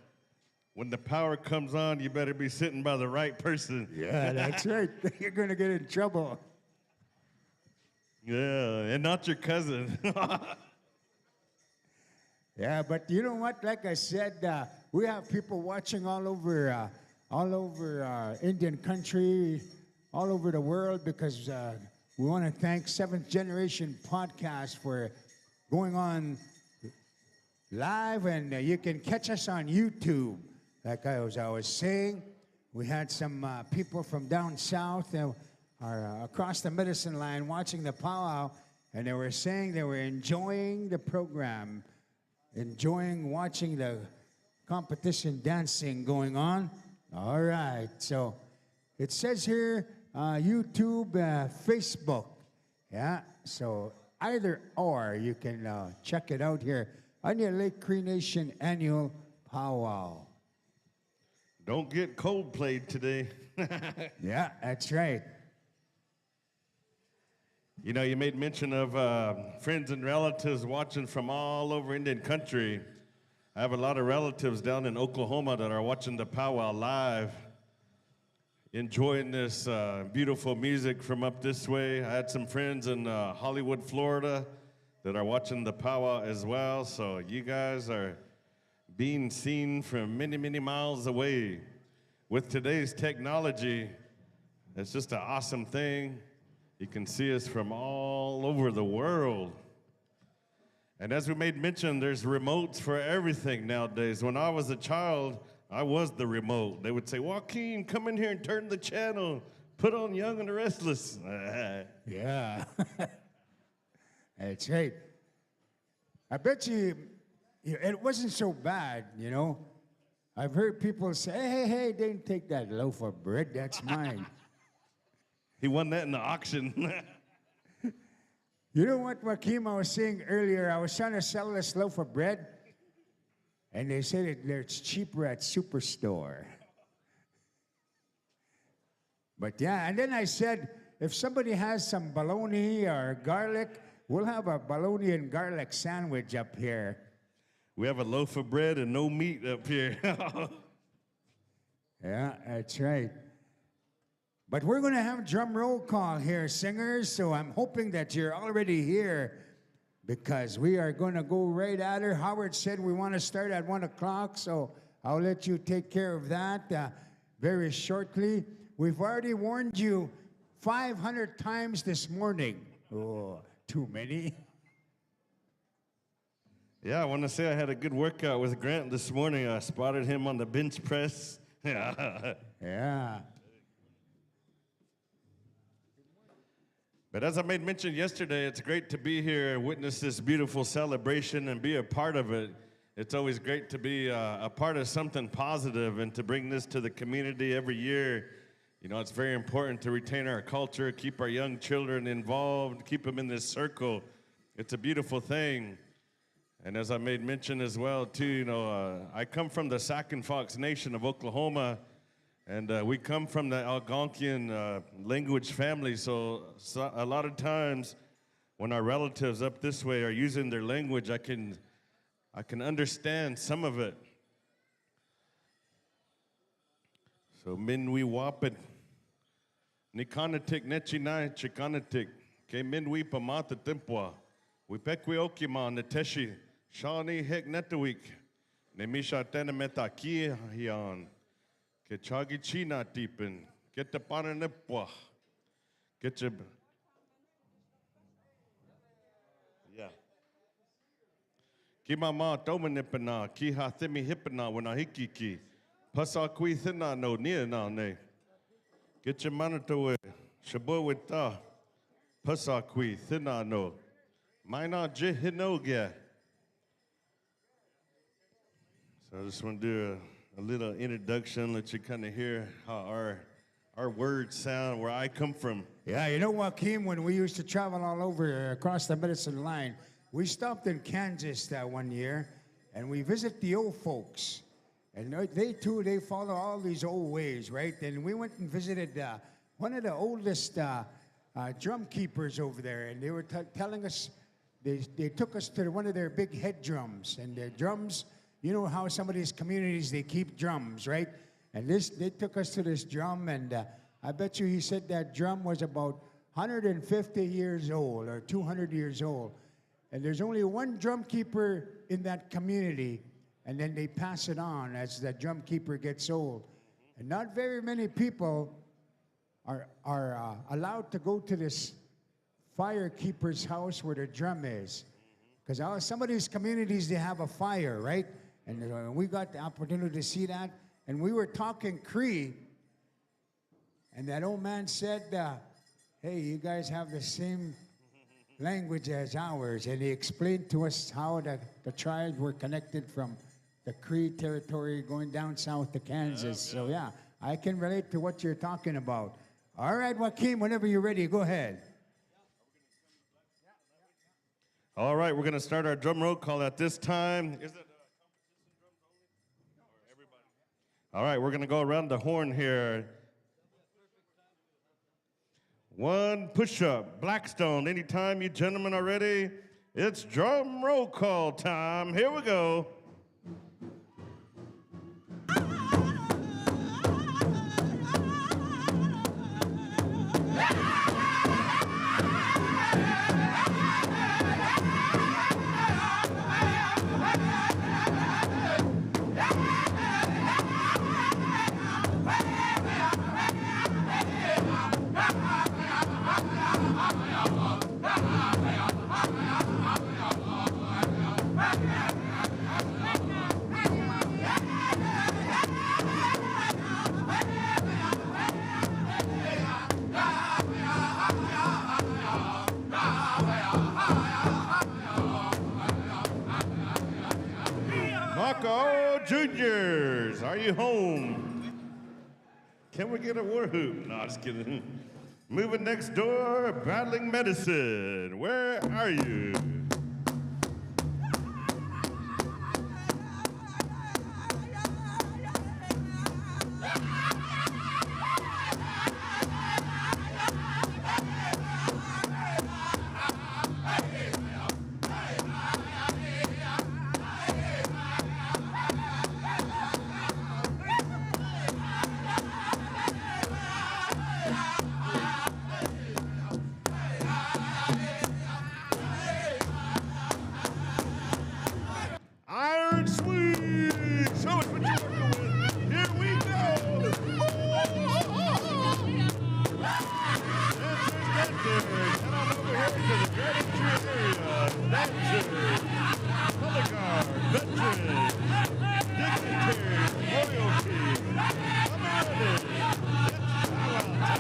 when the power comes on, you better be sitting by the right person. Yeah, that's right. You're going to get in trouble. Yeah, and not your cousin. Yeah, but you know what? Like I said, we have people watching all over Indian country, all over the world, because we want to thank Seventh Generation Podcast for going on live, and you can catch us on YouTube. Like I was saying, we had some people from down south are across the medicine line watching the powwow, and they were saying they were enjoying the program, enjoying watching the competition dancing going on. All right, so it says here YouTube, Facebook. Yeah, so either or you can check it out here on your Lake Cree Nation annual powwow. Don't get Coldplayed today. Yeah, that's right. You know, you made mention of friends and relatives watching from all over Indian country. I have a lot of relatives down in Oklahoma that are watching the powwow live, enjoying this beautiful music from up this way. I had some friends in Hollywood, Florida that are watching the powwow as well. So you guys are being seen from many, many miles away. With today's technology, it's just an awesome thing. You can see us from all over the world. And as we made mention, there's remotes for everything nowadays. When I was a child, I was the remote. They would say, Joaquin, come in here and turn the channel. Put on Young and the Restless. Yeah. That's right. I bet you it wasn't so bad, you know. I've heard people say, hey, didn't take that loaf of bread, that's mine. He won that in the auction. You know what, Joaquin, I was saying earlier, I was trying to sell this loaf of bread, and they said it's cheaper at Superstore. But yeah, and then I said, if somebody has some bologna or garlic, we'll have a bologna and garlic sandwich up here. We have a loaf of bread and no meat up here. Yeah, that's right. But we're going to have drum roll call here, singers, so I'm hoping that you're already here, because we are going to go right at her. Howard said we want to start at 1 o'clock, so I'll let you take care of that very shortly. We've already warned you 500 times this morning. Oh, too many. Yeah, I want to say I had a good workout with Grant this morning. I spotted him on the bench press. Yeah. But as I made mention yesterday, it's great to be here and witness this beautiful celebration and be a part of it. It's always great to be a part of something positive and to bring this to the community every year. You know, it's very important to retain our culture, keep our young children involved, keep them in this circle. It's a beautiful thing. And as I made mention as well, too, you know, I come from the Sac and Fox Nation of Oklahoma, and we come from the Algonquian language family, so a lot of times when our relatives up this way are using their language, I can understand some of it. So minwi wapit, nikanatik nechinai chikanatik, ke minwi pamata timpwa, wipekwi okima neteshi, shani hek netawik, nemisha tenemeta ki hian. Ke chagi china tipen, get the pananipwa, get your. Yeah. Ki mama domanipana, ki ha thimi hipana when I hikiki. Pasa kui thina no near na ne. Get your manito with Shabu with ta. Pasa kui thina no. Mina jihinogia. So I just want to do a little introduction, let you kind of hear how our words sound, where I come from. Yeah, you know, Joaquin, when we used to travel all over across the medicine line, we stopped in Kansas that one year, and we visit the old folks. And they too, they follow all these old ways, right? And we went and visited one of the oldest drum keepers over there, and they were telling us, they took us to one of their big head drums, and their drums, you know how some of these communities, they keep drums, right? And they took us to this drum, and I bet you he said that drum was about 150 years old or 200 years old. And there's only one drum keeper in that community, and then they pass it on as the drum keeper gets old. And not very many people are allowed to go to this fire keeper's house where the drum is. Because some of these communities, they have a fire, right? And we got the opportunity to see that. And we were talking Cree, and that old man said, hey, you guys have the same language as ours. And he explained to us how the tribes were connected from the Cree territory going down south to Kansas. So yeah, I can relate to what you're talking about. All right, Joaquin, whenever you're ready, go ahead. All right, we're going to start our drum roll call at this time. Is it competition drums only? Or everybody? All right, we're going to go around the horn here. One push-up, Blackstone. Anytime you gentlemen are ready, it's drum roll call time. Here we go. Marco Juniors, are you home? Can we get a war hoop? No, just kidding. Moving next door, battling medicine. Where are you? Iron Sweet! Show us what you're working with. Here we go! Dancers, head on over here to the Granite Tree area. Dancers, color guard, veterans, dignitaries, royalty. Come on in. It's powwow time.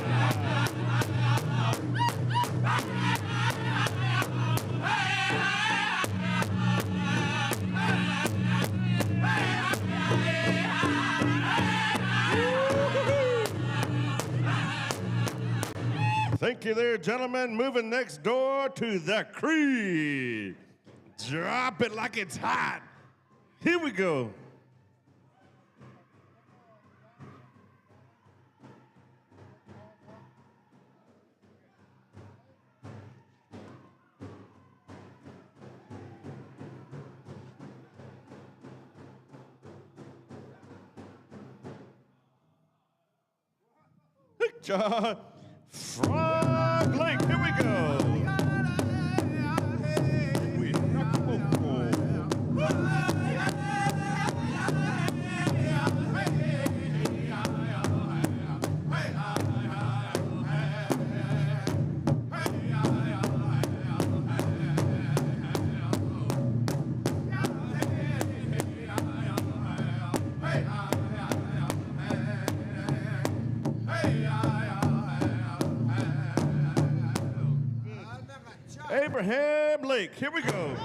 Thank you there, gentlemen. Moving next door to the Cree. Drop it like it's hot. Here we go. John. Frog Lake, here we go. Abraham Lake. Here we go.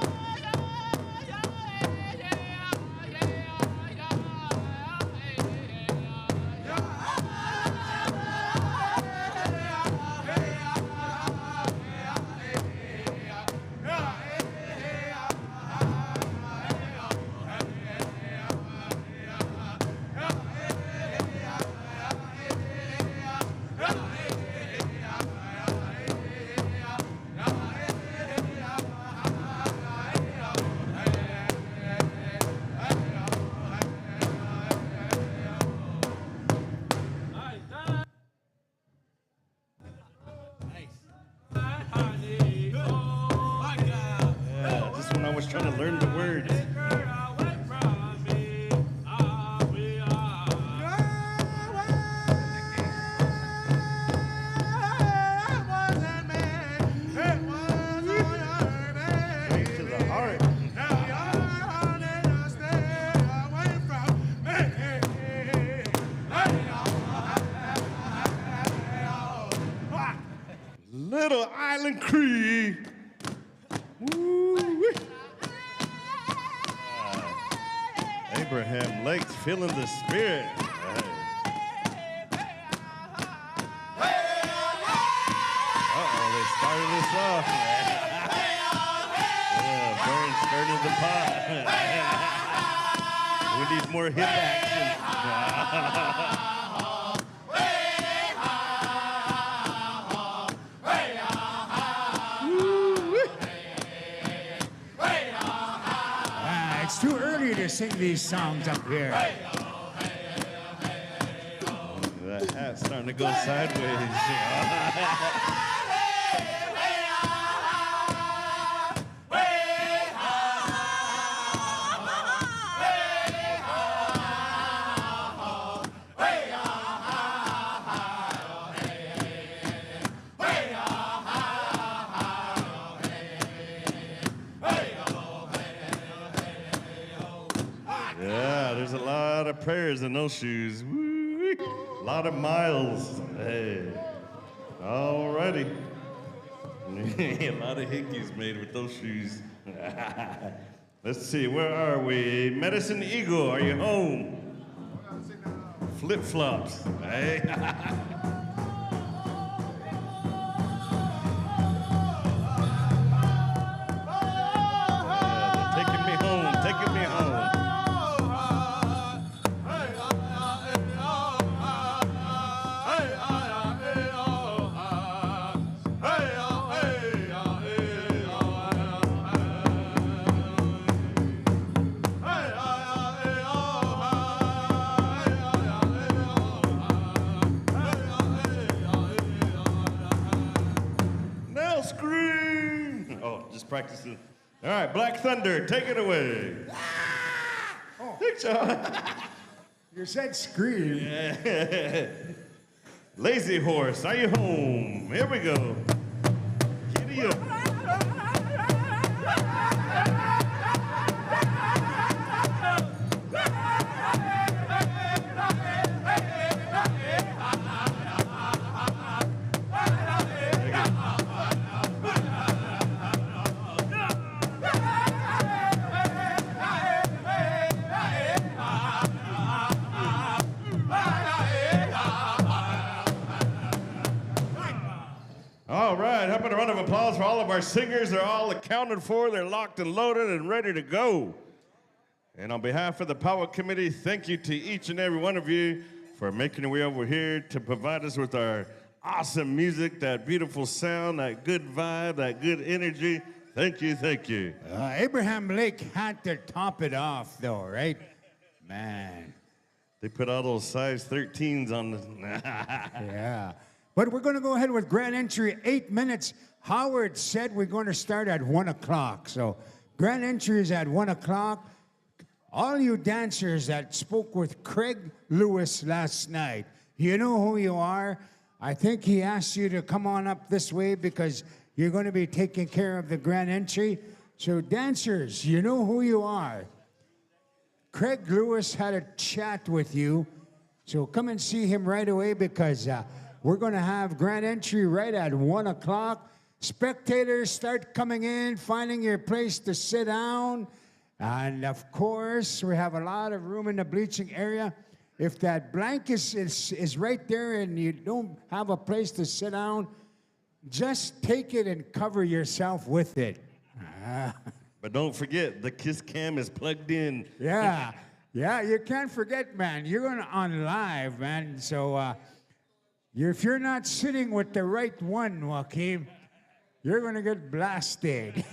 Yeah, just when I was trying to learn the words. Straight to the heart. Little Island Cree. Woo-wee. Abraham Lake's feeling the spirit. Uh-oh, they started us off. Yeah, Burns started the pot. We need more hip action. It's too early to sing these songs up here. That hat's starting to go sideways. Yeah, there's a lot of prayers in those shoes. Woo-wee. A lot of miles. Hey. Alrighty. A lot of hickeys made with those shoes. Let's see, where are we? Medicine Eagle, are you home? Flip-flops. Hey. Yeah, they're taking me home, taking me home. Now scream! Oh, just practicing. All right, Black Thunder, take it away. Thanks, y'all. You said scream. Lazy Horse, are you home? Here we go. Giddy up. All right, how about a round of applause for all of our singers? They're all accounted for, they're locked and loaded and ready to go. And on behalf of the Power Committee, thank you to each and every one of you for making your way over here to provide us with our awesome music, that beautiful sound, that good vibe, that good energy. Thank you, thank you. Abraham Lake had to top it off, though, right? Man. They put all those size 13s on the... Yeah. But we're going to go ahead with grand entry, 8 minutes. Howard said we're going to start at 1 o'clock. So grand entry is at 1 o'clock. All you dancers that spoke with Craig Lewis last night, you know who you are. I think he asked you to come on up this way because you're going to be taking care of the grand entry. So dancers, you know who you are. Craig Lewis had a chat with you. So come and see him right away because we're going to have grand entry right at 1 o'clock. Spectators, start coming in, finding your place to sit down. And of course, we have a lot of room in the bleaching area. If that blanket is right there and you don't have a place to sit down, just take it and cover yourself with it. But don't forget, the Kiss Cam is plugged in. Yeah, yeah, you can't forget, man. You're going on live, man. So if you're not sitting with the right one, Joaquin, you're going to get blasted.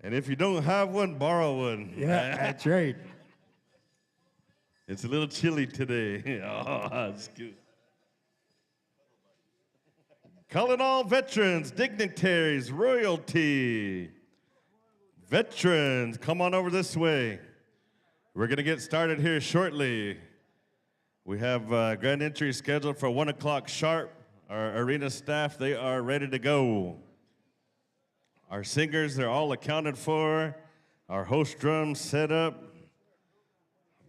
And if you don't have one, borrow one. Yeah, that's right. It's a little chilly today. Oh, that's good. Calling all veterans, dignitaries, royalty. Veterans, come on over this way. We're going to get started here shortly. We have grand entry scheduled for 1 o'clock sharp. Our arena staff, they are ready to go. Our singers, they're all accounted for. Our host drums set up.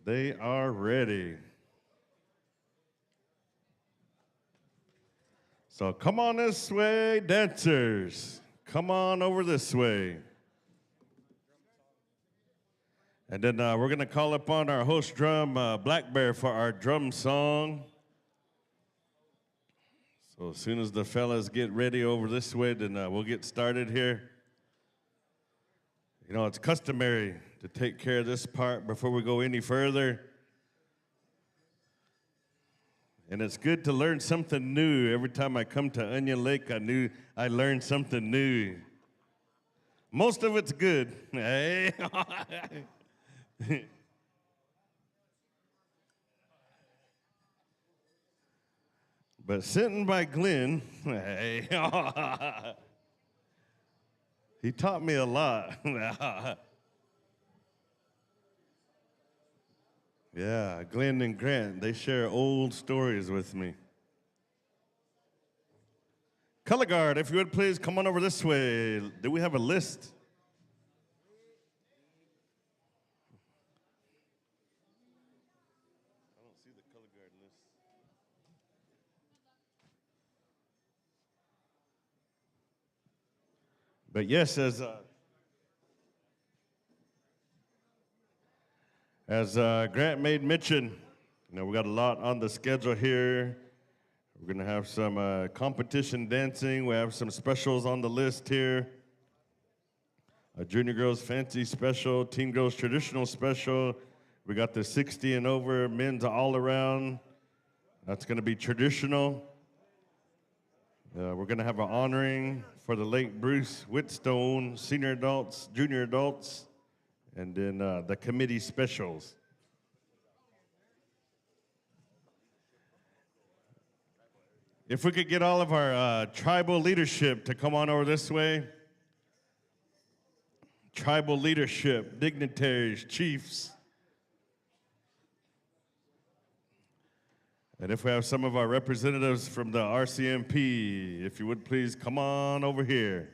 They are ready. So come on this way, dancers. Come on over this way. And then we're going to call upon our host drum, Black Bear, for our drum song. So as soon as the fellas get ready over this way, then we'll get started here. You know, it's customary to take care of this part before we go any further. And it's good to learn something new. Every time I come to Onion Lake, I learned something new. Most of it's good. Hey. But sitting by Glenn, hey, he taught me a lot. Yeah, Glenn and Grant, they share old stories with me. Color guard, if you would please come on over this way. Do we have a list? I don't see the color guard list. But yes, as Grant made mention, you know, we got a lot on the schedule here. We're gonna have some competition dancing. We have some specials on the list here. A junior girls fancy special, teen girls traditional special. We got the 60 and over men's all around. That's gonna be traditional. We're gonna have an honoring for the late Bruce Whitstone, senior adults, junior adults, and then the committee specials. If we could get all of our tribal leadership to come on over this way. Tribal leadership, dignitaries, chiefs. And if we have some of our representatives from the RCMP, if you would please come on over here.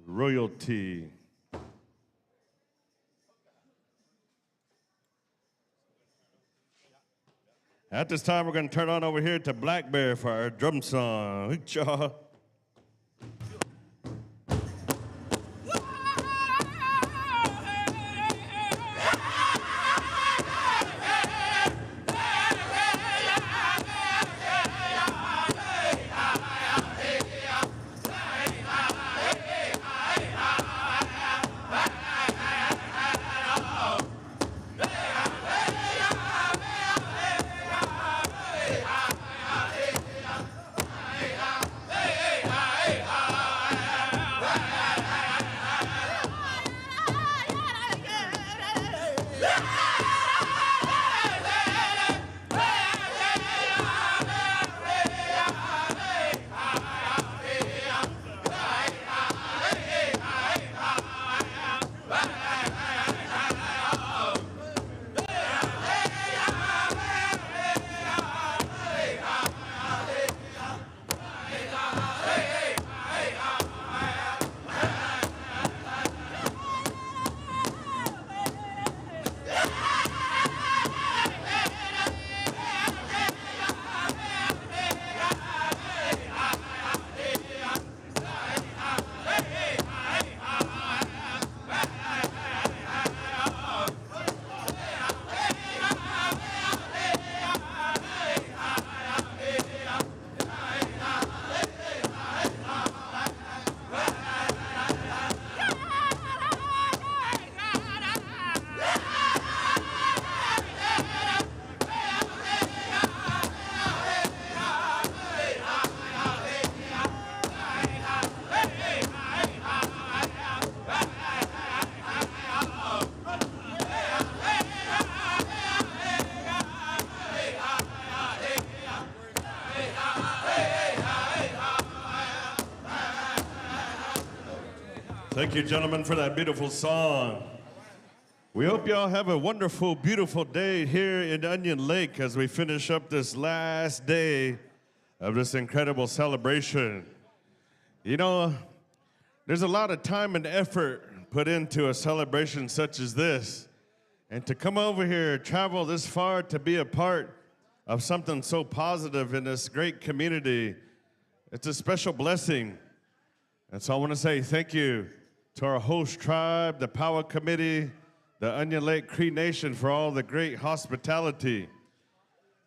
Royalty. At this time, we're going to turn on over here to Black Bear for our drum song. Cha. Hey! Thank you, gentlemen, for that beautiful song. We hope y'all have a wonderful, beautiful day here in Onion Lake as we finish up this last day of this incredible celebration. You know, there's a lot of time and effort put into a celebration such as this. And to come over here, travel this far to be a part of something so positive in this great community, it's a special blessing. And so I want to say thank you to our host tribe, the Power Committee, the Onion Lake Cree Nation for all the great hospitality.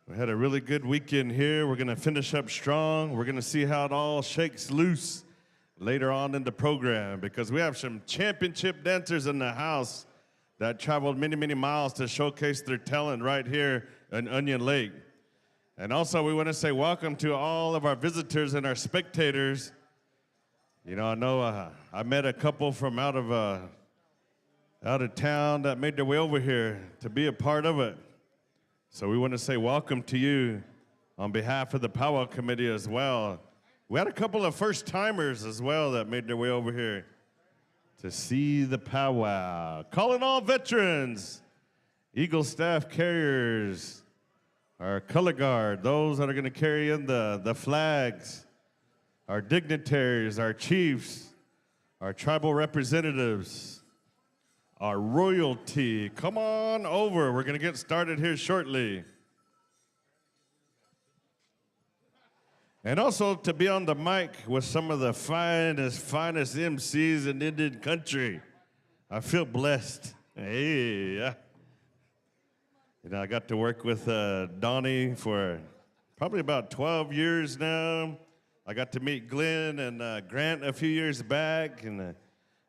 We had a really good weekend here. We're going to finish up strong. We're going to see how it all shakes loose later on in the program because we have some championship dancers in the house that traveled many, many miles to showcase their talent right here in Onion Lake. And also we want to say welcome to all of our visitors and our spectators. You know, I know I met a couple from out of town that made their way over here to be a part of it. So we want to say welcome to you on behalf of the Powwow Committee as well. We had a couple of first-timers as well that made their way over here to see the powwow. Calling all veterans, Eagle staff carriers, our color guard, those that are going to carry in the flags, our dignitaries, our chiefs, our tribal representatives, our royalty. Come on over. We're going to get started here shortly. And also to be on the mic with some of the finest MCs in Indian country. I feel blessed. Hey, yeah. You know, I got to work with Donnie for probably about 12 years now. I got to meet Glenn and Grant a few years back, and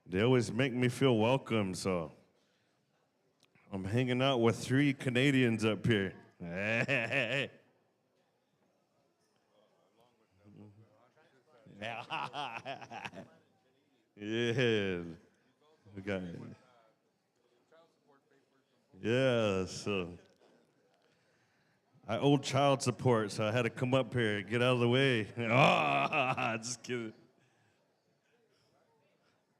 they always make me feel welcome, so I'm hanging out with 3 Canadians up here. Yeah. We got it. Yeah, so I owe child support, so I had to come up here and get out of the way. Just kidding.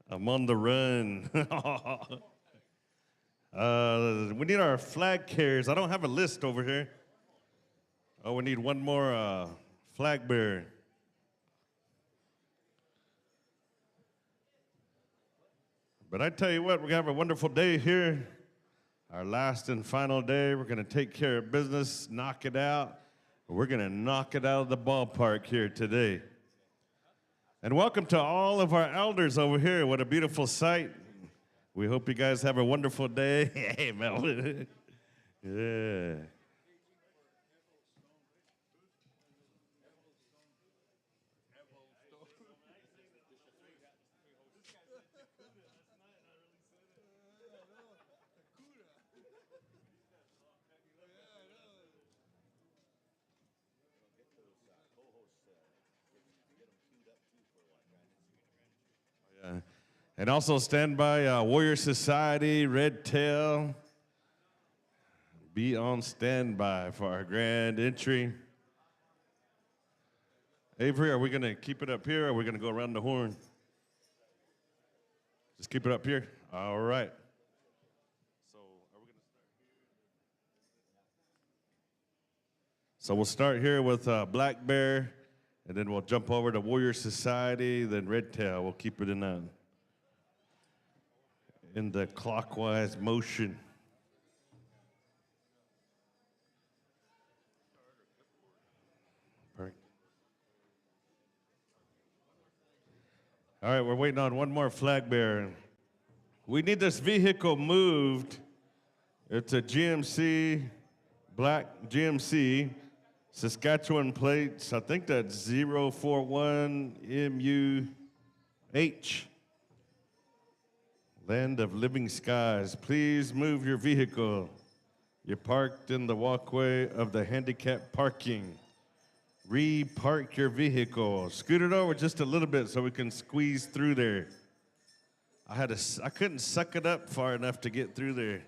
I'm on the run. We need our flag carriers. I don't have a list over here. Oh, we need one more flag bearer. But I tell you what, we're going to have a wonderful day here. Our last and final day. We're going to take care of business, knock it out. We're going to knock it out of the ballpark here today. And welcome to all of our elders over here. What a beautiful sight. We hope you guys have a wonderful day. Hey, Mel. Yeah. And also stand by Warrior Society, Red Tail. Be on standby for our grand entry. Avery, are we going to keep it up here or are we going to go around the horn? Just keep it up here? All right. So are we going to start here? So we'll start here with Black Bear, and then we'll jump over to Warrior Society, then Red Tail. We'll keep it in the clockwise motion. All right, we're waiting on one more flag bearer. We need this vehicle moved. It's a GMC, black GMC, Saskatchewan plates. I think that's 041MUH. Land of living skies. Please move your vehicle. You're parked in the walkway of the handicap parking. Re-park your vehicle. Scoot it over just a little bit so we can squeeze through there. I couldn't suck it up far enough to get through there.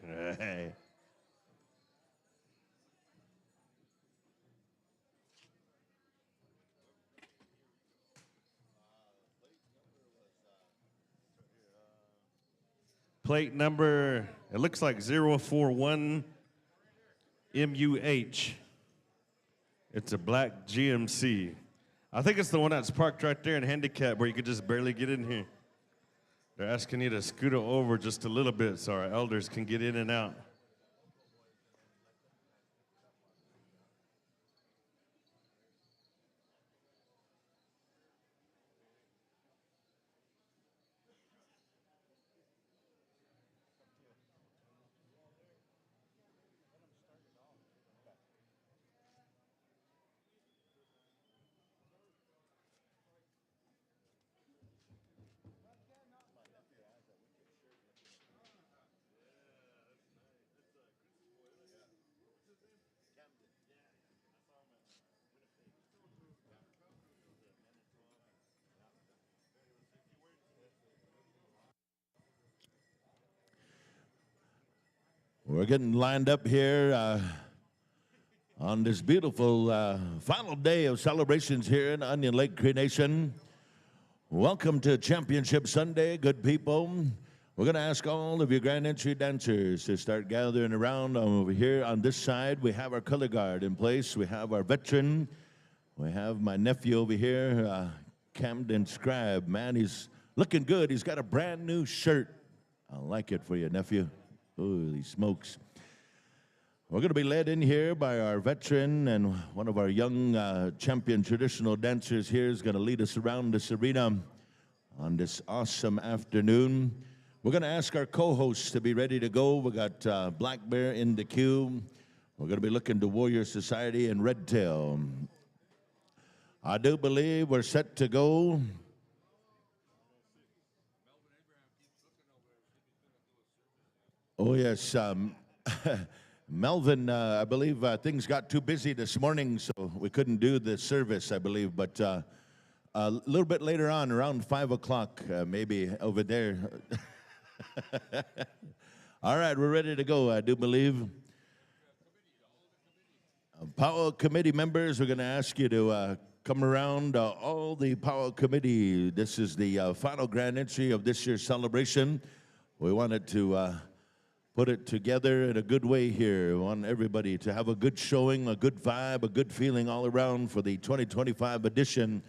plate number, it looks like 041 MUH. It's a black GMC. I think it's the one that's parked right there in handicap where you could just barely get in here. They're asking you to scoot it over just a little bit so our elders can get in and out. We're getting lined up here on this beautiful final day of celebrations here in Onion Lake Cree Nation. Welcome to Championship Sunday, good people. We're going to ask all of your grand entry dancers to start gathering around over here on this side. We have our color guard in place. We have our veteran. We have my nephew over here, Camden Scribe. Man, he's looking good. He's got a brand new shirt. I like it for you, nephew. Holy smokes. We're going to be led in here by our veteran, and one of our young champion traditional dancers here is going to lead us around this arena on this awesome afternoon. We're going to ask our co-hosts to be ready to go. We got Black Bear in the queue. We're going to be looking to Warrior Society and Red Tail. I do believe we're set to go. Oh, yes. Melvin, I believe things got too busy this morning, so we couldn't do the service, I believe. But a little bit later on, around 5 o'clock, maybe over there. All right, we're ready to go, I do believe. Powwow Committee members, we're going to ask you to come around. All the Powwow Committee, this is the final grand entry of this year's celebration. We wanted to put it together in a good way here. We want everybody to have a good showing, a good vibe, a good feeling all around for the 2025 edition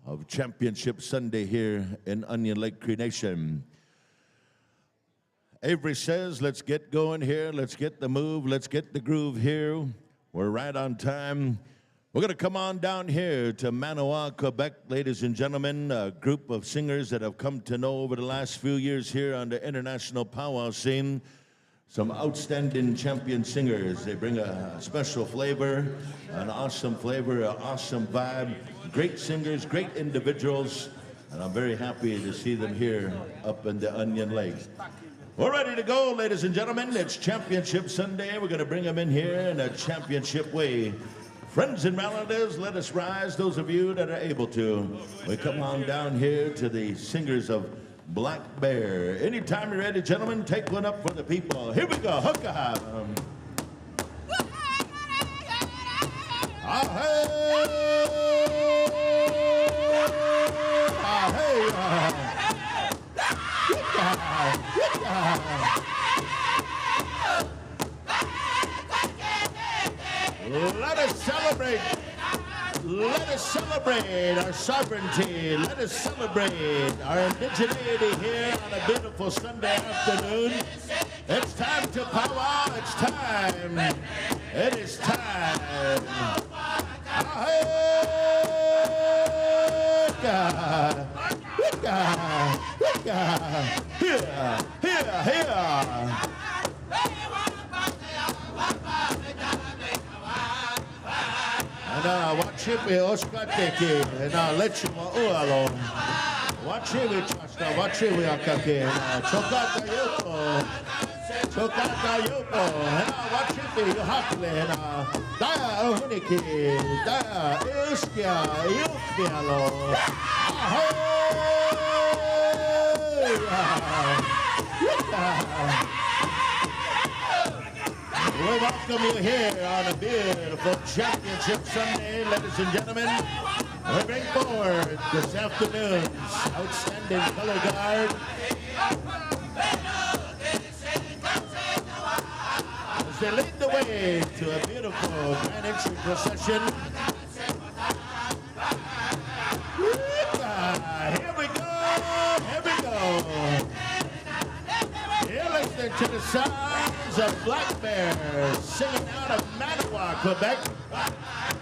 of Championship Sunday here in Onion Lake Cree Nation. Avery says, let's get going here. Let's get the move. Let's get the groove here. We're right on time. We're going to come on down here to Manawa, Quebec, ladies and gentlemen, a group of singers that have come to know over the last few years here on the international powwow scene. Some outstanding champion singers. They bring a special flavor, an awesome flavor, an awesome vibe. Great singers, great individuals, and I'm very happy to see them here up in the Onion Lake. We're ready to go, ladies and gentlemen. It's Championship Sunday. We're going to bring them in here in a championship way. Friends and relatives, let us rise, those of you that are able to. We come on down here to the singers of Black Bear. Anytime you're ready, gentlemen, take one up for the people. Here we go. Hookah. Let us celebrate. Let us celebrate our sovereignty. Let us celebrate our indigeneity here on a beautiful Sunday afternoon. It's time to powwow. It's time. It is time. Here. Watch it, we Oscar Teke, and let you alone. Watch it, we trust, watch it, we are cooking. Chokata Yoko, and watch it, we Hakle, Dia Huniki, Dia Iskia, Yokialo. We welcome you here on a beautiful Championship Sunday, ladies and gentlemen. We bring forward this afternoon's outstanding color guard. as they lead the way to a beautiful grand entry procession. Here we go, here we go. You're listening to the sounds of Black Bear singing out of Manitowoc, Quebec.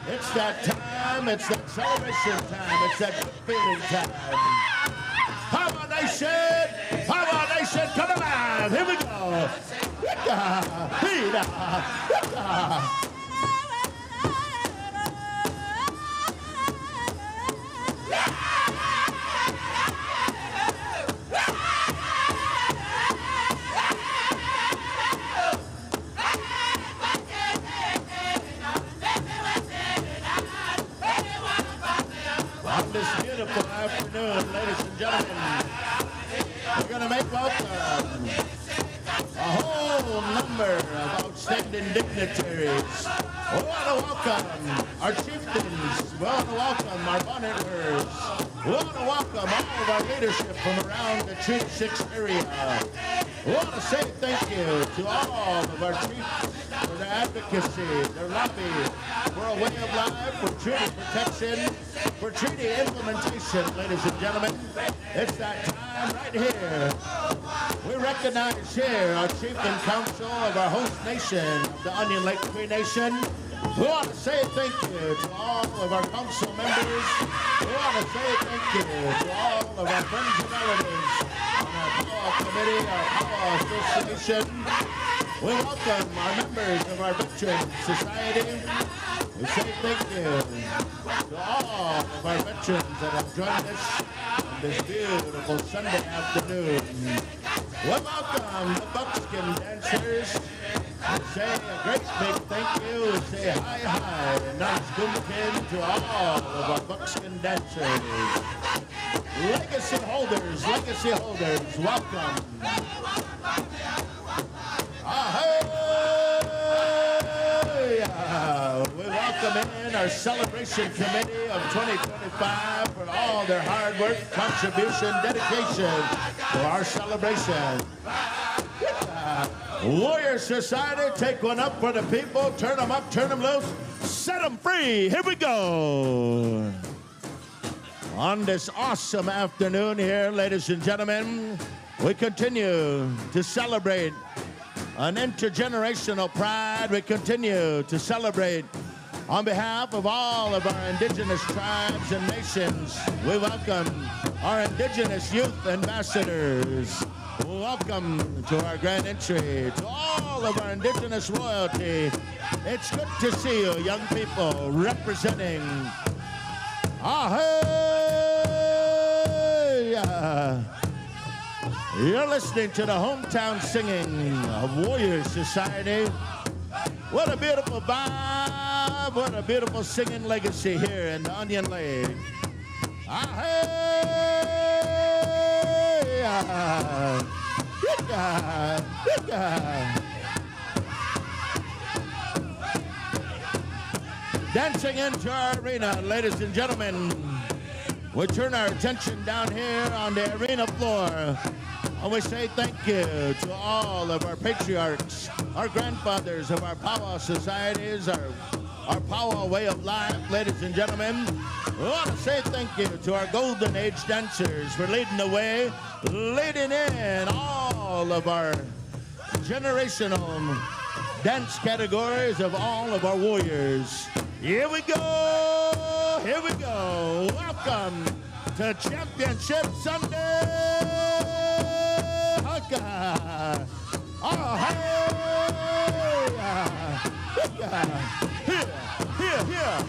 It's that time, it's that celebration time, it's that good feeling time. Power Nation, come alive, here we go. On this beautiful afternoon, ladies and gentlemen, we're going to make welcome a whole number of outstanding dignitaries. We want to welcome our chieftains. We want to welcome our bonnet wearers. We want to welcome all of our leadership from around the Treaty 6 area. We want to say thank you to all of our chiefs for their advocacy, their lobby, for a way of life, for treaty protection, for treaty implementation, ladies and gentlemen. It's that time right here. We recognize here our chief and council of our host nation, of the Onion Lake Cree Nation. We want to say thank you to all of our council members. We want to say thank you to all of our friends and relatives on our Powwow Committee, our Powwow Association. We welcome our members of our Veteran Society. We say thank you to all of our veterans that have joined us on this beautiful Sunday afternoon. We welcome the Buckskin dancers. We say a great big thank you. We say hi and nice good to all of our Buckskin dancers. Legacy holders, welcome. We welcome in our celebration committee of 2025 for all their hard work, contribution, dedication to our celebration. Warrior Society, take one up for the people. Turn them up, turn them loose, set them free. Here we go. On this awesome afternoon here, ladies and gentlemen, we continue to celebrate an intergenerational pride. We continue to celebrate on behalf of all of our indigenous tribes and nations. We welcome our indigenous youth ambassadors. Welcome to our grand entry. To all of our indigenous royalty, it's good to see you, young people, representing. You're listening to the hometown singing of Warrior Society. What a beautiful vibe, what a beautiful singing legacy here in the Onion Lake. Dancing into our arena, ladies and gentlemen. We turn our attention down here on the arena floor, and we say thank you to all of our patriarchs, our grandfathers of our powwow societies, our powwow way of life, ladies and gentlemen. We want to say thank you to our Golden Age dancers for leading the way, leading in all of our generational dance categories of all of our warriors. Here we go, here we go. Welcome to Championship Sunday. Haka. Oh, hey. Here.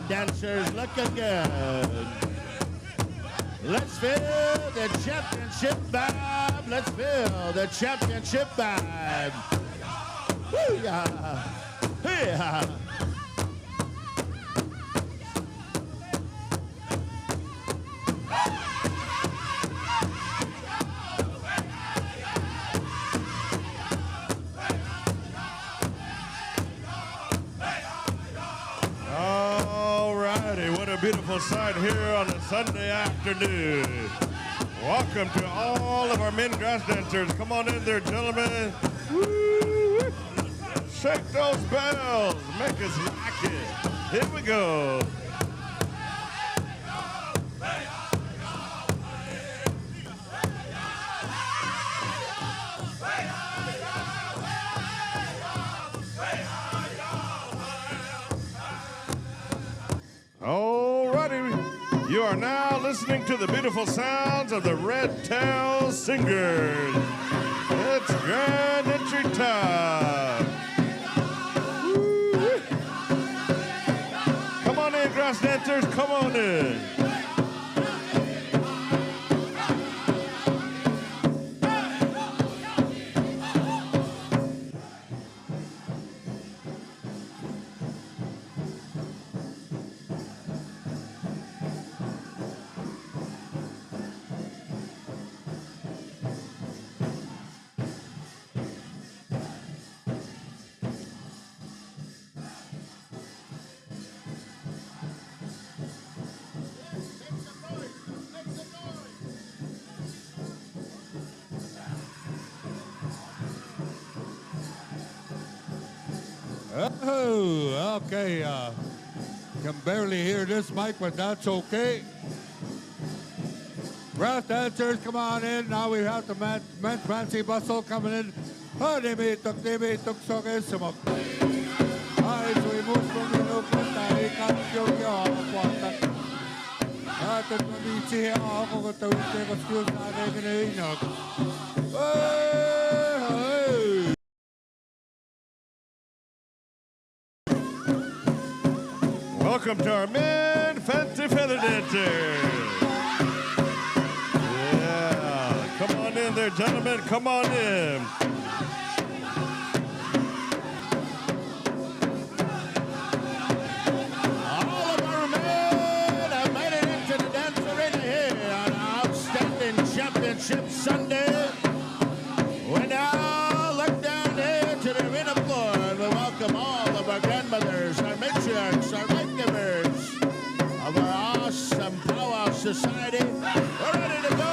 Dancers looking good. Let's feel the championship vibe. Let's feel the championship vibe. Hoo-yah. Hee-yah. beautiful sight here on a Sunday afternoon. Welcome to all of our men grass dancers. Come on in there, gentlemen. Woo! Shake those bells. Make us like it. Here we go. Alrighty, you are now listening to the beautiful sounds of the Red Tail Singers. It's grand entry time. Woo-wee. Come on in, grass dancers, come on in. Oh, okay. Can barely hear this mic, but that's okay. Brass dancers, come on in. Now we have the men's fancy bustle coming in. Dimi-tuk, soke-sumak. Ay, suimus pumino kuntai, kansyo-yo, kwatak. Atat mamichi ako katawite kaskyo sa akin kinainak. Hey! Welcome to our men fancy feather dancers. Yeah, come on in there, gentlemen. Come on in. All of our men have made it into the dance arena here on our outstanding championship Sunday. We now look down here to the arena floor and we welcome all of our grandmothers, our matriarchs, our life givers of our awesome powwow society. We're ready to go.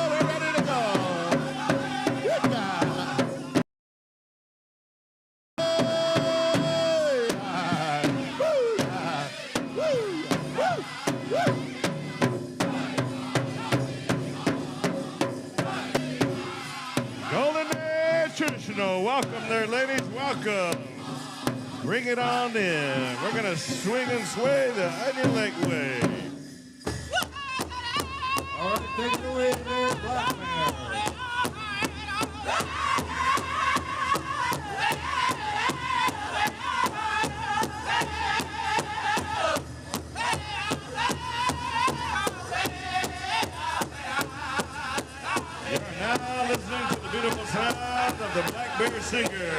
We're ready to go. Good God. Golden Age Traditional. Welcome there, ladies. Welcome. Bring it on in. We're going to swing and sway the Onion Lake way. All right, take it away there, Black Man. You're now listening to the beautiful sound of the Black Bear Singer.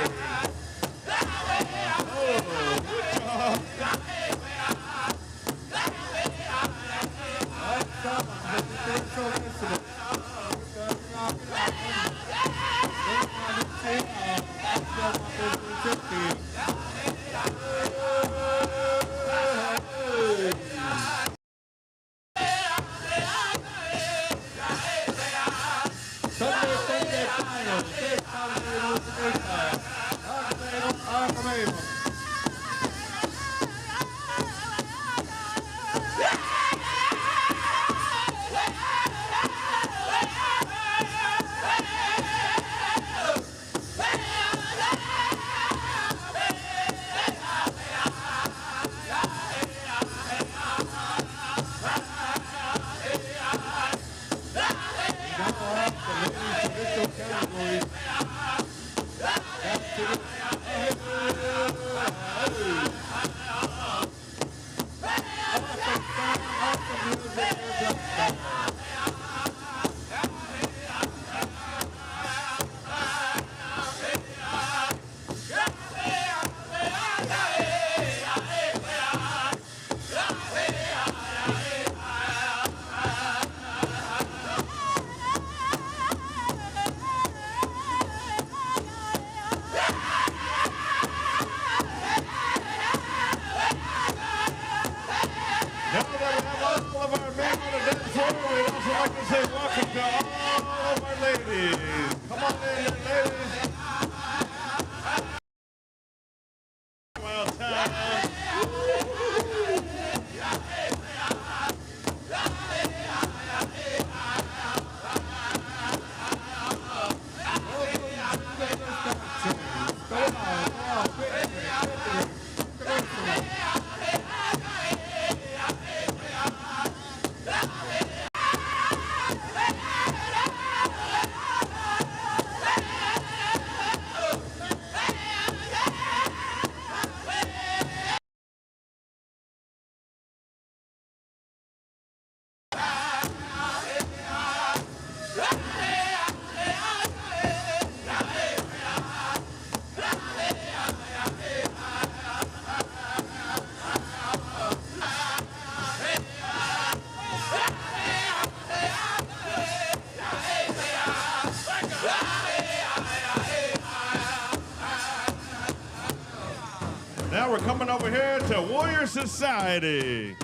Now we're coming over here to Warrior Society.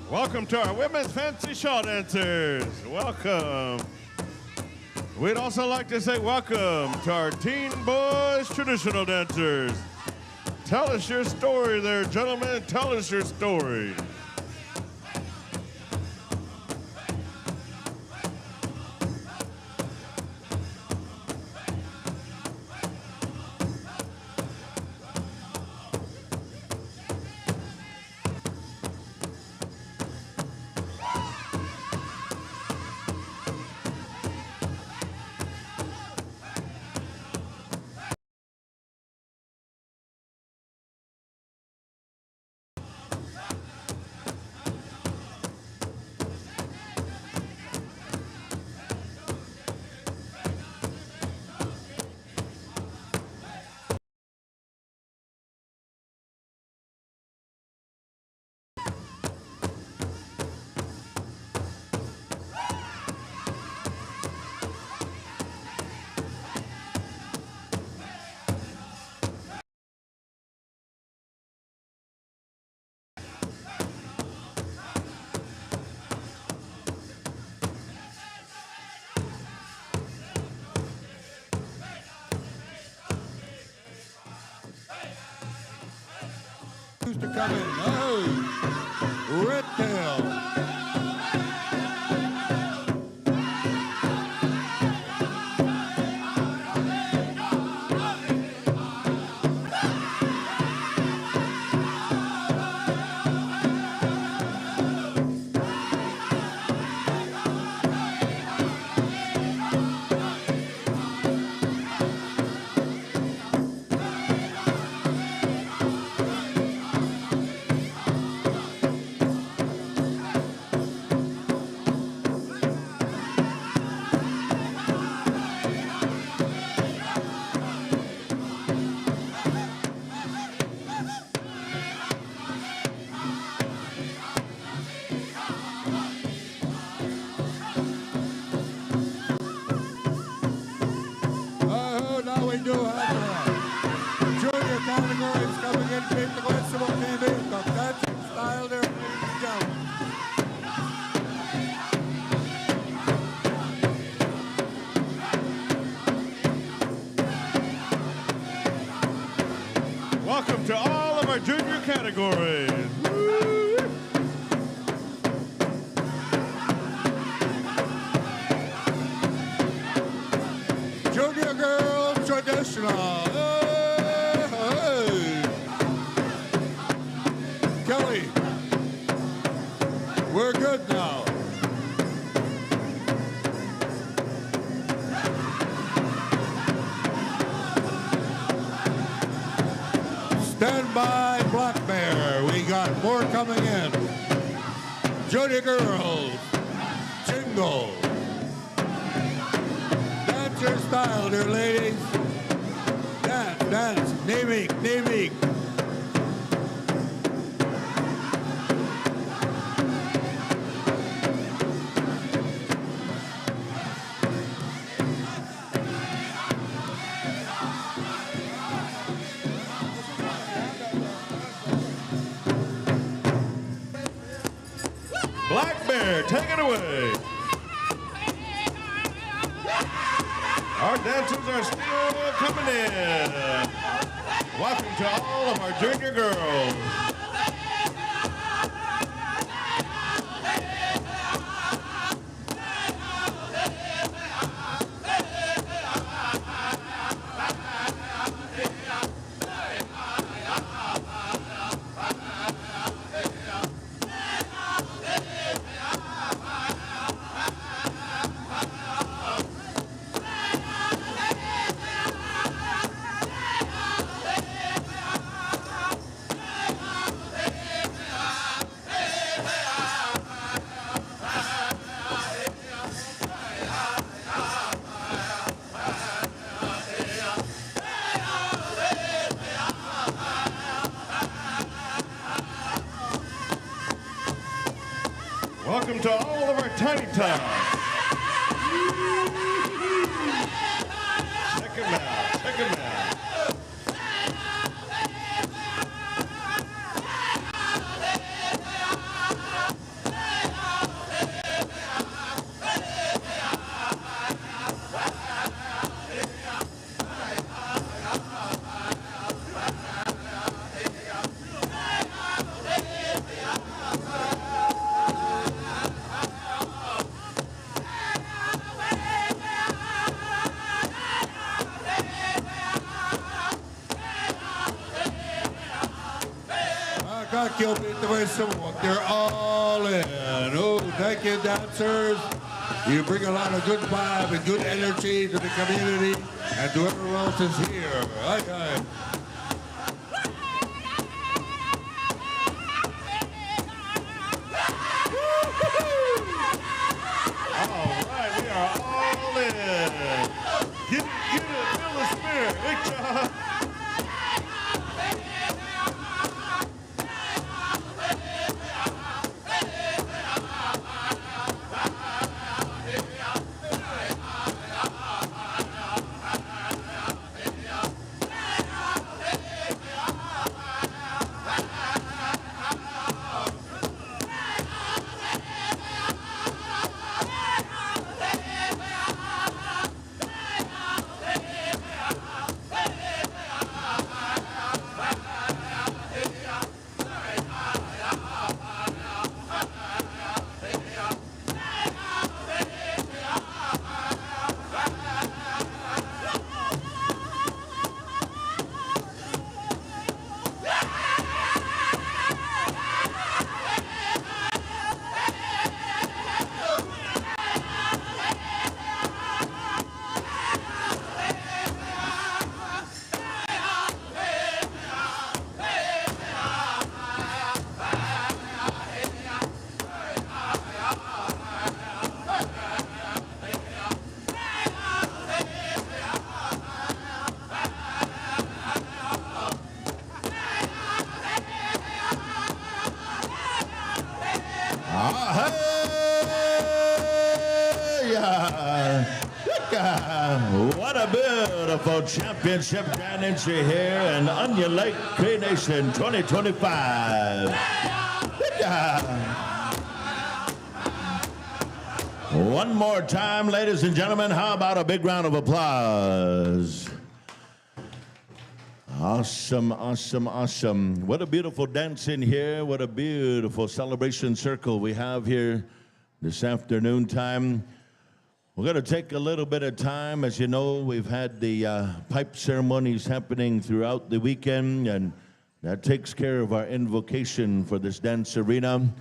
Welcome to our women's fancy shawl dancers. Welcome. We'd also like to say welcome to our teen boys traditional dancers. Tell us your story there, gentlemen. Tell us your story. To come in. Oh, Red Tail. Now we do have junior categories coming in. Keep the Festival TV. The dancing style there, ladies and gentlemen. Welcome to all of our junior categories. Woo! Junior girls traditional. Hey, hey. Kelly, we're good now. Stand by, Black Bear. We got more coming in. Junior girls, jingle. Dance your style, dear ladies. Dance, dance, naming, naming. Black Bear, take it away. Our dancers are still coming in. Welcome to all of our junior girls. welcome to all of our Tiny Tots. Check them out. Check them out. They're all in. Oh, thank you, dancers. You bring a lot of good vibe and good energy to the community and to everyone else is here. Okay. All right, we are all in. Get it, feel the spirit. Good job. What a beautiful championship grand entry here in Onion Lake Cree Nation 2025. One more time, ladies and gentlemen, how about a big round of applause? Awesome, awesome, awesome. What a beautiful dance in here. What a beautiful celebration circle we have here this afternoon time. We're going to take a little bit of time. As you know, we've had the pipe ceremonies happening throughout the weekend, and that takes care of our invocation for this dance arena.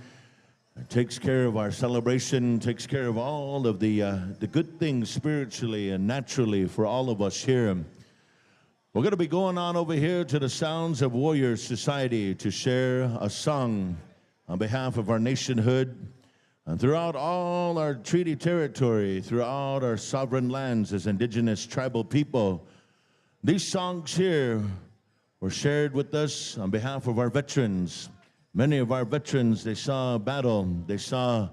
It takes care of our celebration, takes care of all of the good things spiritually and naturally for all of us here. We're going to be going on over here to the Sounds of Warrior Society to share a song on behalf of our nationhood. And throughout all our treaty territory, throughout our sovereign lands as indigenous tribal people, these songs here were shared with us on behalf of our veterans. Many of our veterans, they saw battle, they saw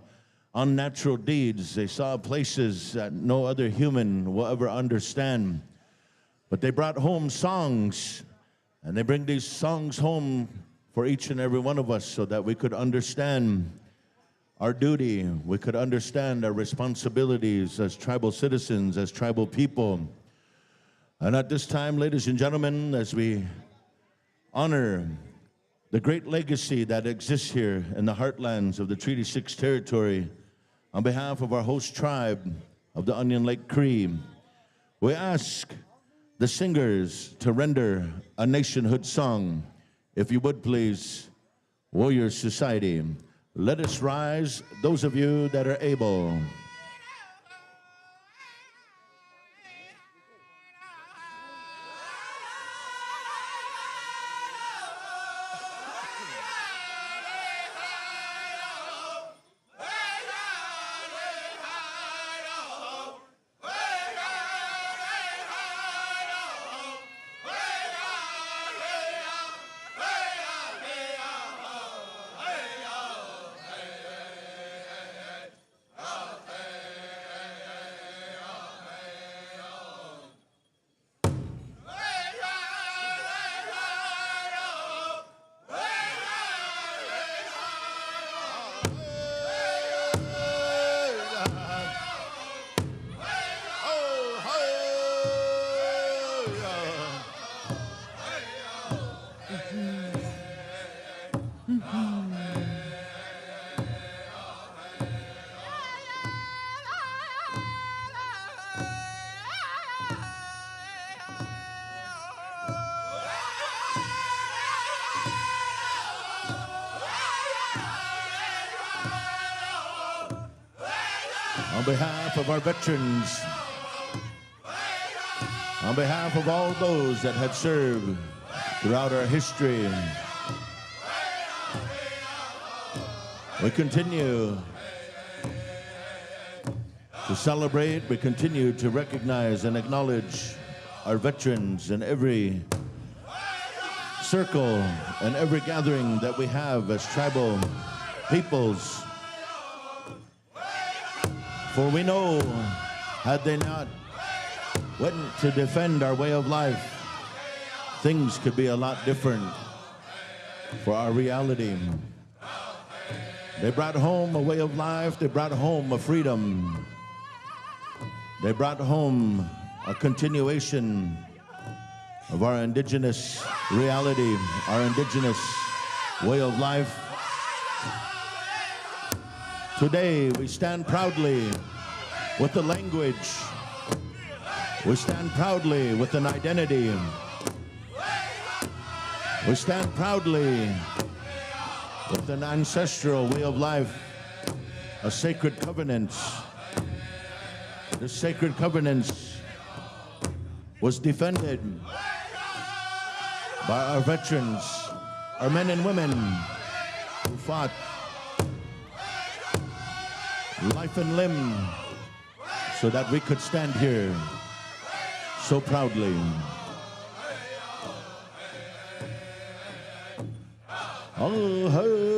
unnatural deeds, they saw places that no other human will ever understand. But they brought home songs, and they bring these songs home for each and every one of us so that we could understand our duty, we could understand our responsibilities as tribal citizens, as tribal people. And at this time, ladies and gentlemen, as we honor the great legacy that exists here in the heartlands of the Treaty 6 territory, on behalf of our host tribe of the Onion Lake Cree, we ask the singers to render a nationhood song. If you would please, Warrior Society. Let us rise, those of you that are able. On behalf of our veterans, on behalf of all those that had served throughout our history, we continue to celebrate, we continue to recognize and acknowledge our veterans in every circle and every gathering that we have as tribal peoples. For we know, had they not went to defend our way of life, things could be a lot different for our reality. They brought home a way of life, they brought home a freedom. They brought home a continuation of our indigenous reality, our indigenous way of life. Today, we stand proudly with the language. We stand proudly with an identity. We stand proudly with an ancestral way of life, a sacred covenant. This sacred covenant was defended by our veterans, our men and women who fought life and limb so that we could stand here so proudly. Oh, hey.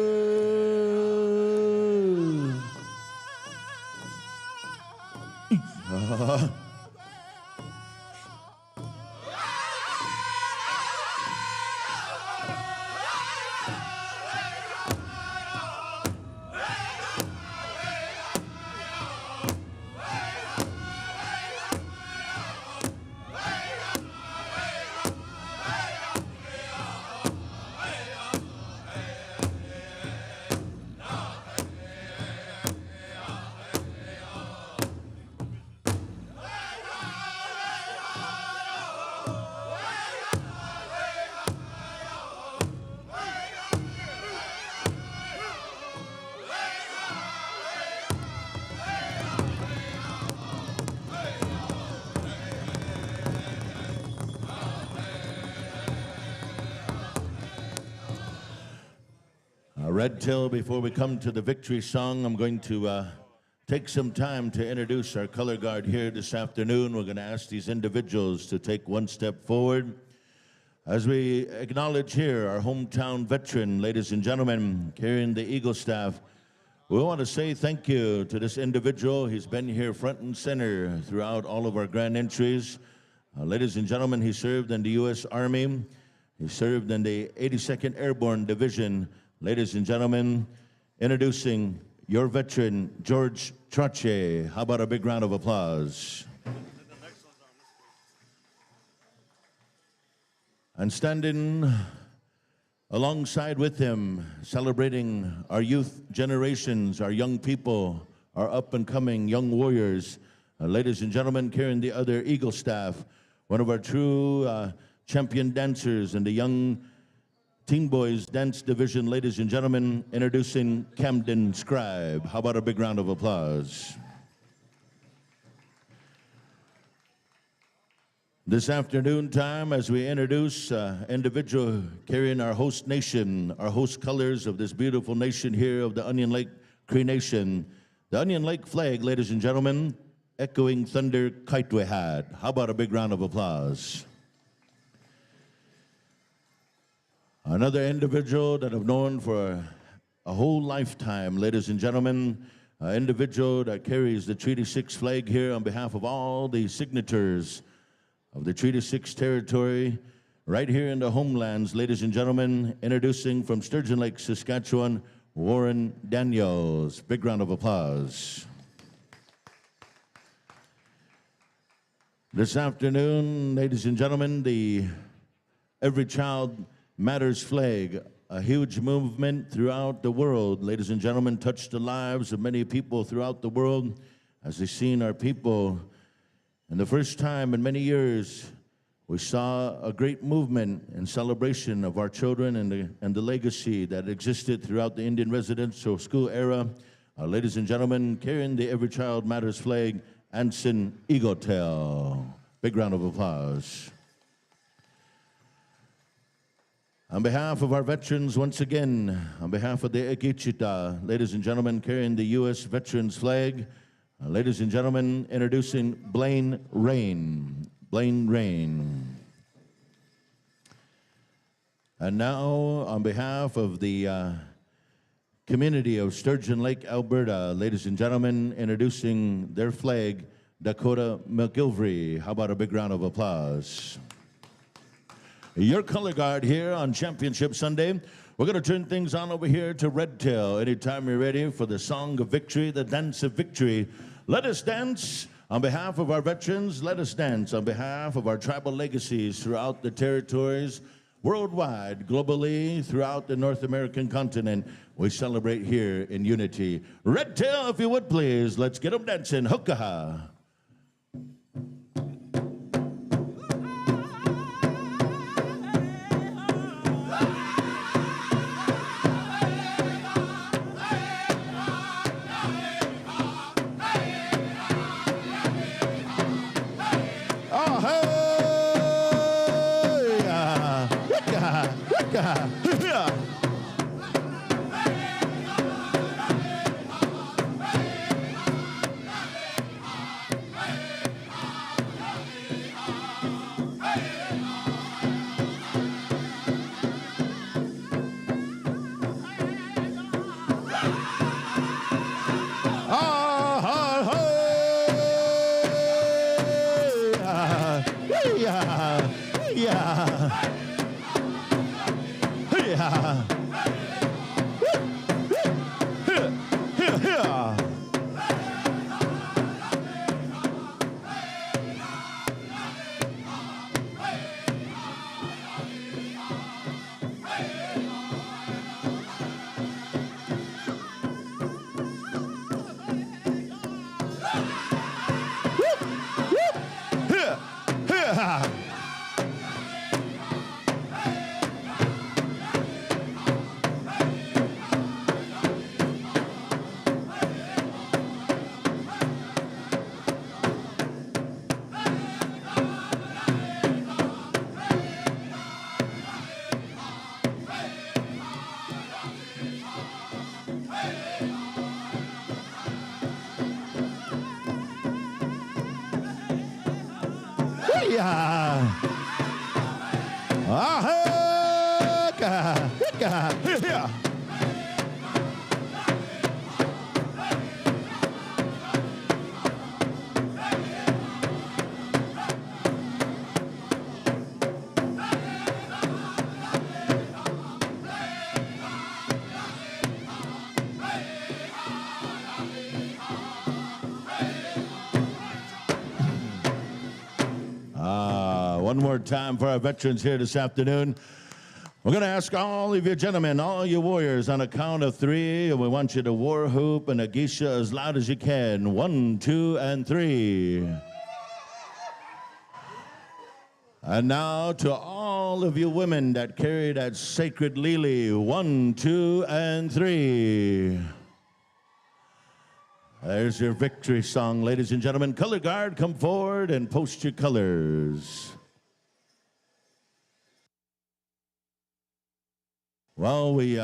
Red Till, before we come to the victory song, I'm going to take some time to introduce our color guard here this afternoon. We're going to ask these individuals to take one step forward as we acknowledge here our hometown veteran, ladies and gentlemen, carrying the Eagle staff. We want to say thank you to this individual. He's been here front and center throughout all of our grand entries. Ladies and gentlemen, he served in the U.S. Army. He served in the 82nd Airborne Division. Ladies and gentlemen, introducing your veteran, George Trache. How about a big round of applause? And standing alongside with him, celebrating our youth generations, our young people, our up-and-coming young warriors. Ladies and gentlemen, carrying the other Eagle staff, one of our true champion dancers in the young Teen Boys Dance Division, ladies and gentlemen, introducing Camden Scribe. How about a big round of applause? This afternoon time, as we introduce individual carrying our host nation, our host colors of this beautiful nation here of the Onion Lake Cree Nation, the Onion Lake flag, ladies and gentlemen, echoing thunder kite we had. How about a big round of applause? Another individual that I've known for a whole lifetime, ladies and gentlemen, an individual that carries the Treaty 6 flag here on behalf of all the signators of the Treaty 6 territory right here in the homelands, ladies and gentlemen, introducing from Sturgeon Lake, Saskatchewan, Warren Daniels. Big round of applause. This afternoon, ladies and gentlemen, the Every Child Matters flag, a huge movement throughout the world, ladies and gentlemen, touched the lives of many people throughout the world as they've seen our people. And the first time in many years, we saw a great movement and celebration of our children and the legacy that existed throughout the Indian residential school era Ladies and gentlemen, carrying the Every Child Matters flag, Anson Egotel. Big round of applause. On behalf of our veterans, once again, on behalf of the Ekichita, ladies and gentlemen, carrying the U.S. Veterans flag, ladies and gentlemen, introducing Blaine Rain. Blaine Rain. And now, on behalf of the community of Sturgeon Lake, Alberta, ladies and gentlemen, introducing their flag, Dakota McGilvery. How about a big round of applause? Your color guard here on Championship Sunday. We're going to turn things on over here to Red Tail. Anytime you're ready for the song of victory, the dance of victory. Let us dance on behalf of our veterans. Let us dance on behalf of our tribal legacies throughout the territories, worldwide, globally, throughout the North American continent. We celebrate here in unity. Red Tail, if you would please, let's get them dancing. Hookah. One more time for our veterans here this afternoon. We're going to ask all of you gentlemen, all you warriors, on a count of three, and we want you to war whoop and a geisha as loud as you can. 1, 2, and 3. And now to all of you women that carry that sacred lily. 1, 2, and 3. There's your victory song, ladies and gentlemen. Color guard, come forward and post your colors. While we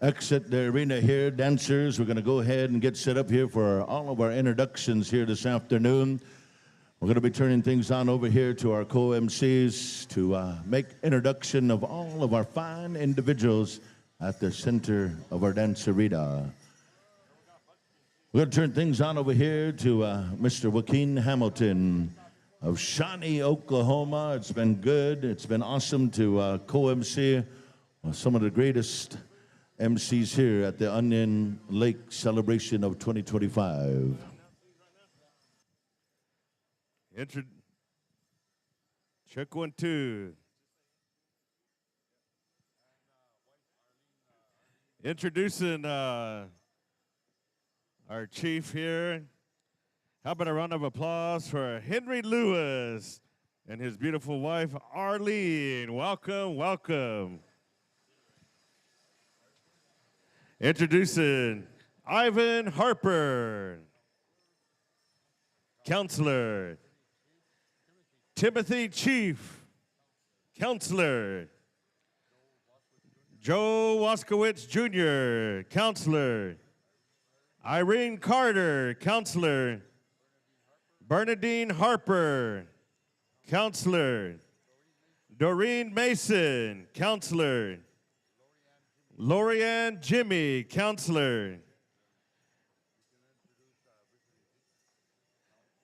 exit the arena here, dancers, we're going to go ahead and get set up here for all of our introductions here this afternoon. We're going to be turning things on over here to our co-MCs to make introduction of all of our fine individuals at the center of our dance arena. We're going to turn things on over here to Mr. Joaquin Hamilton of Shawnee, Oklahoma. It's been good. It's been awesome to co-MC some of the greatest MCs here at the Onion Lake celebration of 2025. Check 1, 2. Introducing our chief here. How about a round of applause for Henry Lewis and his beautiful wife, Arlene. Welcome, welcome. Introducing Ivan Harper. Counselor. Timothy Chief. Counselor. Joe Waskowitz Jr., Counselor. Irene Carter, Counselor. Bernadine Harper, Counselor. Doreen Mason, Counselor. Lorianne Jimmy, Counselor.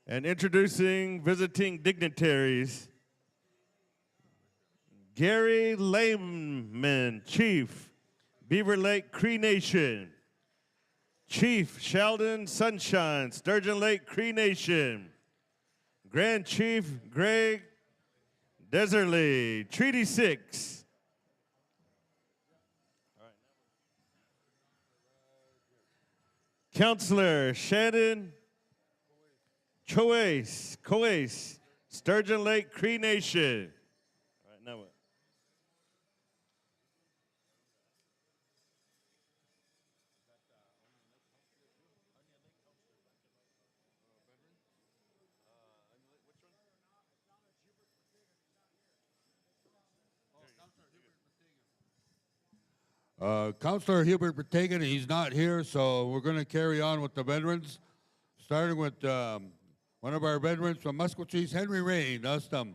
And introducing visiting dignitaries, Gary Lehman, Chief, Beaver Lake Cree Nation. Chief Sheldon Sunshine, Sturgeon Lake Cree Nation. Grand Chief Greg Deserly, Treaty 6. Counselor Shannon Coase, Sturgeon Lake Cree Nation. All right, now what? Councillor Hubert Vertagen, he's not here, so we're going to carry on with the veterans, starting with one of our veterans from Musquetees, Henry Rain, Ustum.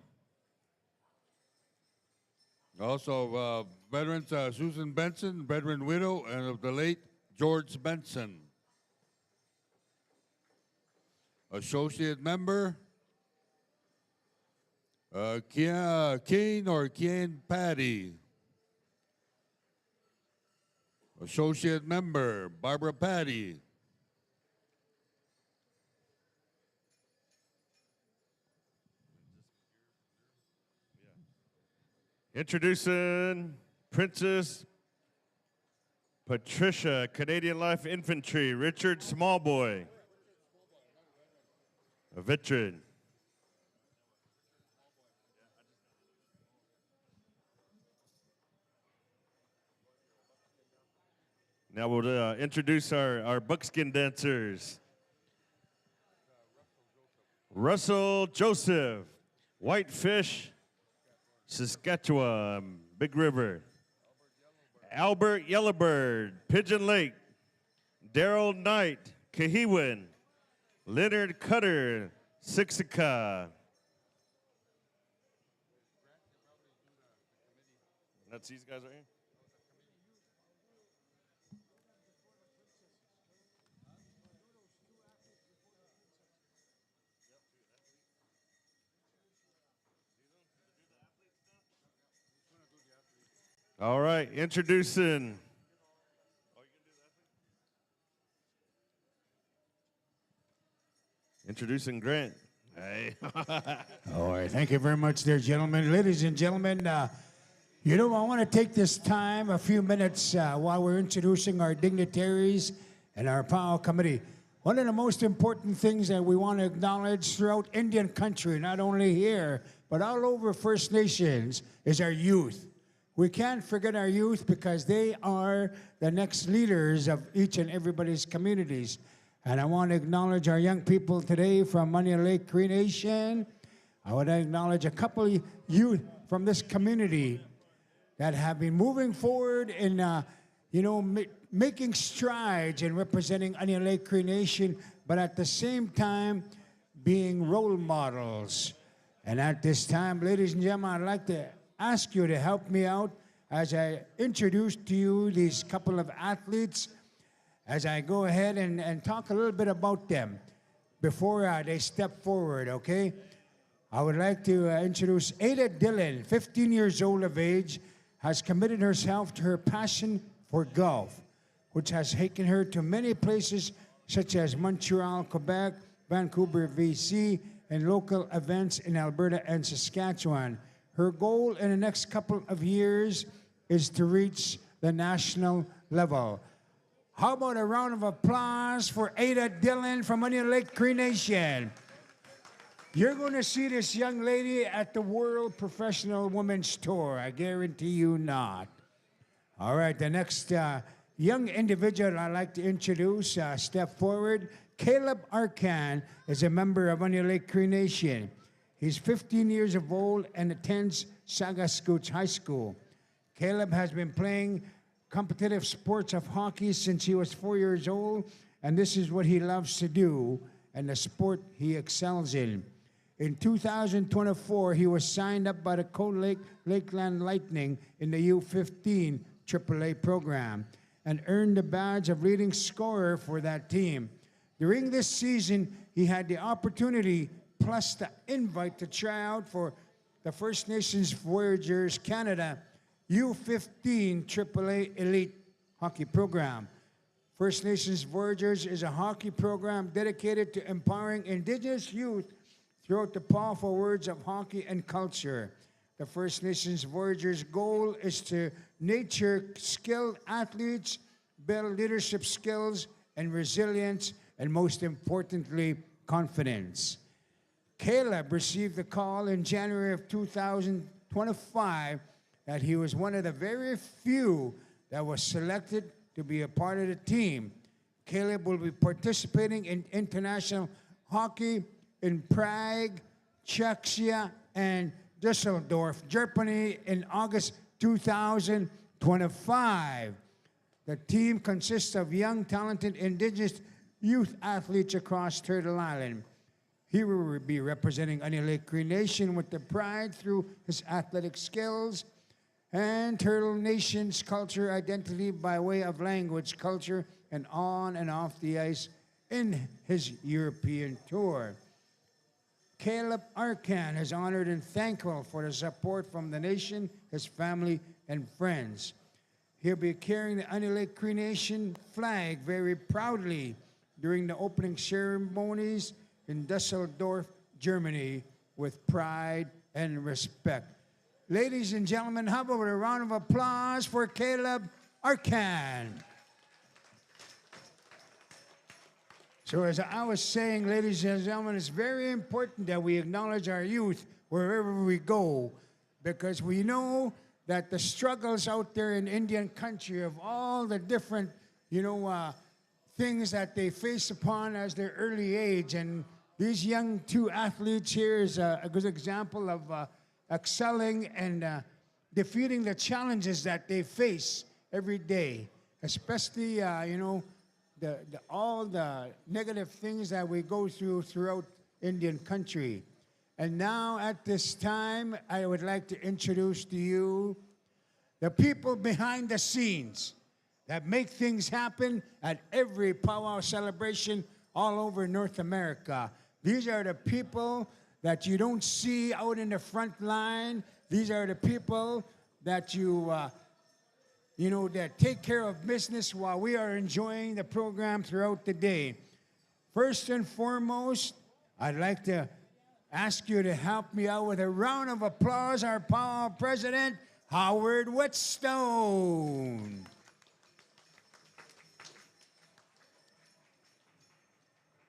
Also, veterans Susan Benson, veteran widow, and of the late George Benson. Associate member, Keen Patty. Associate member, Barbara Patty. Introducing Princess Patricia, Canadian Life Infantry, Richard Smallboy, a veteran. Now we'll introduce our buckskin dancers. Russell Joseph, Whitefish, Saskatchewan, Big River. Albert Yellowbird, Pigeon Lake. Daryl Knight, Kahiwan. Leonard Cutter, Siksika. That's these guys right here? All right, introducing. Introducing Grant. Hey. All right, thank you very much there, gentlemen. Ladies and gentlemen, I want to take this time, a few minutes, while we're introducing our dignitaries and our POW committee. One of the most important things that we want to acknowledge throughout Indian country, not only here, but all over First Nations, is our youth. We can't forget our youth because they are the next leaders of each and everybody's communities. And I want to acknowledge our young people today from Onion Lake Cree Nation. I want to acknowledge a couple of youth from this community that have been moving forward in, making strides in representing Onion Lake Cree Nation, but at the same time being role models. And at this time, ladies and gentlemen, I'd like to ask you to help me out as I introduce to you these couple of athletes, as I go ahead and talk a little bit about them before they step forward, okay? I would like to introduce Ada Dillon, 15 years old of age, has committed herself to her passion for golf, which has taken her to many places such as Montreal, Quebec, Vancouver, BC, and local events in Alberta and Saskatchewan. Her goal in the next couple of years is to reach the national level. How about a round of applause for Ada Dillon from Onion Lake Cree Nation? You're going to see this young lady at the World Professional Women's Tour. I guarantee you not. All right, the next young individual I'd like to introduce, step forward. Caleb Arcan is a member of Onion Lake Cree Nation. He's 15 years of old and attends Sagascooch High School. Caleb has been playing competitive sports of hockey since he was 4 years old, and this is what he loves to do and the sport he excels in. In 2024, he was signed up by the Cold Lake Lakeland Lightning in the U15 AAA program and earned the badge of leading scorer for that team. During this season, he had the opportunity plus the invite to try out for the First Nations Voyageurs Canada U15 AAA Elite Hockey Program. First Nations Voyageurs is a hockey program dedicated to empowering Indigenous youth throughout the powerful words of hockey and culture. The First Nations Voyageurs' goal is to nurture skilled athletes, build leadership skills and resilience, and most importantly, confidence. Caleb received a call in January of 2025 that he was one of the very few that was selected to be a part of the team. Caleb will be participating in international hockey in Prague, Czechia, and Düsseldorf, Germany in August 2025. The team consists of young, talented Indigenous youth athletes across Turtle Island. He will be representing Onion Lake Cree Nation with the pride through his athletic skills and Turtle Nation's culture identity by way of language, culture, and on and off the ice in his European tour. Caleb Arcan is honored and thankful for the support from the nation, his family, and friends. He'll be carrying the Onion Lake Cree Nation flag very proudly during the opening ceremonies in Düsseldorf, Germany, with pride and respect. Ladies and gentlemen, how about a round of applause for Caleb Arcan? So as I was saying, ladies and gentlemen, it's very important that we acknowledge our youth wherever we go, because we know that the struggles out there in Indian country of all the different, things that they face upon as their early age. And these young two athletes here is a good example of excelling and defeating the challenges that they face every day, especially, all the negative things that we go through throughout Indian country. And now at this time, I would like to introduce to you the people behind the scenes that make things happen at every powwow celebration all over North America. These are the people that you don't see out in the front line. These are the people that that take care of business while we are enjoying the program throughout the day. First and foremost, I'd like to ask you to help me out with a round of applause, our powwow president, Howard Whitstone.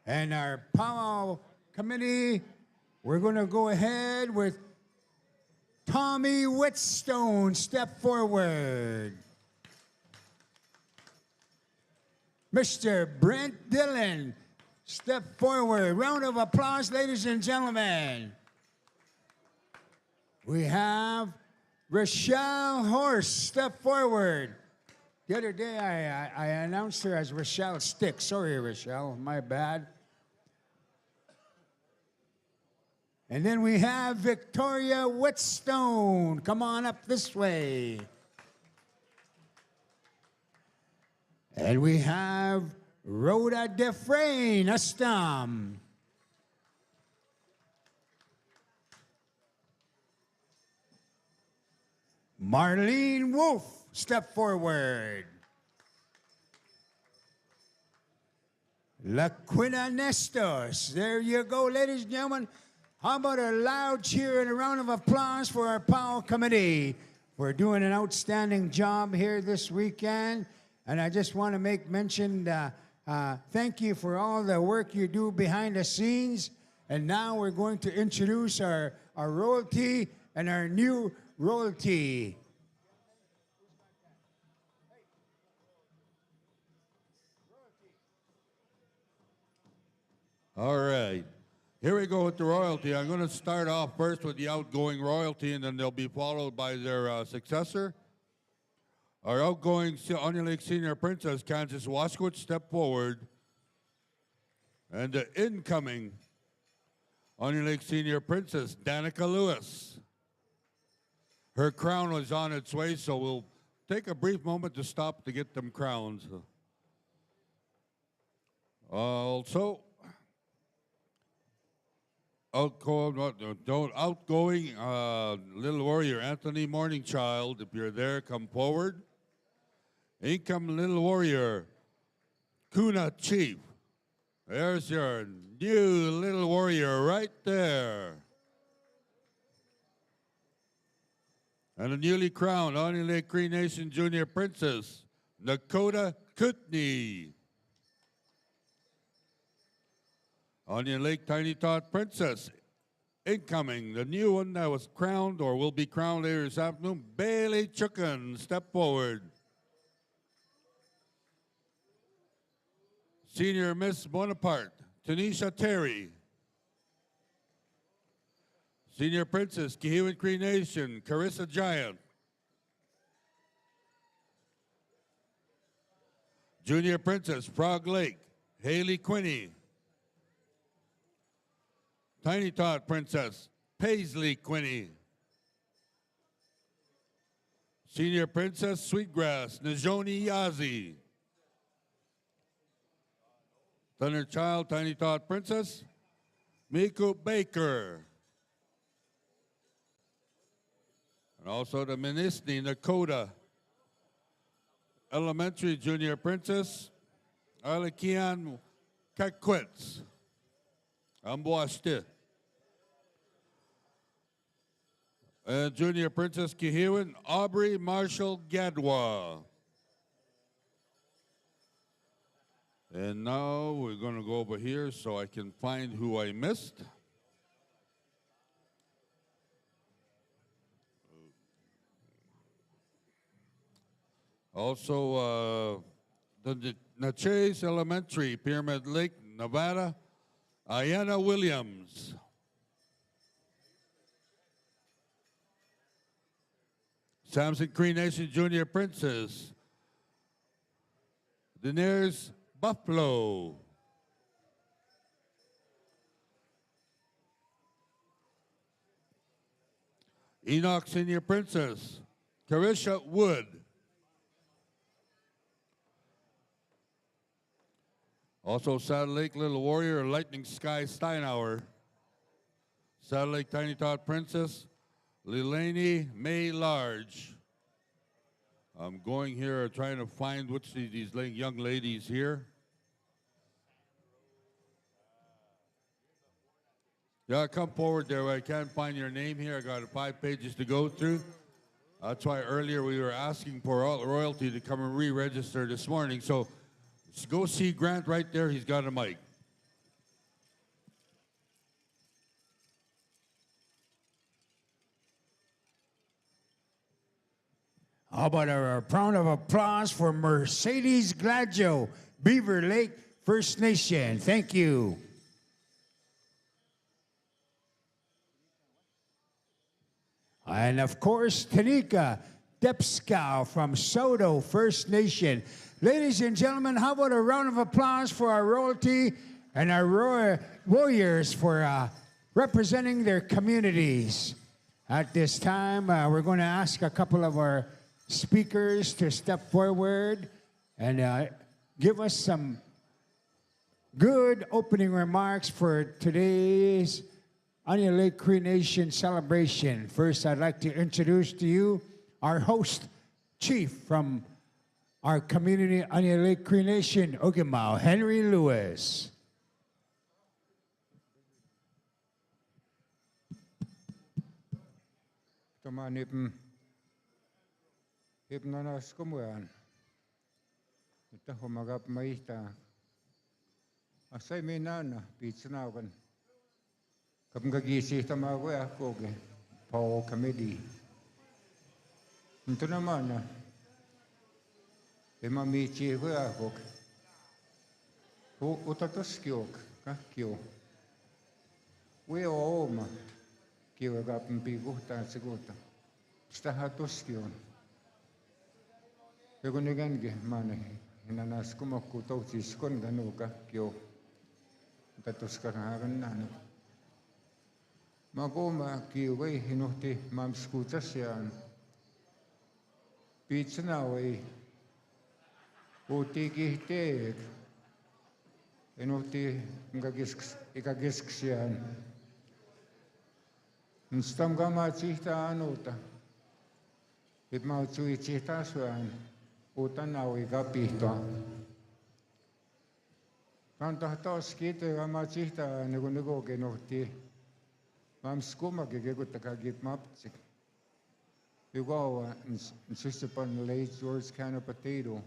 And our powwow committee, we're going to go ahead with Tommy Whitstone. Step forward. Mr. Brent Dillon, step forward. Round of applause, ladies and gentlemen. We have Rochelle Horst, step forward. The other day, I announced her as Rochelle Stick. Sorry, Rochelle, my bad. And then we have Victoria Whitstone. Come on up this way. And we have Rhoda Defrain, Astam. Marlene Wolf, step forward. LaQuina Nestos, there you go, ladies and gentlemen. How about a loud cheer and a round of applause for our powwow committee for doing an outstanding job here this weekend. And I just want to make mention, thank you for all the work you do behind the scenes. And now we're going to introduce our royalty and our new royalty. All right. Here we go with the royalty. I'm going to start off first with the outgoing royalty, and then they'll be followed by their successor. Our outgoing Onion Lake Senior Princess, Kansas Waskowitz, step forward. And the incoming Onion Lake Senior Princess, Danica Lewis. Her crown was on its way, so we'll take a brief moment to stop to get them crowns. Also, outgoing Little Warrior, Anthony Morningchild, if you're there, come forward. Income Little Warrior, Kuna Chief. There's your new Little Warrior right there. And a newly crowned Onion Lake Cree Nation Junior Princess, Nakota Kootenai. Onion Lake Tiny Tot Princess, incoming, the new one that was crowned or will be crowned later this afternoon, Bailey Chukin, step forward. Senior Miss Bonaparte, Tanisha Terry. Senior Princess, Kihiwan Cree Nation, Carissa Giant. Junior Princess, Frog Lake, Haley Quinney. Tiny Tot Princess, Paisley Quinney. Senior Princess, Sweetgrass, Najoni Yazi. Thunder Child, Tiny Tot Princess, Miku Baker. And also the Minisni Nakota Elementary Junior Princess, Alakian Kakwitz. Amboashti. And Junior Princess Kihiwan, Aubrey Marshall Gadwa. And now we're going to go over here so I can find who I missed. Also, the Natchez Elementary, Pyramid Lake, Nevada, Ayana Williams. Samson Cree Nation Junior Princess, Daenerys Buffalo. Enoch Senior Princess, Carisha Wood. Also, Saddle Lake Little Warrior, Lightning Sky Steinauer. Saddle Lake Tiny Tot Princess, Lilani May Large. I'm going here trying to find which of these young ladies here. Yeah, come forward there. I can't find your name here. I got 5 pages to go through. That's why earlier we were asking for all royalty to come and re-register this morning. So go see Grant right there. He's got a mic. How about a round of applause for Mercedes Gladio, Beaver Lake First Nation. Thank you. And of course, Tanika Depskow from Soto First Nation. Ladies and gentlemen, how about a round of applause for our royalty and our warriors for representing their communities. At this time, we're going to ask a couple of our speakers to step forward and give us some good opening remarks for today's Onion Lake Cree Nation celebration. First, I'd like to introduce to you our host chief from our community, Onion Lake Cree Nation, Ogimau, Henry Lewis. Tomanipm Hipnanas Kumuan. Ito humagap maita. Asay minana, pitsanawan. Kapagagisi tamawe ako ge. Paul Committee. Ito naman na. Imamichi ako. Utatos kiyok. Kio. We oma. Kio kapin pikuhtaan sikuta. Sitä hatuskion. Ja kun ikenkin maani, hinanas kumokku toutsis kon ganuka kio. Tatuskarahan nana. Magoma kio way hinuhti mamskutas yan. Pizza na way. Uti kihtiik. Hinuhti ikagisks yan. Nstam kama tsihta anuta. Ip mautsui tsihta suan. Utan na way kapihtoa. Kanta taas kiite kama tsihta nigo kinuhti. Mams kumagi kekuttakagit maptsik. Yugawa nsusipan late George can of potato.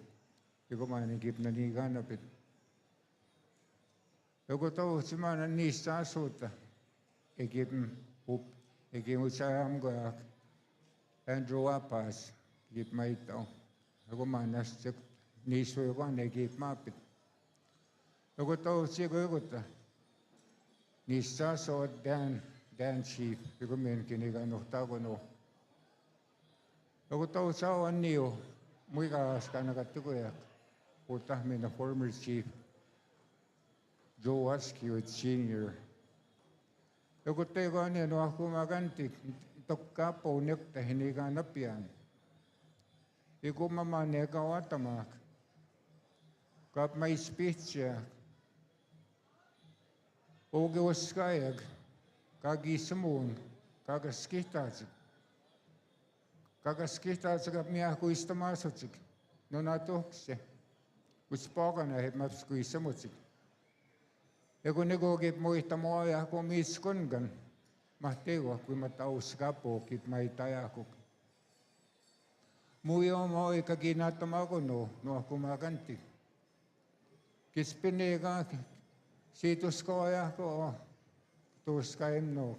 Yugo manigip na niganapit. Yugo to simana nista suta. Egip up. Egip usayam goyak. Andrew Apas. Gip maitaw. Yugo manas tsik. Niso yugo negip mapit. Yugo to sigo yugo nista so Dan chief. Yugo men kiniganoktago no. Ako tao sa niyo, muy kaas ka nakatukoyak. Utah me na former chief, Joe Waskewit Sr. Ako tayo niya, no ako magantik, tokka po nek tahiniganap yan. Iko mamane kawatamak. Kap may speech siya. Oge waskayag, kagisamun, kagaskitasik. Kakaskihta tsaka miya kui stamasotsik. No natokse. Uspakana hep maps kui samotsik. Ja kun nego kip muista moja kun miskongan. Mahtego kui mataus kapo kip maitajakuk. Muyo moi kaginatamago no ako maganti. Kispinega situskoja ko tuskaim no.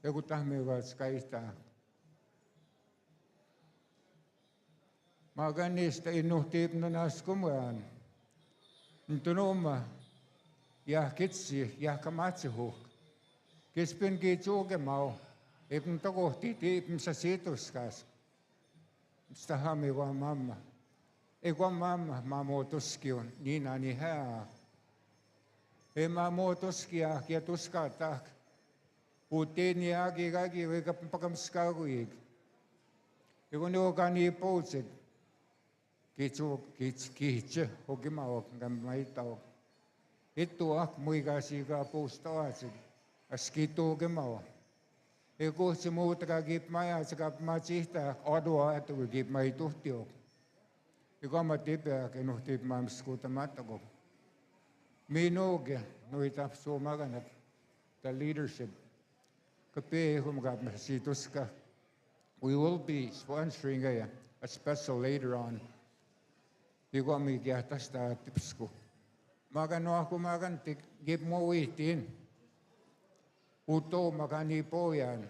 Ja kun tahmeva skaista. Maganista innuhtip na naskumuan. Ntunoma, kitsi, kamatsihuh. Kispin kitsugemau, ipn tokohti tipn sa situskas. Stahami wa mamma. Ego mamma, mamotuskion, nina ni hää. Mamotuskia, kietuskatak. Putin yagi gagi, wega pakamskaguig. Ego ni ogani poutsit. Kitse hogimawak ng maitaw. Ito ak muiga siga postawatsig. Askito gimaw. Eko simutra gip maya sagap machita odwa ito gip maituhtio. Eko matipya kinuhtip mamskuta matago. Minoge no itap sumaganap the leadership. Kape humagap masitos ka. We will be sponsoring a special later on. Iko ami kiatas ta tips ko. Magano ako magantik, give mo witin. Uto maganipo yan.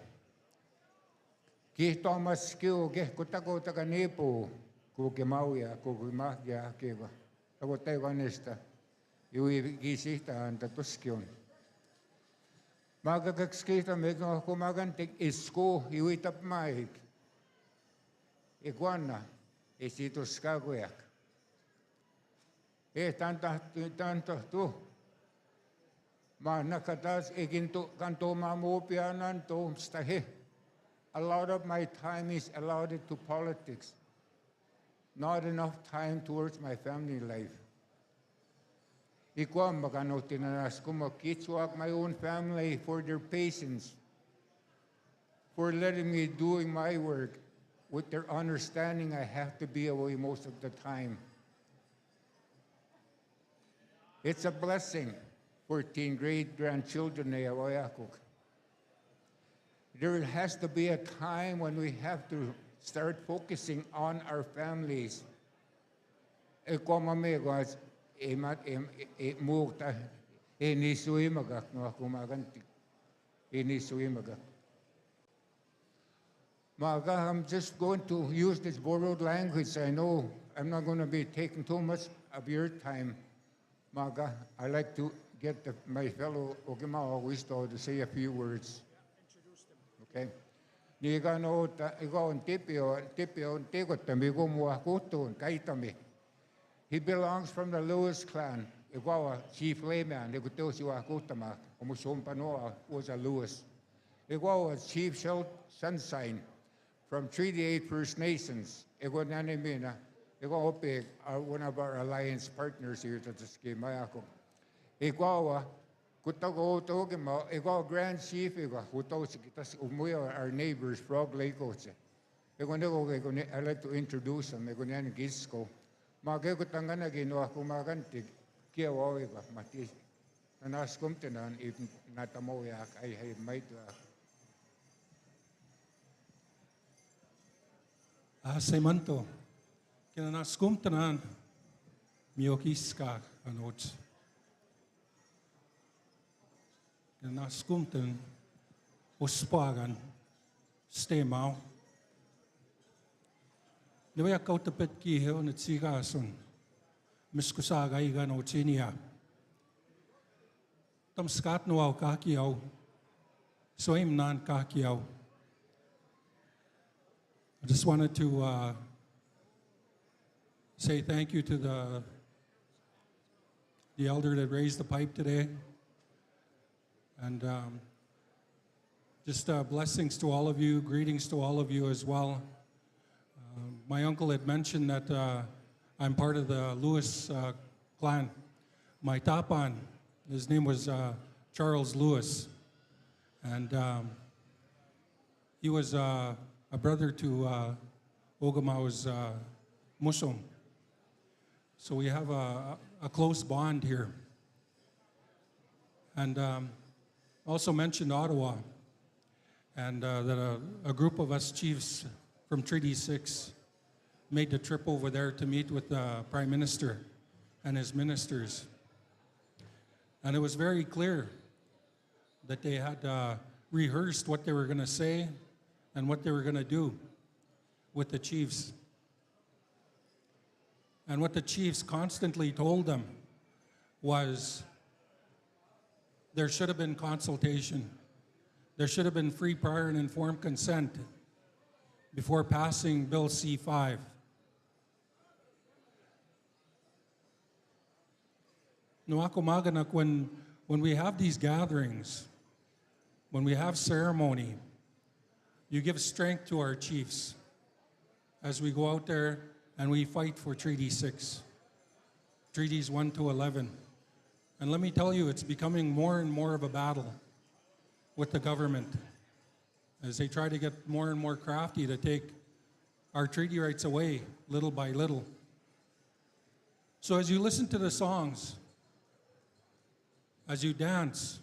Kito mas kiyo, kutako taganipo. Kukimauya, kukimahya, kiwa. Ako tayo kanista. Iwi gisita ang tatuskyon. Magagakskita, medyo ako magantik, isko, iwi tapmaik. Iguana, isitos kaguyak. Tanto tu. Manakatas iginto kanto mamupianan to stahe. A lot of my time is allotted to politics. Not enough time towards my family life. Iko magano tinanas ko makitsuak my own family for their patience. For letting me doing my work with their understanding I have to be away most of the time. It's a blessing, 14 great-grandchildren na yawayakuk. There has to be a time when we have to start focusing on our families. Ekomamegwas, mukta, inisui magak, no kumagantik, inisui magak. Maga, I'm just going to use this borrowed language. I know I'm not going to be taking too much of your time. Maga, I like to my fellow Okinawa Wisto to say a few words. Okay. Ni gano ikaw ang tipio tikot tami kumuha kutun kaitami. He belongs from the Lewis clan. Ikaw chief layman. Ikaw siya kutama. Umusong panoa was a Lewis. Ikaw chief sunshine from Treaty 8 First Nations. Ikaw nanimina. Ikaw one of our alliance partners here to the scheme. Ikaw kutago mo. Ikaw grand chief. Ikaw kutago sikitas umuya our neighbors Frog Lake Oche. I'd like to introduce them. Ikaw niyan gisko. Magkakutang na ginawa kumakantig, kiyawawi ba, mati. Nanaskum tinan, if natamoyak, I might. Semanto, kinanaskum tanan, miyokis ka, anots. Kinanaskum tan, uspagan, stemau. Nawa kau tapet kiho na tsigason, miskusaga iga no chinia. Tam skat no au kakiao, soim nan kakiao. I just wanted to say thank you to the elder that raised the pipe today. And just blessings to all of you, greetings to all of you as well. My uncle had mentioned that I'm part of the Lewis clan. My tapan, his name was Charles Lewis. And he was a brother to Ogamao's Musum. So we have a close bond here. And also mentioned Ottawa, and that a group of us chiefs from Treaty 6 made the trip over there to meet with the Prime Minister and his ministers. And it was very clear that they had rehearsed what they were going to say and what they were going to do with the chiefs. And what the chiefs constantly told them was there should have been consultation. There should have been free, prior, and informed consent before passing Bill C-5. No ako maganak when we have these gatherings, when we have ceremony, you give strength to our chiefs as we go out there and we fight for Treaty 6, Treaties 1 to 11. And let me tell you, it's becoming more and more of a battle with the government as they try to get more and more crafty to take our treaty rights away little by little. So as you listen to the songs, as you dance,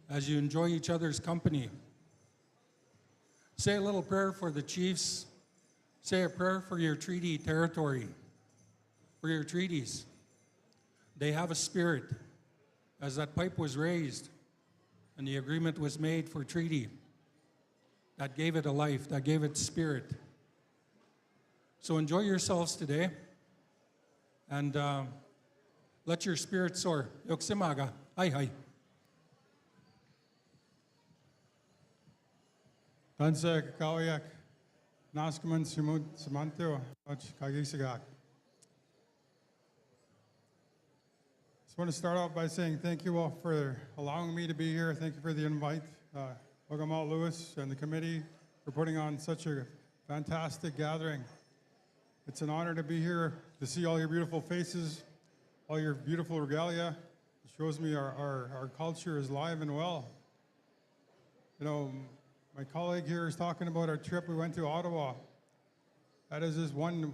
as you enjoy each other's company, say a little prayer for the chiefs, say a prayer for your treaty territory, for your treaties. They have a spirit. As that pipe was raised and the agreement was made for treaty, that gave it a life, that gave it spirit. So enjoy yourselves today and let your spirit soar. Yoksimaga. Hi, hi. Tansa kakawayak, naskaman simud samantyo, kagisagak. Just want to start off by saying thank you all for allowing me to be here. Thank you for the invite. Ogama Lewis and the committee for putting on such a fantastic gathering. It's an honor to be here, to see all your beautiful faces, all your beautiful regalia. It shows me our culture is live and well. You know, my colleague here is talking about our trip. We went to Ottawa. That is just one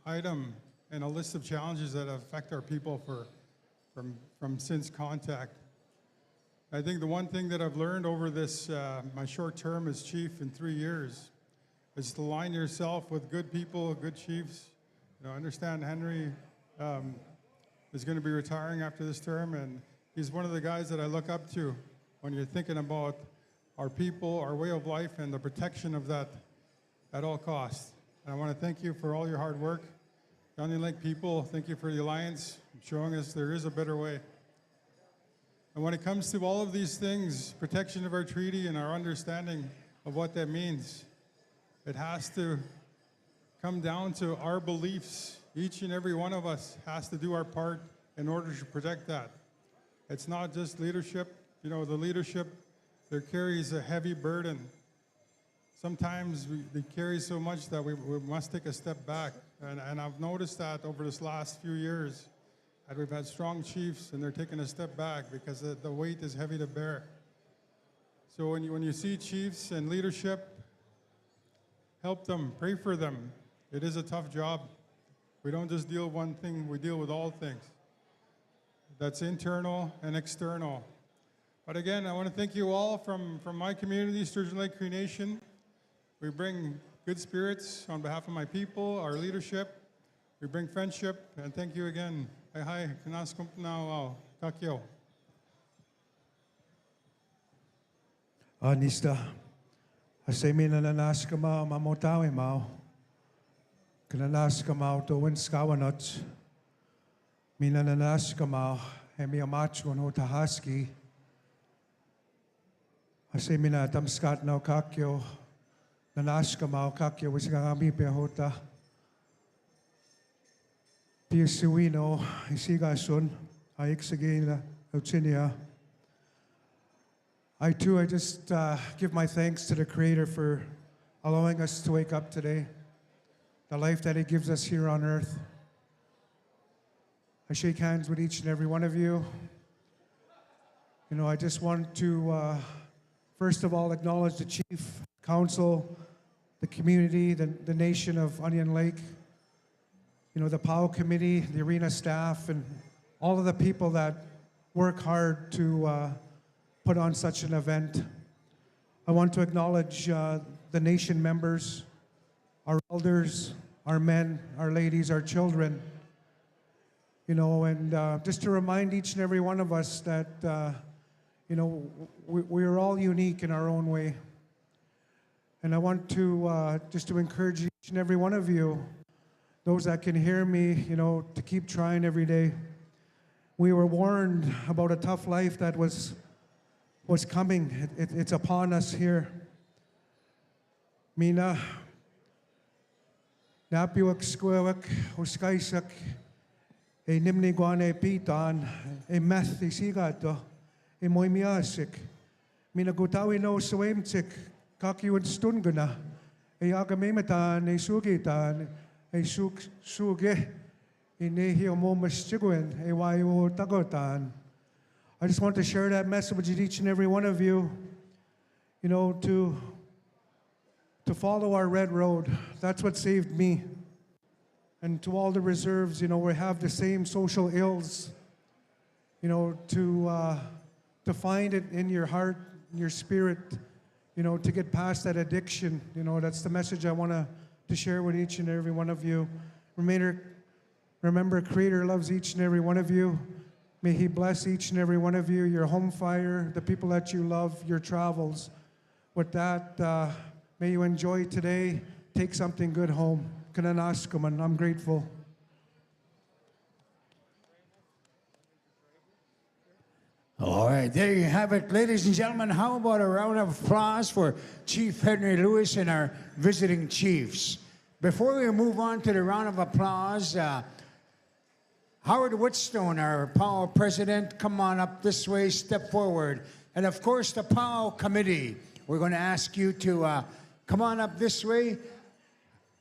item in a list of challenges that affect our people from since contact. I think the one thing that I've learned over this, my short term as chief in 3 years, is to align yourself with good people, good chiefs. You know, understand Henry is going to be retiring after this term, and he's one of the guys that I look up to when you're thinking about our people, our way of life, and the protection of that at all costs. And I want to thank you for all your hard work. Onion Lake people, thank you for the alliance, showing us there is a better way. And when it comes to all of these things, protection of our treaty and our understanding of what that means, it has to come down to our beliefs. Each and every one of us has to do our part in order to protect that. It's not just leadership. You know, the leadership, there carries a heavy burden. Sometimes they carry so much that we must take a step back. And I've noticed that over this last few years, that we've had strong chiefs and they're taking a step back because the weight is heavy to bear. So when you see chiefs and leadership, help them, pray for them. It is a tough job. We don't just deal with one thing, we deal with all things. That's internal and external. But again, I want to thank you all from my community, Sturgeon Lake Cree Nation. We bring good spirits on behalf of my people, our leadership. We bring friendship, and thank you again. Hi, kanaskum now, kakyo. Nista, asemi na nanas ka mau mamotawi mau. Kananas ka mau to win skawanot. Mina nanas ka mau hemi amachon ho tahaski. Asemi na tamskat na kakyo. Nanas ka mau kakyo wiskangami pehota. Piasuino isigason aiksagina utinia. I just give my thanks to the Creator for allowing us to wake up today, the life that He gives us here on earth. I shake hands with each and every one of you. You know, I just want to, first of all, acknowledge the Chief, Council, the community, the nation of Onion Lake, you know, the POW committee, the arena staff, and all of the people that work hard to put on such an event. I want to acknowledge the nation members, our elders, our men, our ladies, our children, you know, and just to remind each and every one of us that, you know, we are all unique in our own way. And I want to just to encourage each and every one of you, those that can hear me, you know, to keep trying every day. We were warned about a tough life that was coming. It's upon us here. Mina, napiwak skwewak, uskaisak, e nimniguane pitan, e meth isigato, e moimiasik. Mina gutawi no swemtik, kakiwan stungana, e agamematan, e sugitan, e suge, e nehio momas chigwin, e wayo tagotan. I just want to share that message with each and every one of you, you know, to follow our red road. That's what saved me. And to all the reserves, you know, we have the same social ills, you know, to find it in your heart, in your spirit, you know, to get past that addiction. You know, that's the message I want to share with each and every one of you. Remember, Creator loves each and every one of you. May He bless each and every one of you, your home fire, the people that you love, your travels. With that, may you enjoy today. Take something good home. Kananaskaman, I'm grateful. All right, there you have it, ladies and gentlemen. How about a round of applause for Chief Henry Lewis and our visiting chiefs? Before we move on to the round of applause, Howard Whitstone, our POW president, come on up this way, step forward. And of course, the POW committee, we're going to ask you to come on up this way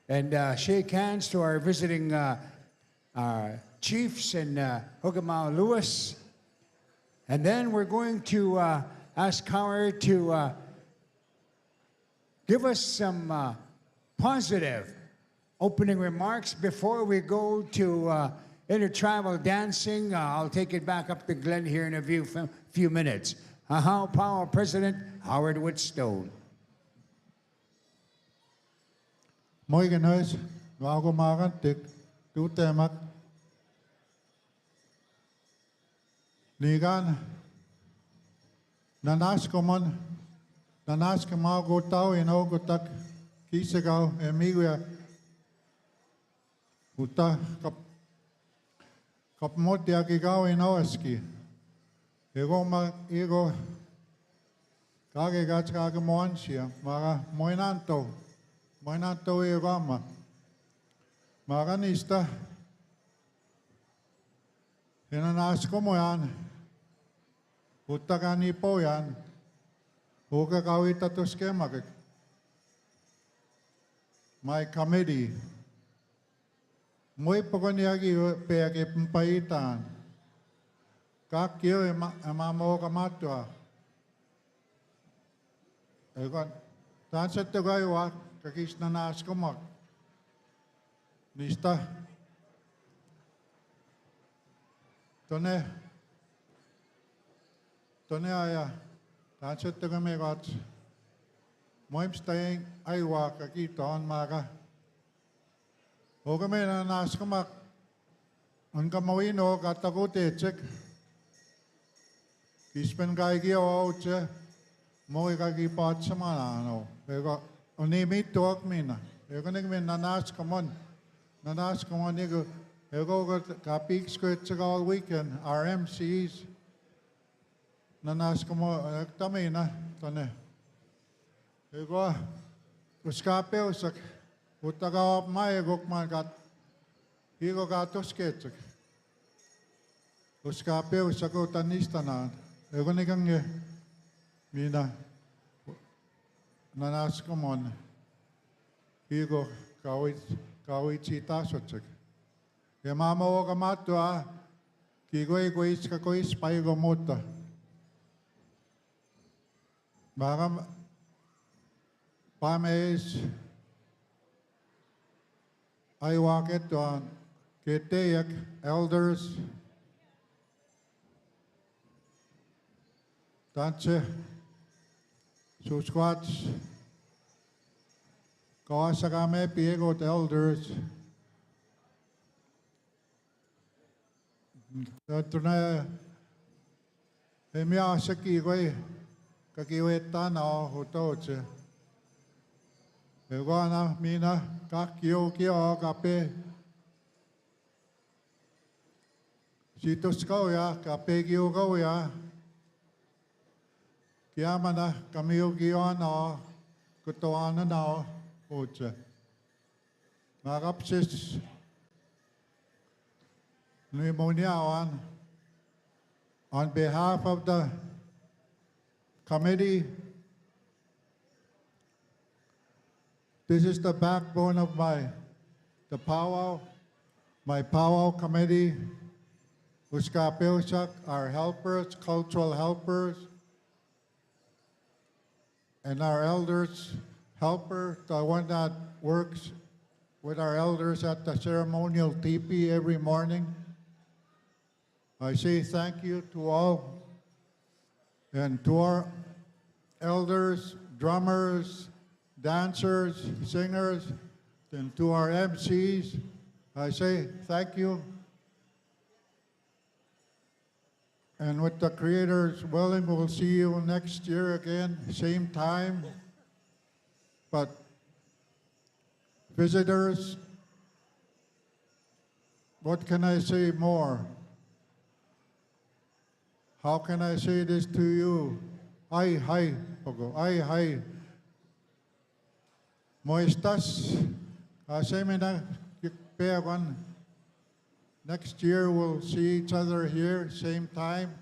and shake hands to our visiting chiefs and Hogamaw Lewis. And then we're going to ask Howard to give us some positive opening remarks before we go to intertribal dancing. I'll take it back up to Glenn here in a few minutes. POW President Howard Whitstone. Morgen huis, wago magan tik tutemak. Ligan, nanas komon, nanas kemau gotau ino gotak kisegau emigua. Uta kap moti akigawi nawaski. Ego kage gats kage moansia. Mara moinanto. Moinanto egama. Mara nista. Inanas ko mo yan. Uta ka ni po yan. Uka kawita to skema. My committee. Muy po ko niyagi peke pampaitan. Kakyo emamo kamatwa. Egon, tansa to kayo kakis na naas ko mak. Nista. Tone aya. Tansa to kami got. Moim staying aywa kakito on maka. O kami na naas ko mak. Ang kamawino katakuti check. Kispen kay kiyo oche. Mo ikagipat sa mga ano. Ego, unimit to akmina. Ego nagmin nanas kamon. Nanas kamon ego. Ego kapix ko at saka all weekend. RMCs. Nanas kamon. Nagtamay na. Tane. Ego. Uskape usak. Utagaw may ego man kat. Ego gatos ketsak. Uskape usak utanista na. Ego nigang mina nanas kamon higo kawit cita sotsek ke mama o kamatwa kigoy kois ka kois paigo mota baka pames ay waket to keteyak elders tanse so squats, Kawasakame, Piego elders. Ito na, miya sa kigoy, kakiweta na ako ito. Ego na, mina, kakyo kape. Sitos kau ya, kape kiyo kau ya. Kaya mana kami yung na kutuan na uche. Mga kapsis, pneumonia on behalf of the committee, this is the backbone of my powwow committee, Uskapilsak, our helpers, cultural helpers, and our elders helper, the one that works with our elders at the ceremonial teepee every morning. I say thank you to all and to our elders, drummers, dancers, singers, and to our MCs. I say thank you. And with the Creator's willing, we'll see you next year again, same time. But visitors, what can I say more? How can I say this to you? Ay, hi, Pogo. Ay, hi. Mo estas? Kasi may nagpeawan. Next year, we'll see each other here, same time.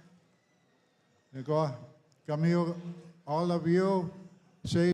Kami, all of you, say